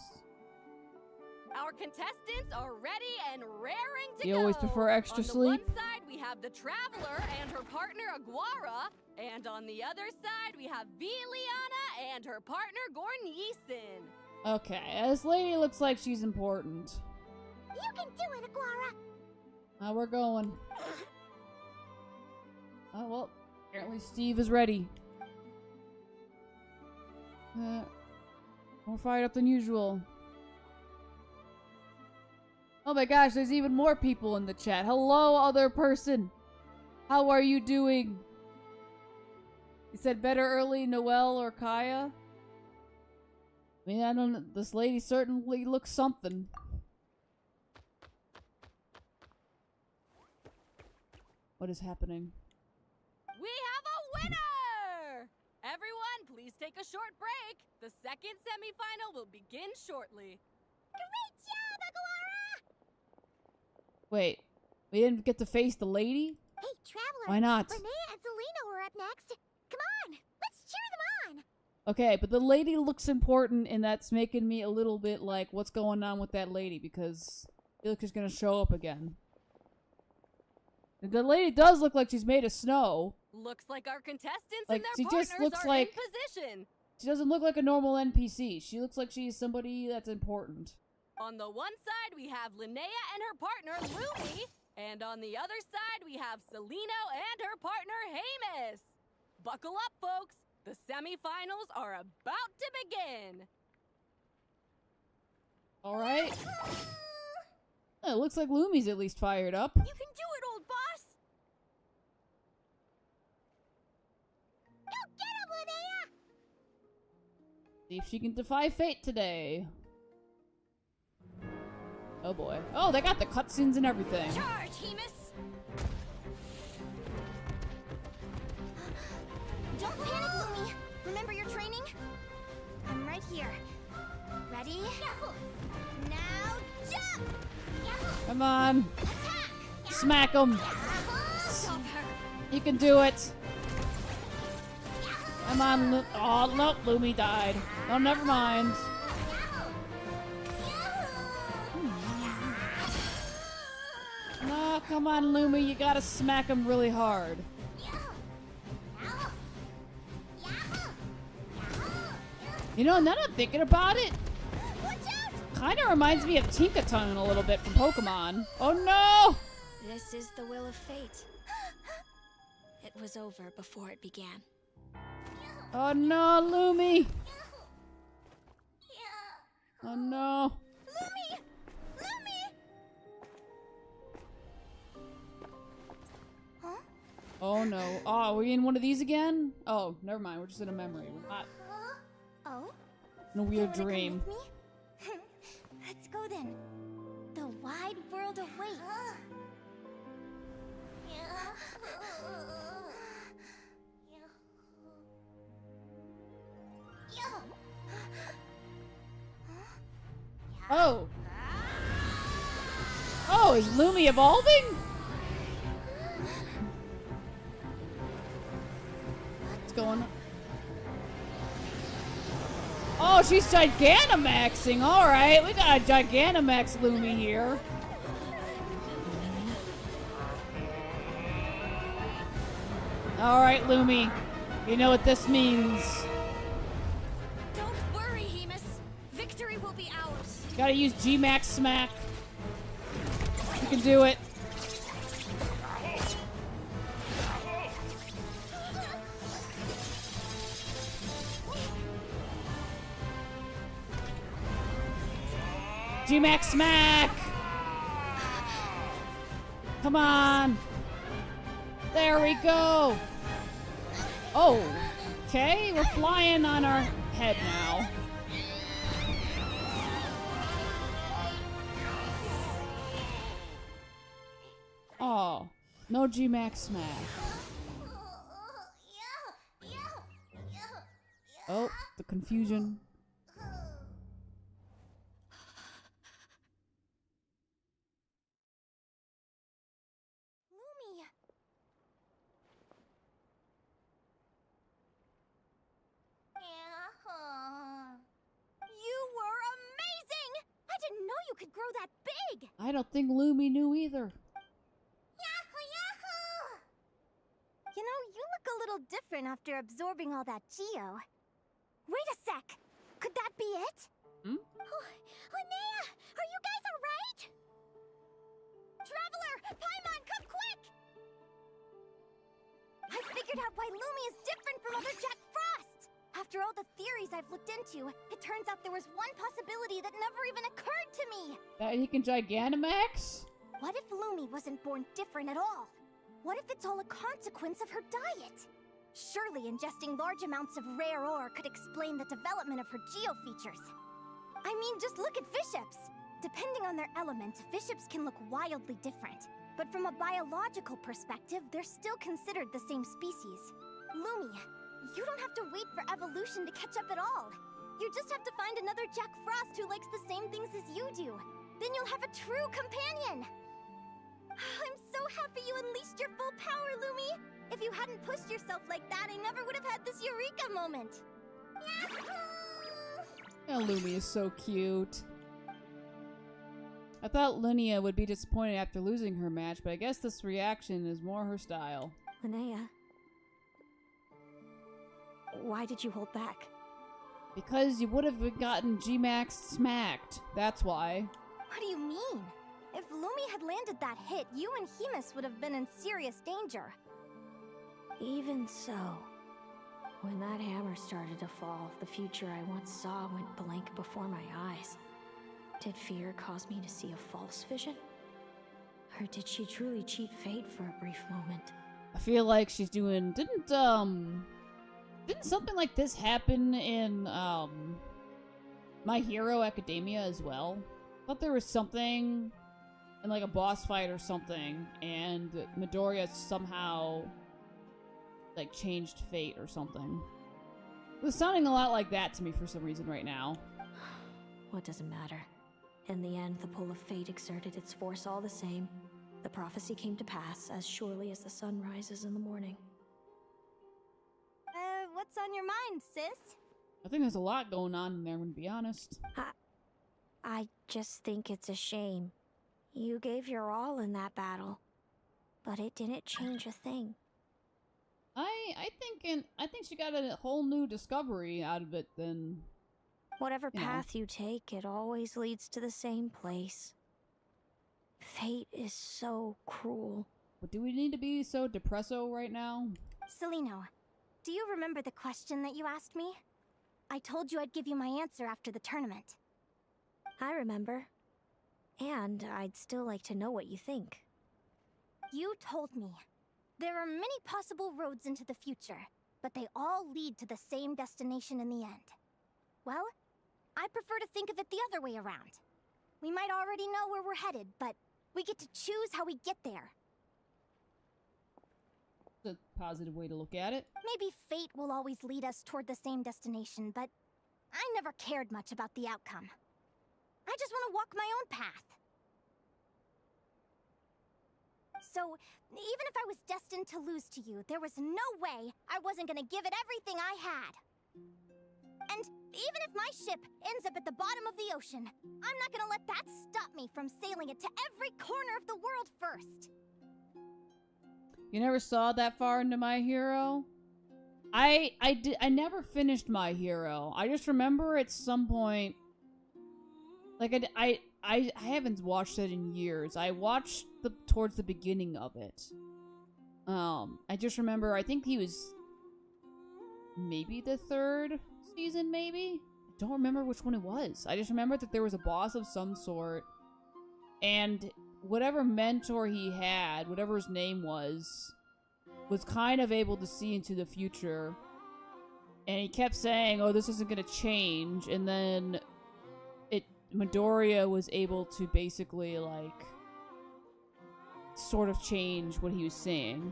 Our contestants are ready and raring to go. You always prefer extra sleep? On the one side, we have the Traveler and her partner Aguara, and on the other side, we have Linnea and her partner Gornyesin. Okay, this lady looks like she's important. You can do it, Aguara. We're going. Oh, well, apparently Steve is ready. More fired up than usual. Oh my gosh, there's even more people in the chat. Hello, other person. How are you doing? You said better early, Noelle or Kaya? I mean, I don't know. This lady certainly looks something. What is happening? We have a winner! Everyone, please take a short break. The second semifinal will begin shortly. Great job, Aguara! Wait, we didn't get to face the lady? Hey, Traveler. Why not? Linnea and Selena were up next. Come on, let's cheer them on. Okay, but the lady looks important, and that's making me a little bit like, what's going on with that lady? Because I feel like she's gonna show up again. The lady does look like she's made of snow. Looks like our contestants Like, and their she partners just looks are like- in position. She doesn't look like a normal NPC. She looks like she's somebody that's important. On the one side, we have Linnea and her partner, Lumi. And on the other side, we have Celino and her partner, Hamus. Buckle up, folks. The semifinals are about to begin. Alright. It looks like Lumi's at least fired up. You can do it, old boss. Go get him, Linnea. See if she can defy fate today. Oh boy. Oh, they got the cutscenes and everything. Charge, Hamus. Don't panic, Lumi. Remember your training? I'm right here. Ready? Now jump! Come on. Smack him. You can do it. Come on, oh, no, Lumi died. Oh, never mind. No, come on, Lumi. You gotta smack him really hard. You know, now that I'm thinking about it, kind of reminds me of Tinkaton a little bit from Pokemon. Oh no! This is the will of fate. It was over before it began. Oh no, Lumi! Oh no! Lumi! Lumi! Huh? Oh no. Oh, are we in one of these again? Oh, never mind. We're just in a memory. We're not Oh? in a weird You wanna come dream. with me? Let's go then. The wide world awaits. Oh! Oh, is Lumi evolving? What's going on? Oh, she's Gigantamaxing. Alright, we got a Gigantamax Lumi here. Alright, Lumi. You know what this means. Don't worry, Hamus. Victory will be ours. Gotta use G-Max Smack. You can do it. G-Max smack! Come on! There we go! Oh, okay, we're flying on our head now. Oh, no G-Max smack. Oh, the confusion. You were amazing! I didn't know you could grow that big! I don't think Lumi knew either. Yahoo, yahoo! You know, you look a little different after absorbing all that geo. Wait a sec! Could that be it? Hmm? Oh, Linnea! Are you guys alright? Traveler! Paimon, come quick! I figured out why Lumi is different from other Jack Frosts! After all the theories I've looked into, it turns out there was one possibility that never even occurred to me! That he can Gigantamax? What if Lumi wasn't born different at all? What if it's all a consequence of her diet? Surely ingesting large amounts of rare ore could explain the development of her geo features. I mean, just look at fiships! Depending on their element, fiships can look wildly different. But from a biological perspective, they're still considered the same species. Lumi, you don't have to wait for evolution to catch up at all. You just have to find another Jack Frost who likes the same things as you do. Then you'll have a true companion! I'm so happy you unleashed your full power, Lumi! If you hadn't pushed yourself like that, I never would have had this eureka moment! Oh, Lumi is so cute. I thought Linnea would be disappointed after losing her match, but I guess this reaction is more her style. Linnea, why did you hold back? Because you would have gotten G-Max smacked. That's why. What do you mean? If Lumi had landed that hit, you and Hemus would have been in serious danger. Even so, when that hammer started to fall, the future I once saw went blank before my eyes. Did fear cause me to see a false vision? Or did she truly cheat fate for a brief moment? I feel like she's doing... Didn't something like this happen in, My Hero Academia as well? I thought there was something in, like, a boss fight or something, and Midoriya somehow, like, changed fate or something. It was sounding a lot like that to me for some reason right now. What does it matter? In the end, the pull of fate exerted its force all the same. The prophecy came to pass as surely as the sun rises in the morning. What's on your mind, sis? I think there's a lot going on in there, I'm gonna be honest. I just think it's a shame. You gave your all in that battle, but it didn't change a thing. I think she got a whole new discovery out of it then. Whatever path you take, it always leads to the same place. Fate is so cruel. But do we need to be so depresso right now? Celino, do you remember the question that you asked me? I told you I'd give you my answer after the tournament. I remember. And I'd still like to know what you think. You told me. There are many possible roads into the future, but they all lead to the same destination in the end. Well, I prefer to think of it the other way around. We might already know where we're headed, but we get to choose how we get there. It's a positive way to look at it. Maybe fate will always lead us toward the same destination, but I never cared much about the outcome. I just want to walk my own path. So, even if I was destined to lose to you, there was no way I wasn't gonna give it everything I had. And even if my ship ends up at the bottom of the ocean, I'm not gonna let that stop me from sailing it to every corner of the world first. You never saw that far into My Hero? I never finished My Hero. I just remember at some point, like I haven't watched it in years. I watched towards the beginning of it. I just remember, I think he was maybe the 3rd season, maybe? I don't remember which one it was. I just remember that there was a boss of some sort, and whatever mentor he had, whatever his name was kind of able to see into the future. And he kept saying, oh, this isn't gonna change, and then Midoriya was able to basically, like, sort of change what he was saying.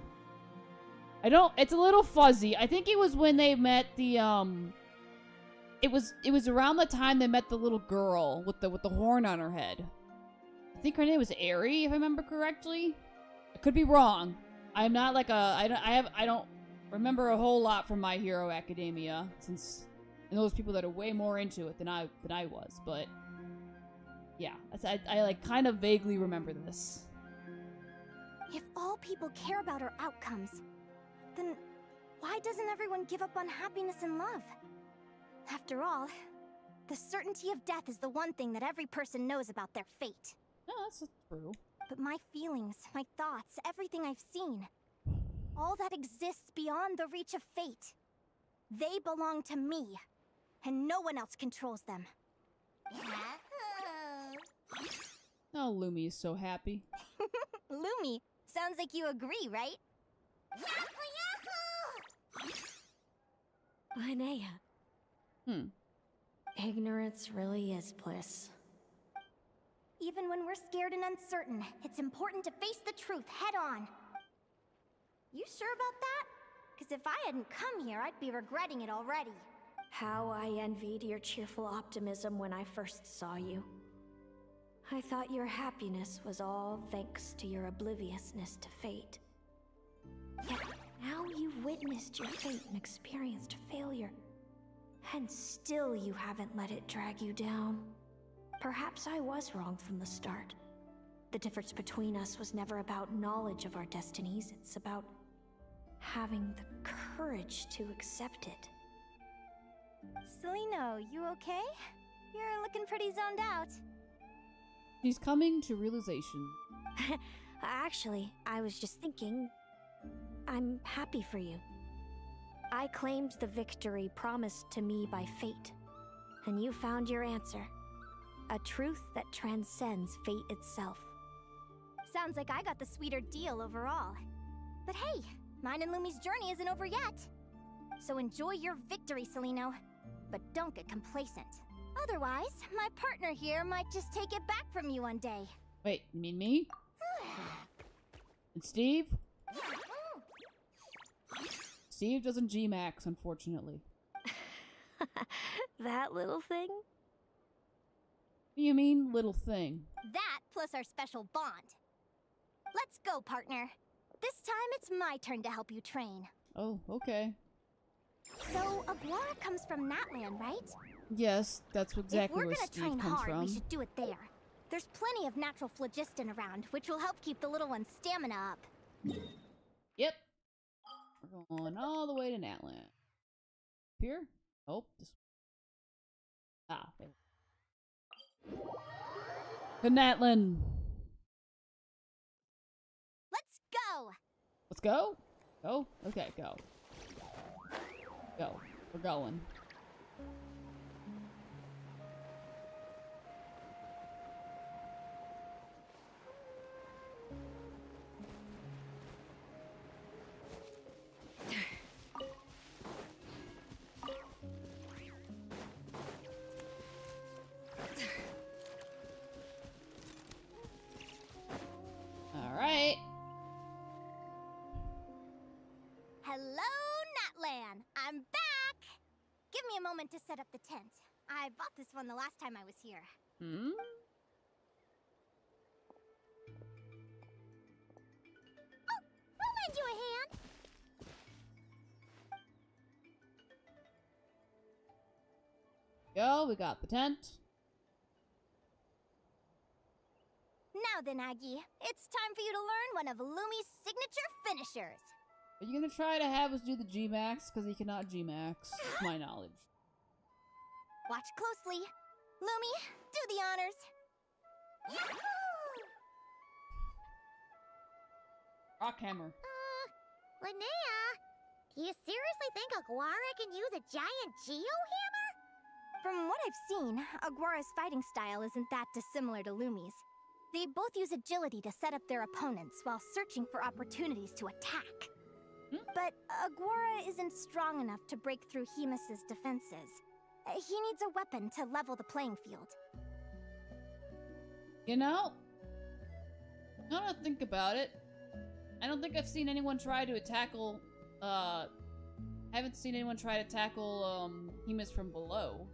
It's a little fuzzy. I think it was when they met the, it was around the time they met the little girl with the horn on her head. I think her name was Eri, if I remember correctly. I could be wrong. I'm not like I don't remember a whole lot from My Hero Academia, since I know those people that are way more into it than I was, but yeah, I like kind of vaguely remember this. If all people care about are outcomes, then why doesn't everyone give up on happiness and love? After all, the certainty of death is the one thing that every person knows about their fate. No, that's true. But my feelings, my thoughts, everything I've seen, all that exists beyond the reach of fate, they belong to me, and no one else controls them. Oh, Lumi is so happy. Lumi, sounds like you agree, right? Linnea. Ignorance really is bliss. Even when we're scared and uncertain, it's important to face the truth head on. You sure about that? Because if I hadn't come here, I'd be regretting it already. How I envied your cheerful optimism when I first saw you. I thought your happiness was all thanks to your obliviousness to fate. Yet now you've witnessed your fate and experienced failure. And still you haven't let it drag you down. Perhaps I was wrong from the start. The difference between us was never about knowledge of our destinies, it's about having the courage to accept it. Celino, you okay? You're looking pretty zoned out. She's coming to realization. Actually, I was just thinking, I'm happy for you. I claimed the victory promised to me by fate, and you found your answer. A truth that transcends fate itself. Sounds like I got the sweeter deal overall. But hey, mine and Lumi's journey isn't over yet. So enjoy your victory, Celino. But don't get complacent. Otherwise, my partner here might just take it back from you one day. Wait, you mean me? And Steve? Steve doesn't G-Max, unfortunately. That little thing? What do you mean, little thing? That plus our special bond. Let's go, partner. This time it's my turn to help you train. Oh, okay. So, Aguara comes from Natland, right? Yes, that's exactly where Steve comes from. If we're gonna train hard, we should do it there. There's plenty of natural phlogiston around, which will help keep the little one's stamina up. Yep. We're going all the way to Natland. Here? Oh, this. Ah, there. To Natland. Let's go. Let's go? Go? Okay, go. Go. We're going. Alright. Hello, Natland. I'm back. Give me a moment to set up the tent. I bought this one the last time I was here. Hmm? Oh, I'll lend you a hand. Go, we got the tent. Now then, Aggie, it's time for you to learn one of Lumi's signature finishers. Are you gonna try to have us do the G-Max? Because he cannot G-Max, to my knowledge. Watch closely. Lumi, do the honors. Yahoo! Rock hammer. Linnea, do you seriously think Aguara can use a giant Geo hammer? From what I've seen, Aguara's fighting style isn't that dissimilar to Lumi's. They both use agility to set up their opponents while searching for opportunities to attack. But Aguara isn't strong enough to break through Hemus's defenses. He needs a weapon to level the playing field. You know, now that I think about it, I don't think I've seen anyone try to tackle, haven't seen anyone try to tackle, Hemus from below.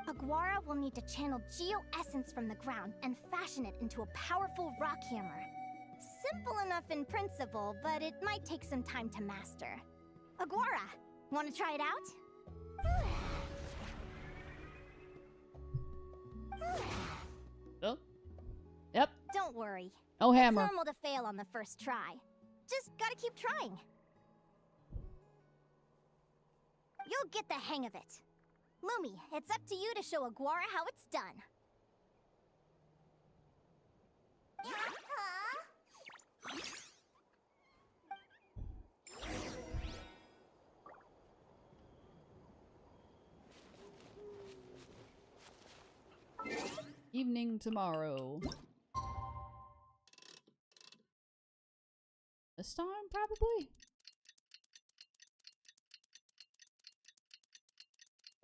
Aguara will need to channel Geo-Essence from the ground and fashion it into a powerful rock hammer. Simple enough in principle, but it might take some time to master. Aguara, want to try it out? Oh. Yep. Don't worry. No hammer. It's normal to fail on the first try. Just gotta keep trying. You'll get the hang of it. Lumi, it's up to you to show Aguara how it's done. Evening tomorrow. This time, probably?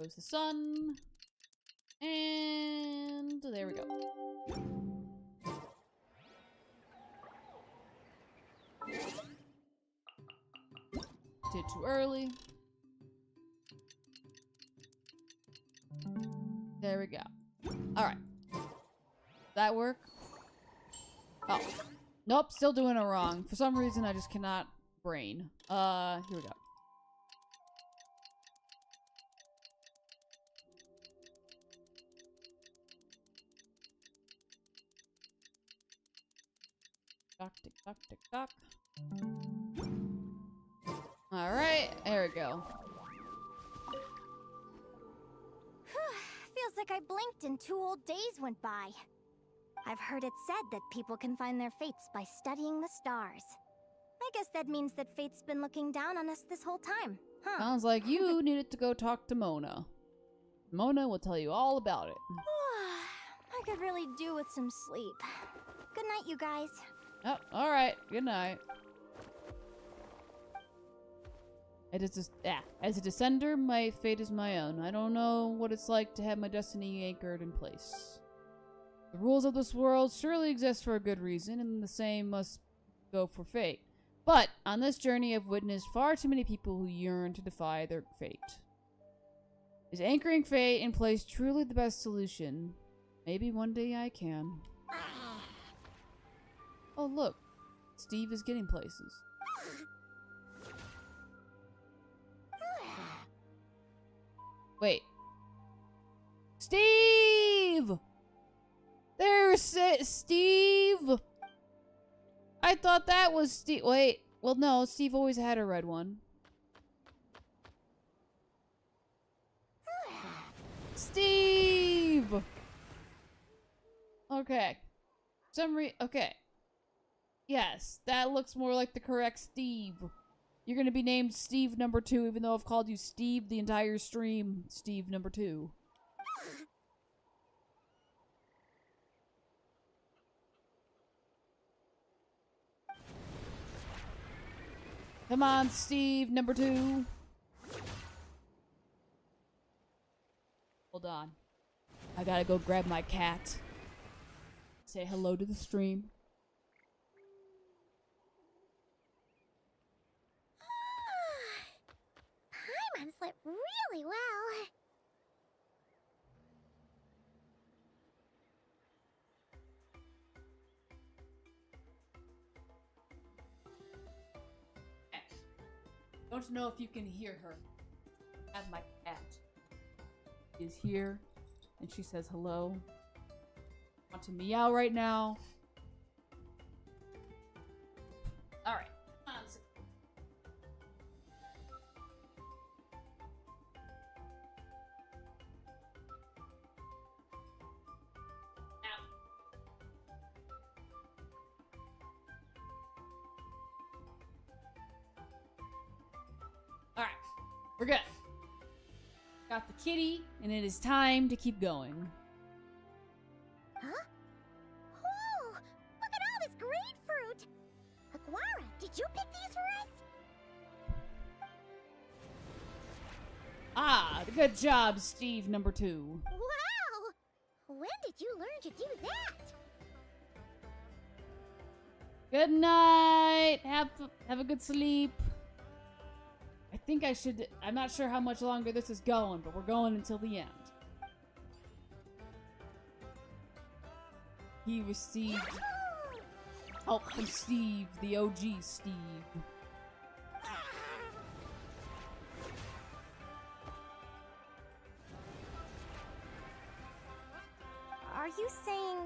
Goes the sun. And there we go. Did too early. There we go. Alright. That work? Oh. Nope, still doing it wrong. For some reason, I just cannot brain. Here we go. Tick tock, tick tock. Alright, there we go. Feels like I blinked and 2 whole days went by. I've heard it said that people can find their fates by studying the stars. I guess that means that fate's been looking down on us this whole time, huh? Sounds like you needed to go talk to Mona. Mona will tell you all about it. I could really do with some sleep. Good night, you guys. Oh, alright. Good night. As a descender, my fate is my own. I don't know what it's like to have my destiny anchored in place. The rules of this world surely exist for a good reason, and the same must go for fate. But on this journey, I've witnessed far too many people who yearn to defy their fate. Is anchoring fate in place truly the best solution? Maybe one day I can. Oh, look. Steve is getting places. Wait. Steve! There's Steve! I thought that was Steve. Wait. Well, no. Steve always had a red one. Steve! Okay. Okay. Yes, that looks more like the correct Steve. You're gonna be named Steve number 2, even though I've called you Steve the entire stream. Steve number 2. Come on, Steve number 2. Hold on. I gotta go grab my cat. Say hello to the stream. Paimon slept really well. Don't know if you can hear her. As my cat is here, and she says hello. Want to meow right now. Alright. Come on. Alright. We're good. Got the kitty, and it is time to keep going. Huh? Whoa! Look at all this grapefruit! Aguara, did you pick these for us? Ah, good job, Steve number 2. Wow! When did you learn to do that? Good night. Have a good sleep. I think I should. I'm not sure how much longer this is going, but we're going until the end. He received help from Steve, the OG Steve. Are you saying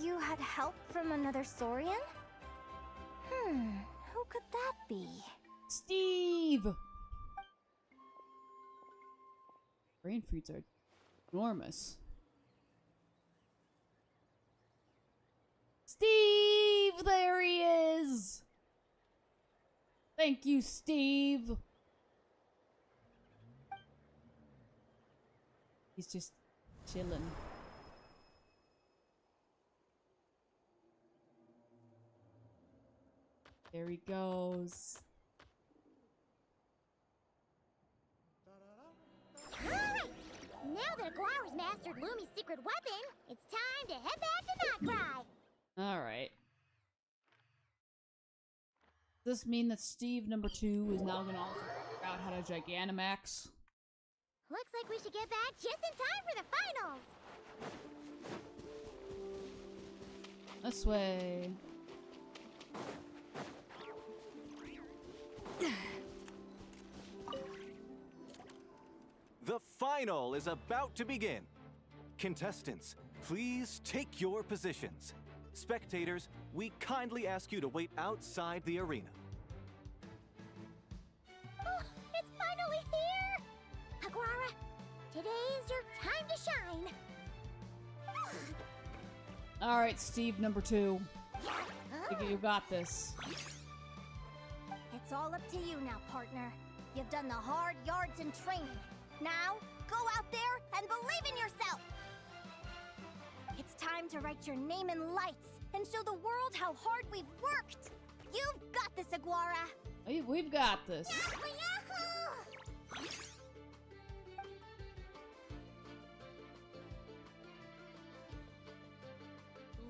you had help from another Saurian? Who could that be? Steve! Brain fruits are enormous. Steve! There he is! Thank you, Steve! He's just chilling. There he goes. Alright! Now that Aguara's mastered Lumi's secret weapon, it's time to head back to Notcry! Alright. Does this mean that Steve number 2 is now gonna also figure out how to Gigantamax? Looks like we should get back just in time for the finals! This way. The final is about to begin. Contestants, please take your positions. Spectators, we kindly ask you to wait outside the arena. Oh, it's finally here! Aguara, today is your time to shine! Alright, Steve number 2. You got this. It's all up to you now, partner. You've done the hard yards in training. Now, go out there and believe in yourself! It's time to write your name in lights and show the world how hard we've worked! You've got this, Aguara! We've got this. Yahoo!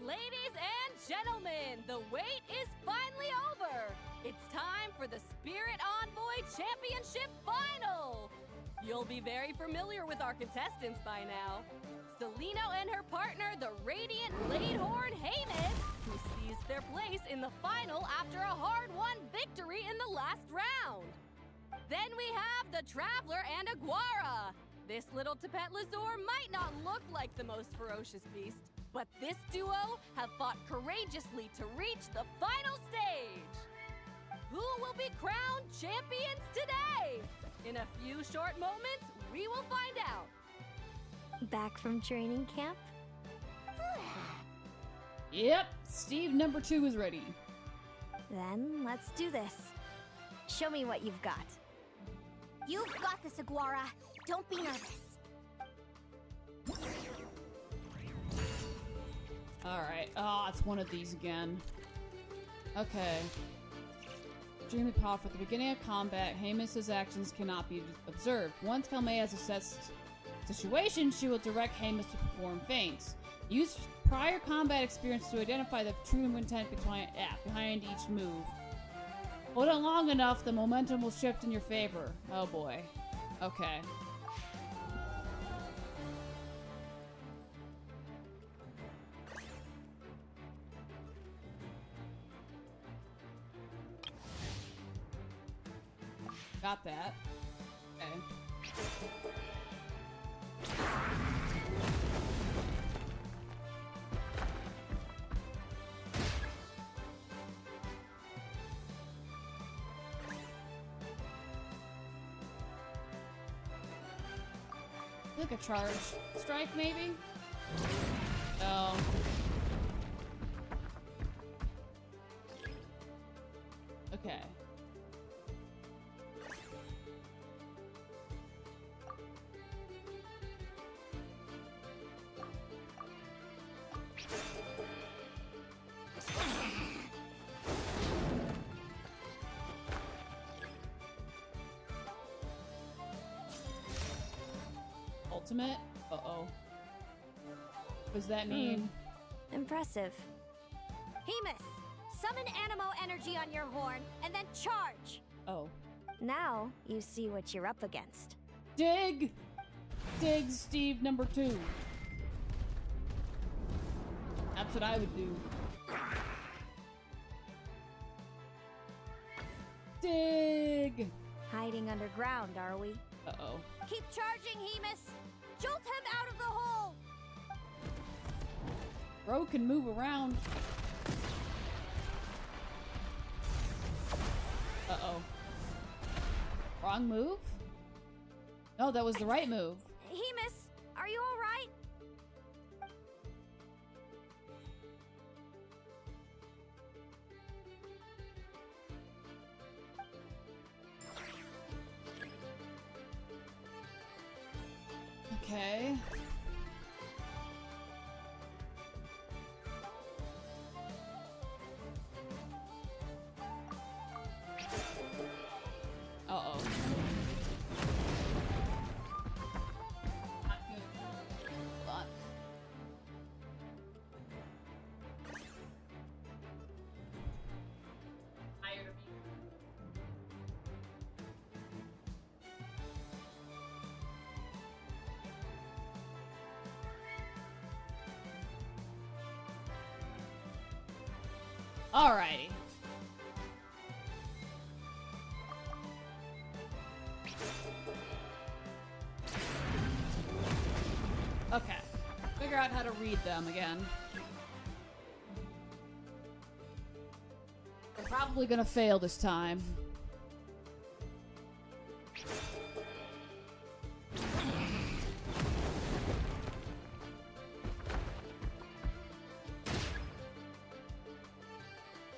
Ladies and gentlemen, the wait is finally over! It's time for the Spirit Envoy Championship Final! You'll be very familiar with our contestants by now. Celino and her partner, the Radiant Bladehorn Heyman, who seized their place in the final after a hard-won victory in the last round. Then we have the Traveler and Aguara. This little Tapetlasaur might not look like the most ferocious beast, but this duo have fought courageously to reach the final stage. Who will be crowned champions today? In a few short moments, we will find out. Back from training camp? Yep, Steve number 2 is ready. Then let's do this. Show me what you've got. You've got this, Aguara. Don't be nervous. Alright. Oh, it's one of these again. Okay. Extremely powerful. At the beginning of combat, Heymus's actions cannot be observed. Once Kalmea has assessed the situation, she will direct Heymus to perform feints. Use prior combat experience to identify the true intent behind each move. Hold it long enough, the momentum will shift in your favor. Oh boy. Okay. Got that. Okay. Like a charge strike, maybe? Oh. Okay. ultimate? Uh-oh. What does that mean? Impressive. Hemus, summon Animo energy on your horn and then charge. Oh. Now you see what you're up against. Dig! Dig Steve number 2. That's what I would do. Dig! Hiding underground, are we? Uh-oh. Keep charging, Hemus. Jolt him out of the hole. Bro can move around. Uh-oh. Wrong move? No, that was the right move. Hemus, are you all right? Okay. Uh-oh. Not good. Hold on. Tired of you. Alrighty. Okay. Figure out how to read them again. We're probably gonna fail this time.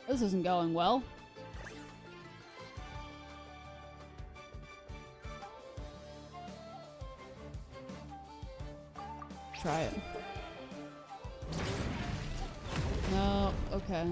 This isn't going well. Try it. No, okay.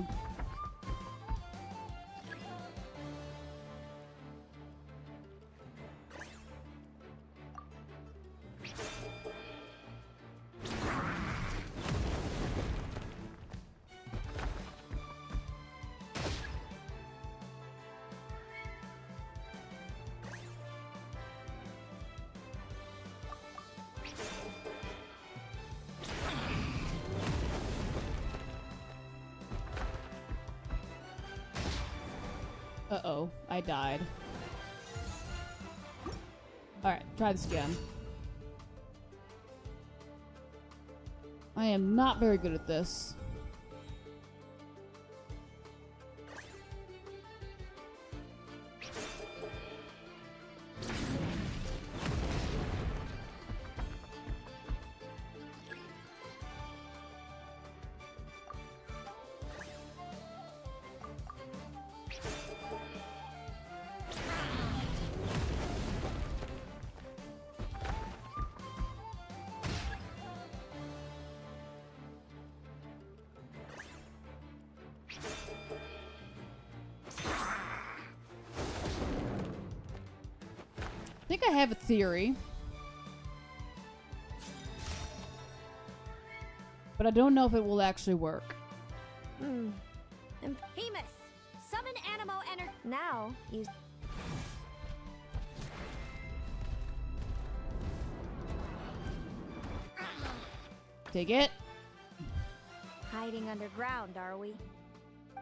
Uh-oh, I died. Alright, try this again. I am not very good at this. I think I have a theory. But I don't know if it will actually work. Hmm. Hemus, summon Animo energy. Now you... Take it. Hiding underground, are we?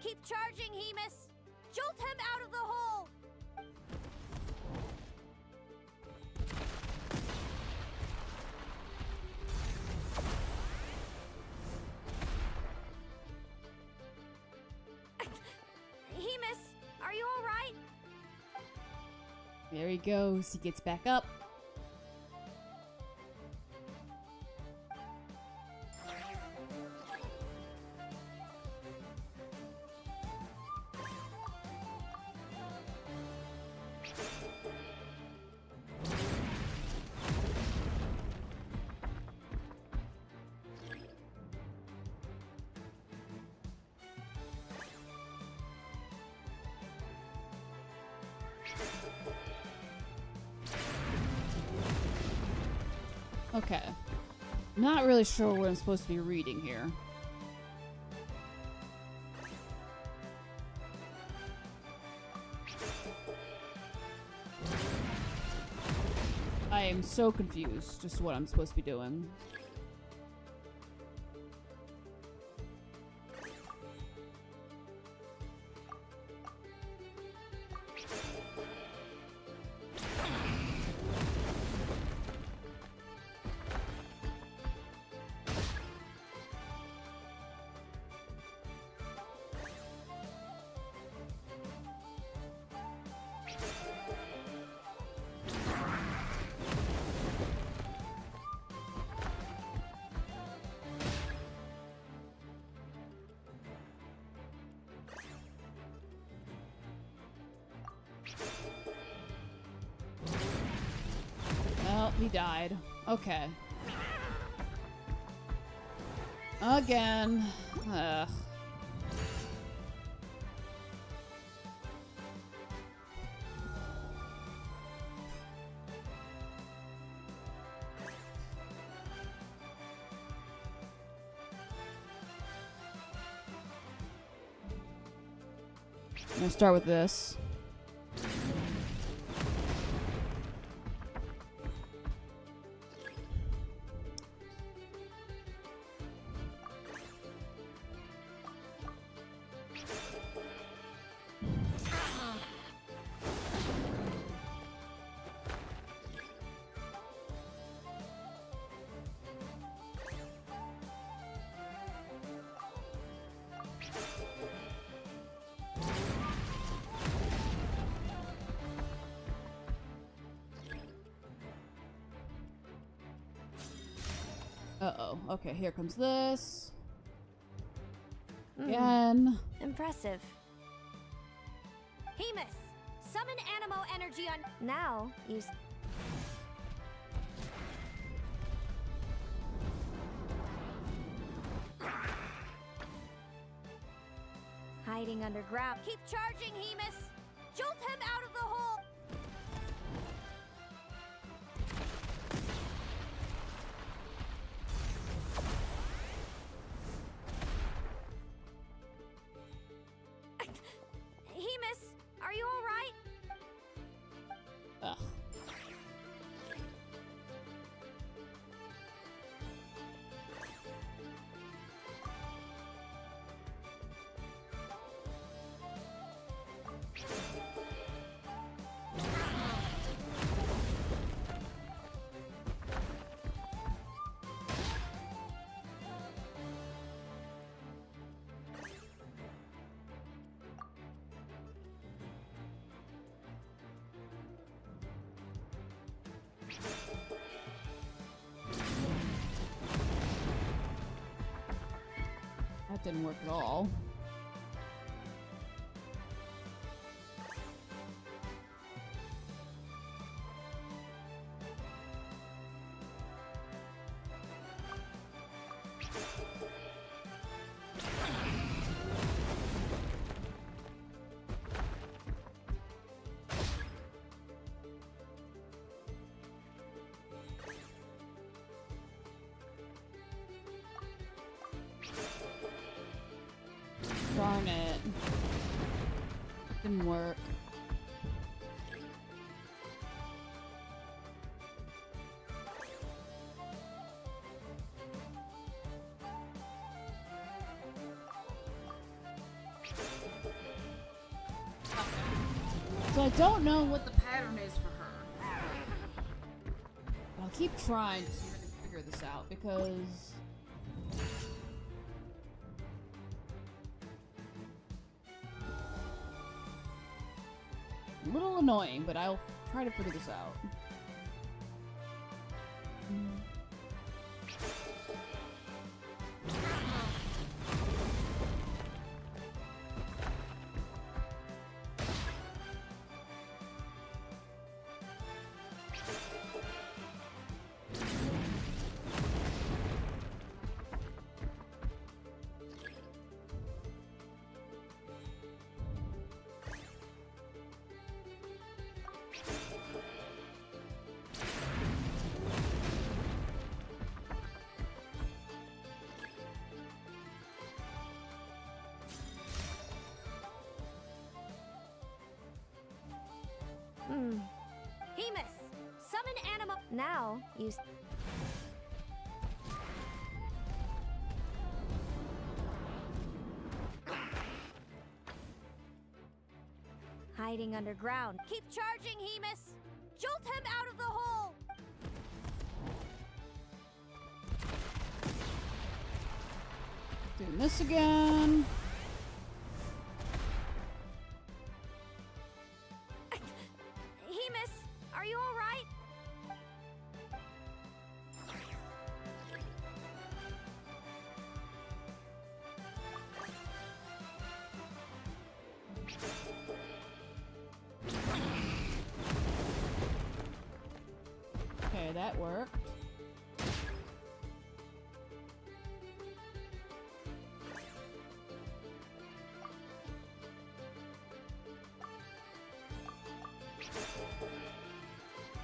Keep charging, Hemus. Jolt him out of the hole. Hemus, are you all right? There he goes. He gets back up. Okay. Not really sure what I'm supposed to be reading here. I am so confused just what I'm supposed to be doing. Well, he died. Okay. Again. Ugh. I'm gonna start with this. Uh-oh. Okay, here comes this. Again. Impressive. Hemus, summon Animo energy on. Now, you. Hiding underground. Keep charging, Hemus. Jolt him out of the hole. Hemus, are you all right? Ugh. That didn't work at all. Darn it. Didn't work. So I don't know what the pattern is for her. I'll keep trying to see if I can figure this out because a little annoying, but I'll try to figure this out. Now, you... Hiding underground. Keep charging, Hemus! Jolt him out of the hole! Doing this again. Hemus, are you alright? Okay, that worked.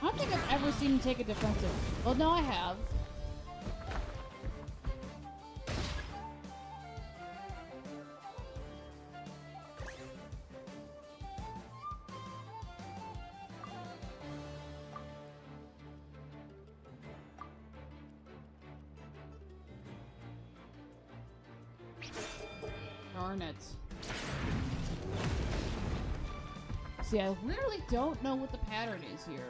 I don't think I've ever seen him take a defensive. Well, no, I have. Darn it. See, I literally don't know what the pattern is here.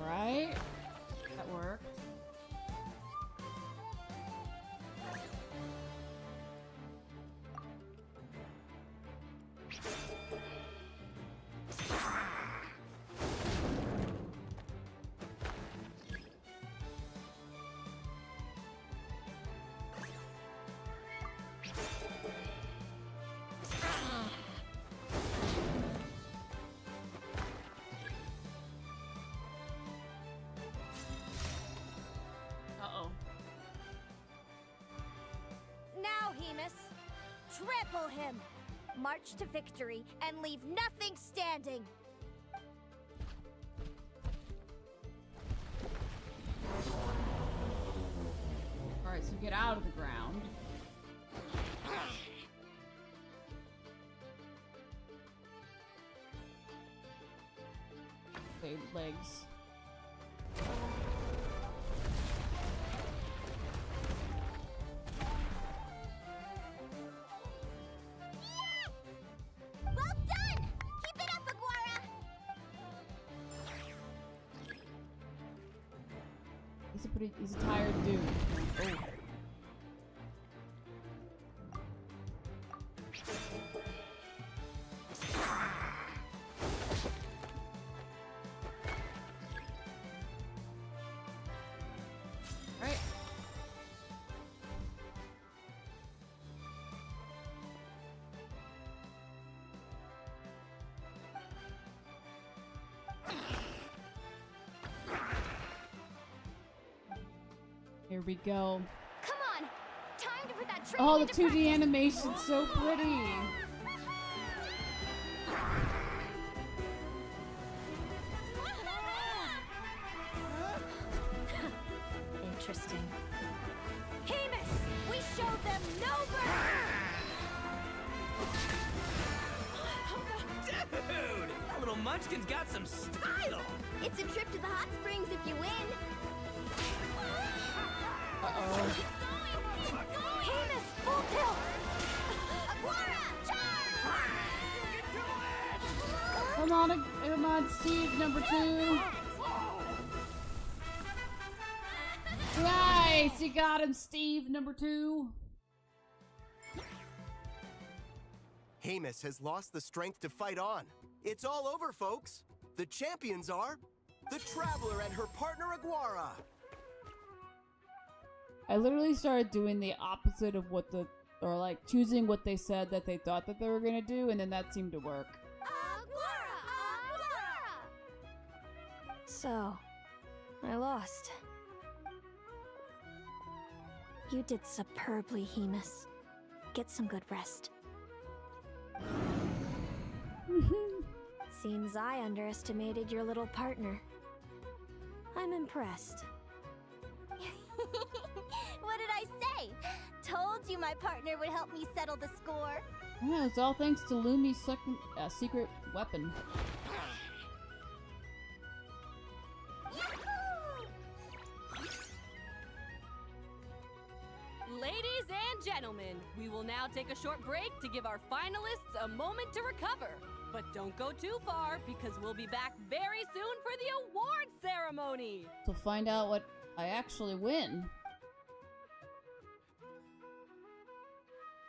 Alright. That worked. Uh-oh. Now, Hemus, trample him! March to victory and leave nothing standing! Alright, so get out of the ground. Okay, legs. Well done! Keep it up, Aguara! He's a tired dude. Oh. Right. Here we go. Come on! Time to put that training Oh, the into 2D practice. animation's so pretty. Interesting. Hemus! We showed them no mercy! Dude! That little munchkin's got some style! It's a trip to the hot springs if you win. Uh-oh. Hemus, full tilt! Aguara, charge! Come on, Steve, number 2. Nice! You got him, Steve, number 2. Hemus has lost the strength to fight on. It's all over, folks. The champions are the Traveler and her partner Aguara. I literally started doing the opposite of what the, or like choosing what they said that they thought that they were gonna do, and then that seemed to work. So, I lost. You did superbly, Hemus. Get some good rest. Seems I underestimated your little partner. I'm impressed. What did I say? Told you my partner would help me settle the score. Yeah, it's all thanks to Lumi's secret weapon. Ladies and gentlemen, we will now take a short break to give our finalists a moment to recover. But don't go too far, because we'll be back very soon for the award ceremony! To find out what I actually win.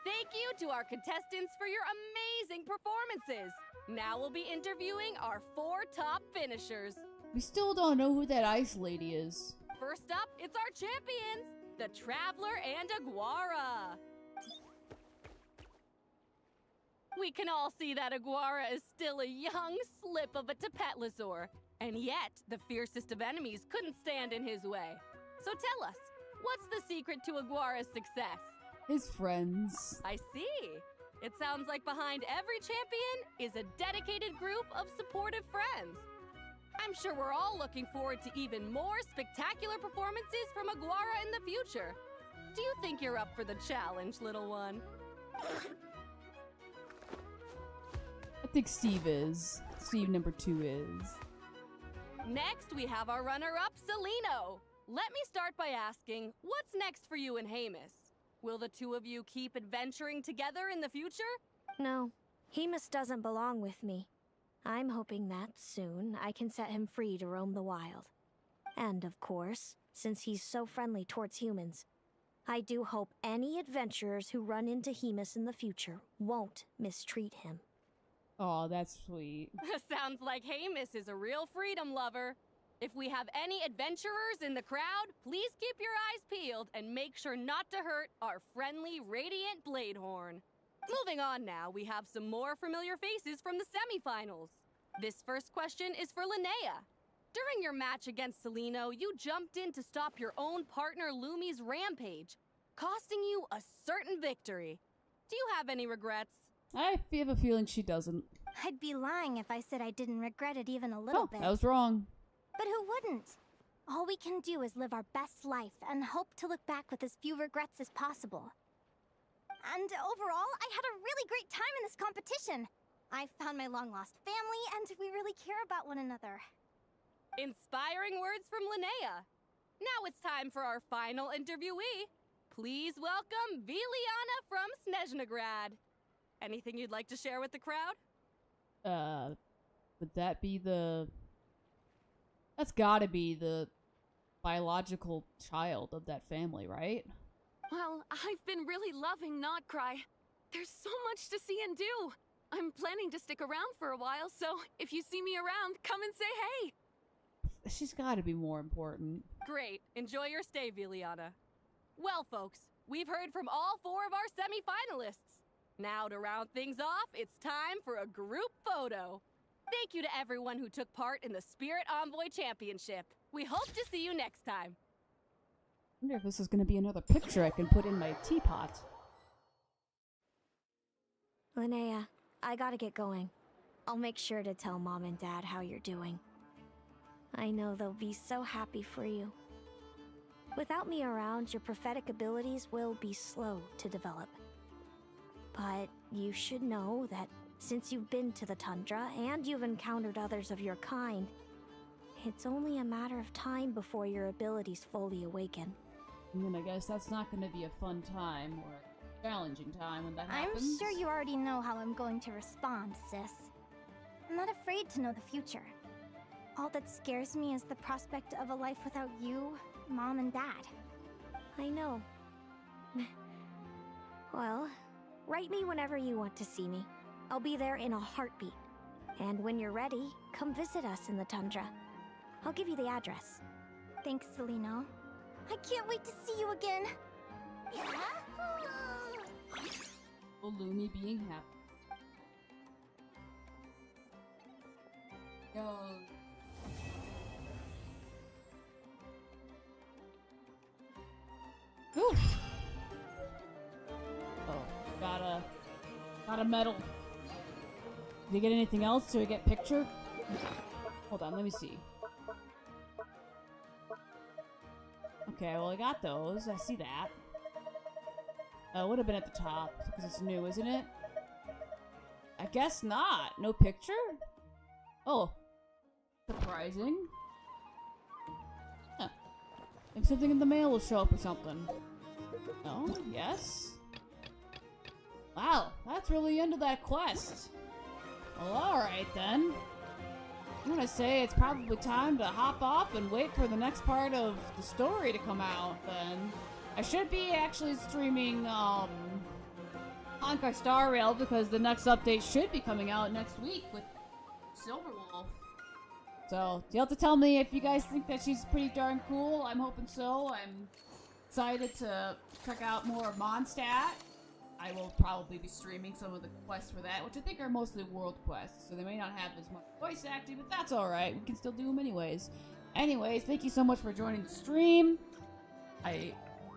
Thank you to our contestants for your amazing performances! Now we'll be interviewing our 4 top finishers. We still don't know who that ice lady is. First up, it's our champions, the Traveler and Aguara. We can all see that Aguara is still a young slip of a Tapetlosaur, and yet the fiercest of enemies couldn't stand in his way. So tell us, what's the secret to Aguara's success? His friends. I see. It sounds like behind every champion is a dedicated group of supportive friends. I'm sure we're all looking forward to even more spectacular performances from Aguara in the future. Do you think you're up for the challenge, little one? I think Steve is. Steve number 2 is. Next, we have our runner-up, Celino. Let me start by asking, what's next for you and Hemus? Will the two of you keep adventuring together in the future? No, Hemus doesn't belong with me. I'm hoping that soon I can set him free to roam the wild. And of course, since he's so friendly towards humans, I do hope any adventurers who run into Hemus in the future won't mistreat him. Oh, that's sweet. Sounds like Hemus is a real freedom lover. If we have any adventurers in the crowd, please keep your eyes peeled and make sure not to hurt our friendly Radiant Bladehorn. Moving on now, we have some more familiar faces from the semifinals. This first question is for Linnea. During your match against Celino, you jumped in to stop your own partner Lumi's rampage, costing you a certain victory. Do you have any regrets? I have a feeling she doesn't. I'd be lying if I said I didn't regret it even a little bit. I was wrong. But who wouldn't? All we can do is live our best life and hope to look back with as few regrets as possible. And overall, I had a really great time in this competition. I found my long-lost family, and we really care about one another. Inspiring words from Linnea. Now it's time for our final interviewee. Please welcome Viliana from Snezhnegrad. Anything you'd like to share with the crowd? Would that be the... That's gotta be the biological child of that family, right? Well, I've been really loving Nodcry. There's so much to see and do. I'm planning to stick around for a while, so if you see me around, come and say hey. She's gotta be more important. Great. Enjoy your stay, Viliana. Well, folks, we've heard from all 4 of our semi-finalists. Now, to round things off, it's time for a group photo. Thank you to everyone who took part in the Spirit Envoy Championship. We hope to see you next time. I wonder if this is gonna be another picture I can put in my teapot. Linnea, I gotta get going. I'll make sure to tell Mom and Dad how you're doing. I know they'll be so happy for you. Without me around, your prophetic abilities will be slow to develop. But you should know that since you've been to the tundra and you've encountered others of your kind, it's only a matter of time before your abilities fully awaken. And then I guess that's not gonna be a fun time or a challenging time when that happens. I'm sure you already know how I'm going to respond, sis. I'm not afraid to know the future. All that scares me is the prospect of a life without you, Mom, and Dad. I know. Well, write me whenever you want to see me. I'll be there in a heartbeat. And when you're ready, come visit us in the tundra. I'll give you the address. Thanks, Selena. I can't wait to see you again. Oh, Looney being happy. Yo. Ooh. Oh, got a medal. Did you get anything else? Did I get picture? Hold on, let me see. Okay, well I got those. I see that. It would have been at the top because it's new, isn't it? I guess not. No picture? Oh. Surprising. Huh. Maybe something in the mail will show up or something. Oh, yes. Wow, that's really the end of that quest. Well, alright then. I'm gonna say it's probably time to hop off and wait for the next part of the story to come out then. I should be actually streaming, Honkai Star Rail because the next update should be coming out next week with Silverwolf. So, you'll have to tell me if you guys think that she's pretty darn cool. I'm hoping so. I'm excited to check out more of Mondstadt. I will probably be streaming some of the quests for that, which I think are mostly world quests, so they may not have as much voice acting, but that's alright. We can still do them anyways. Anyways, thank you so much for joining the stream. I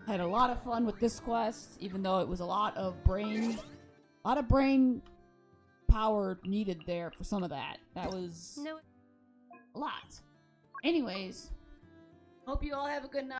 had a lot of fun with this quest, even though it was a lot of brain power needed there for some of that. That was a lot. Anyways, hope you all have a good night.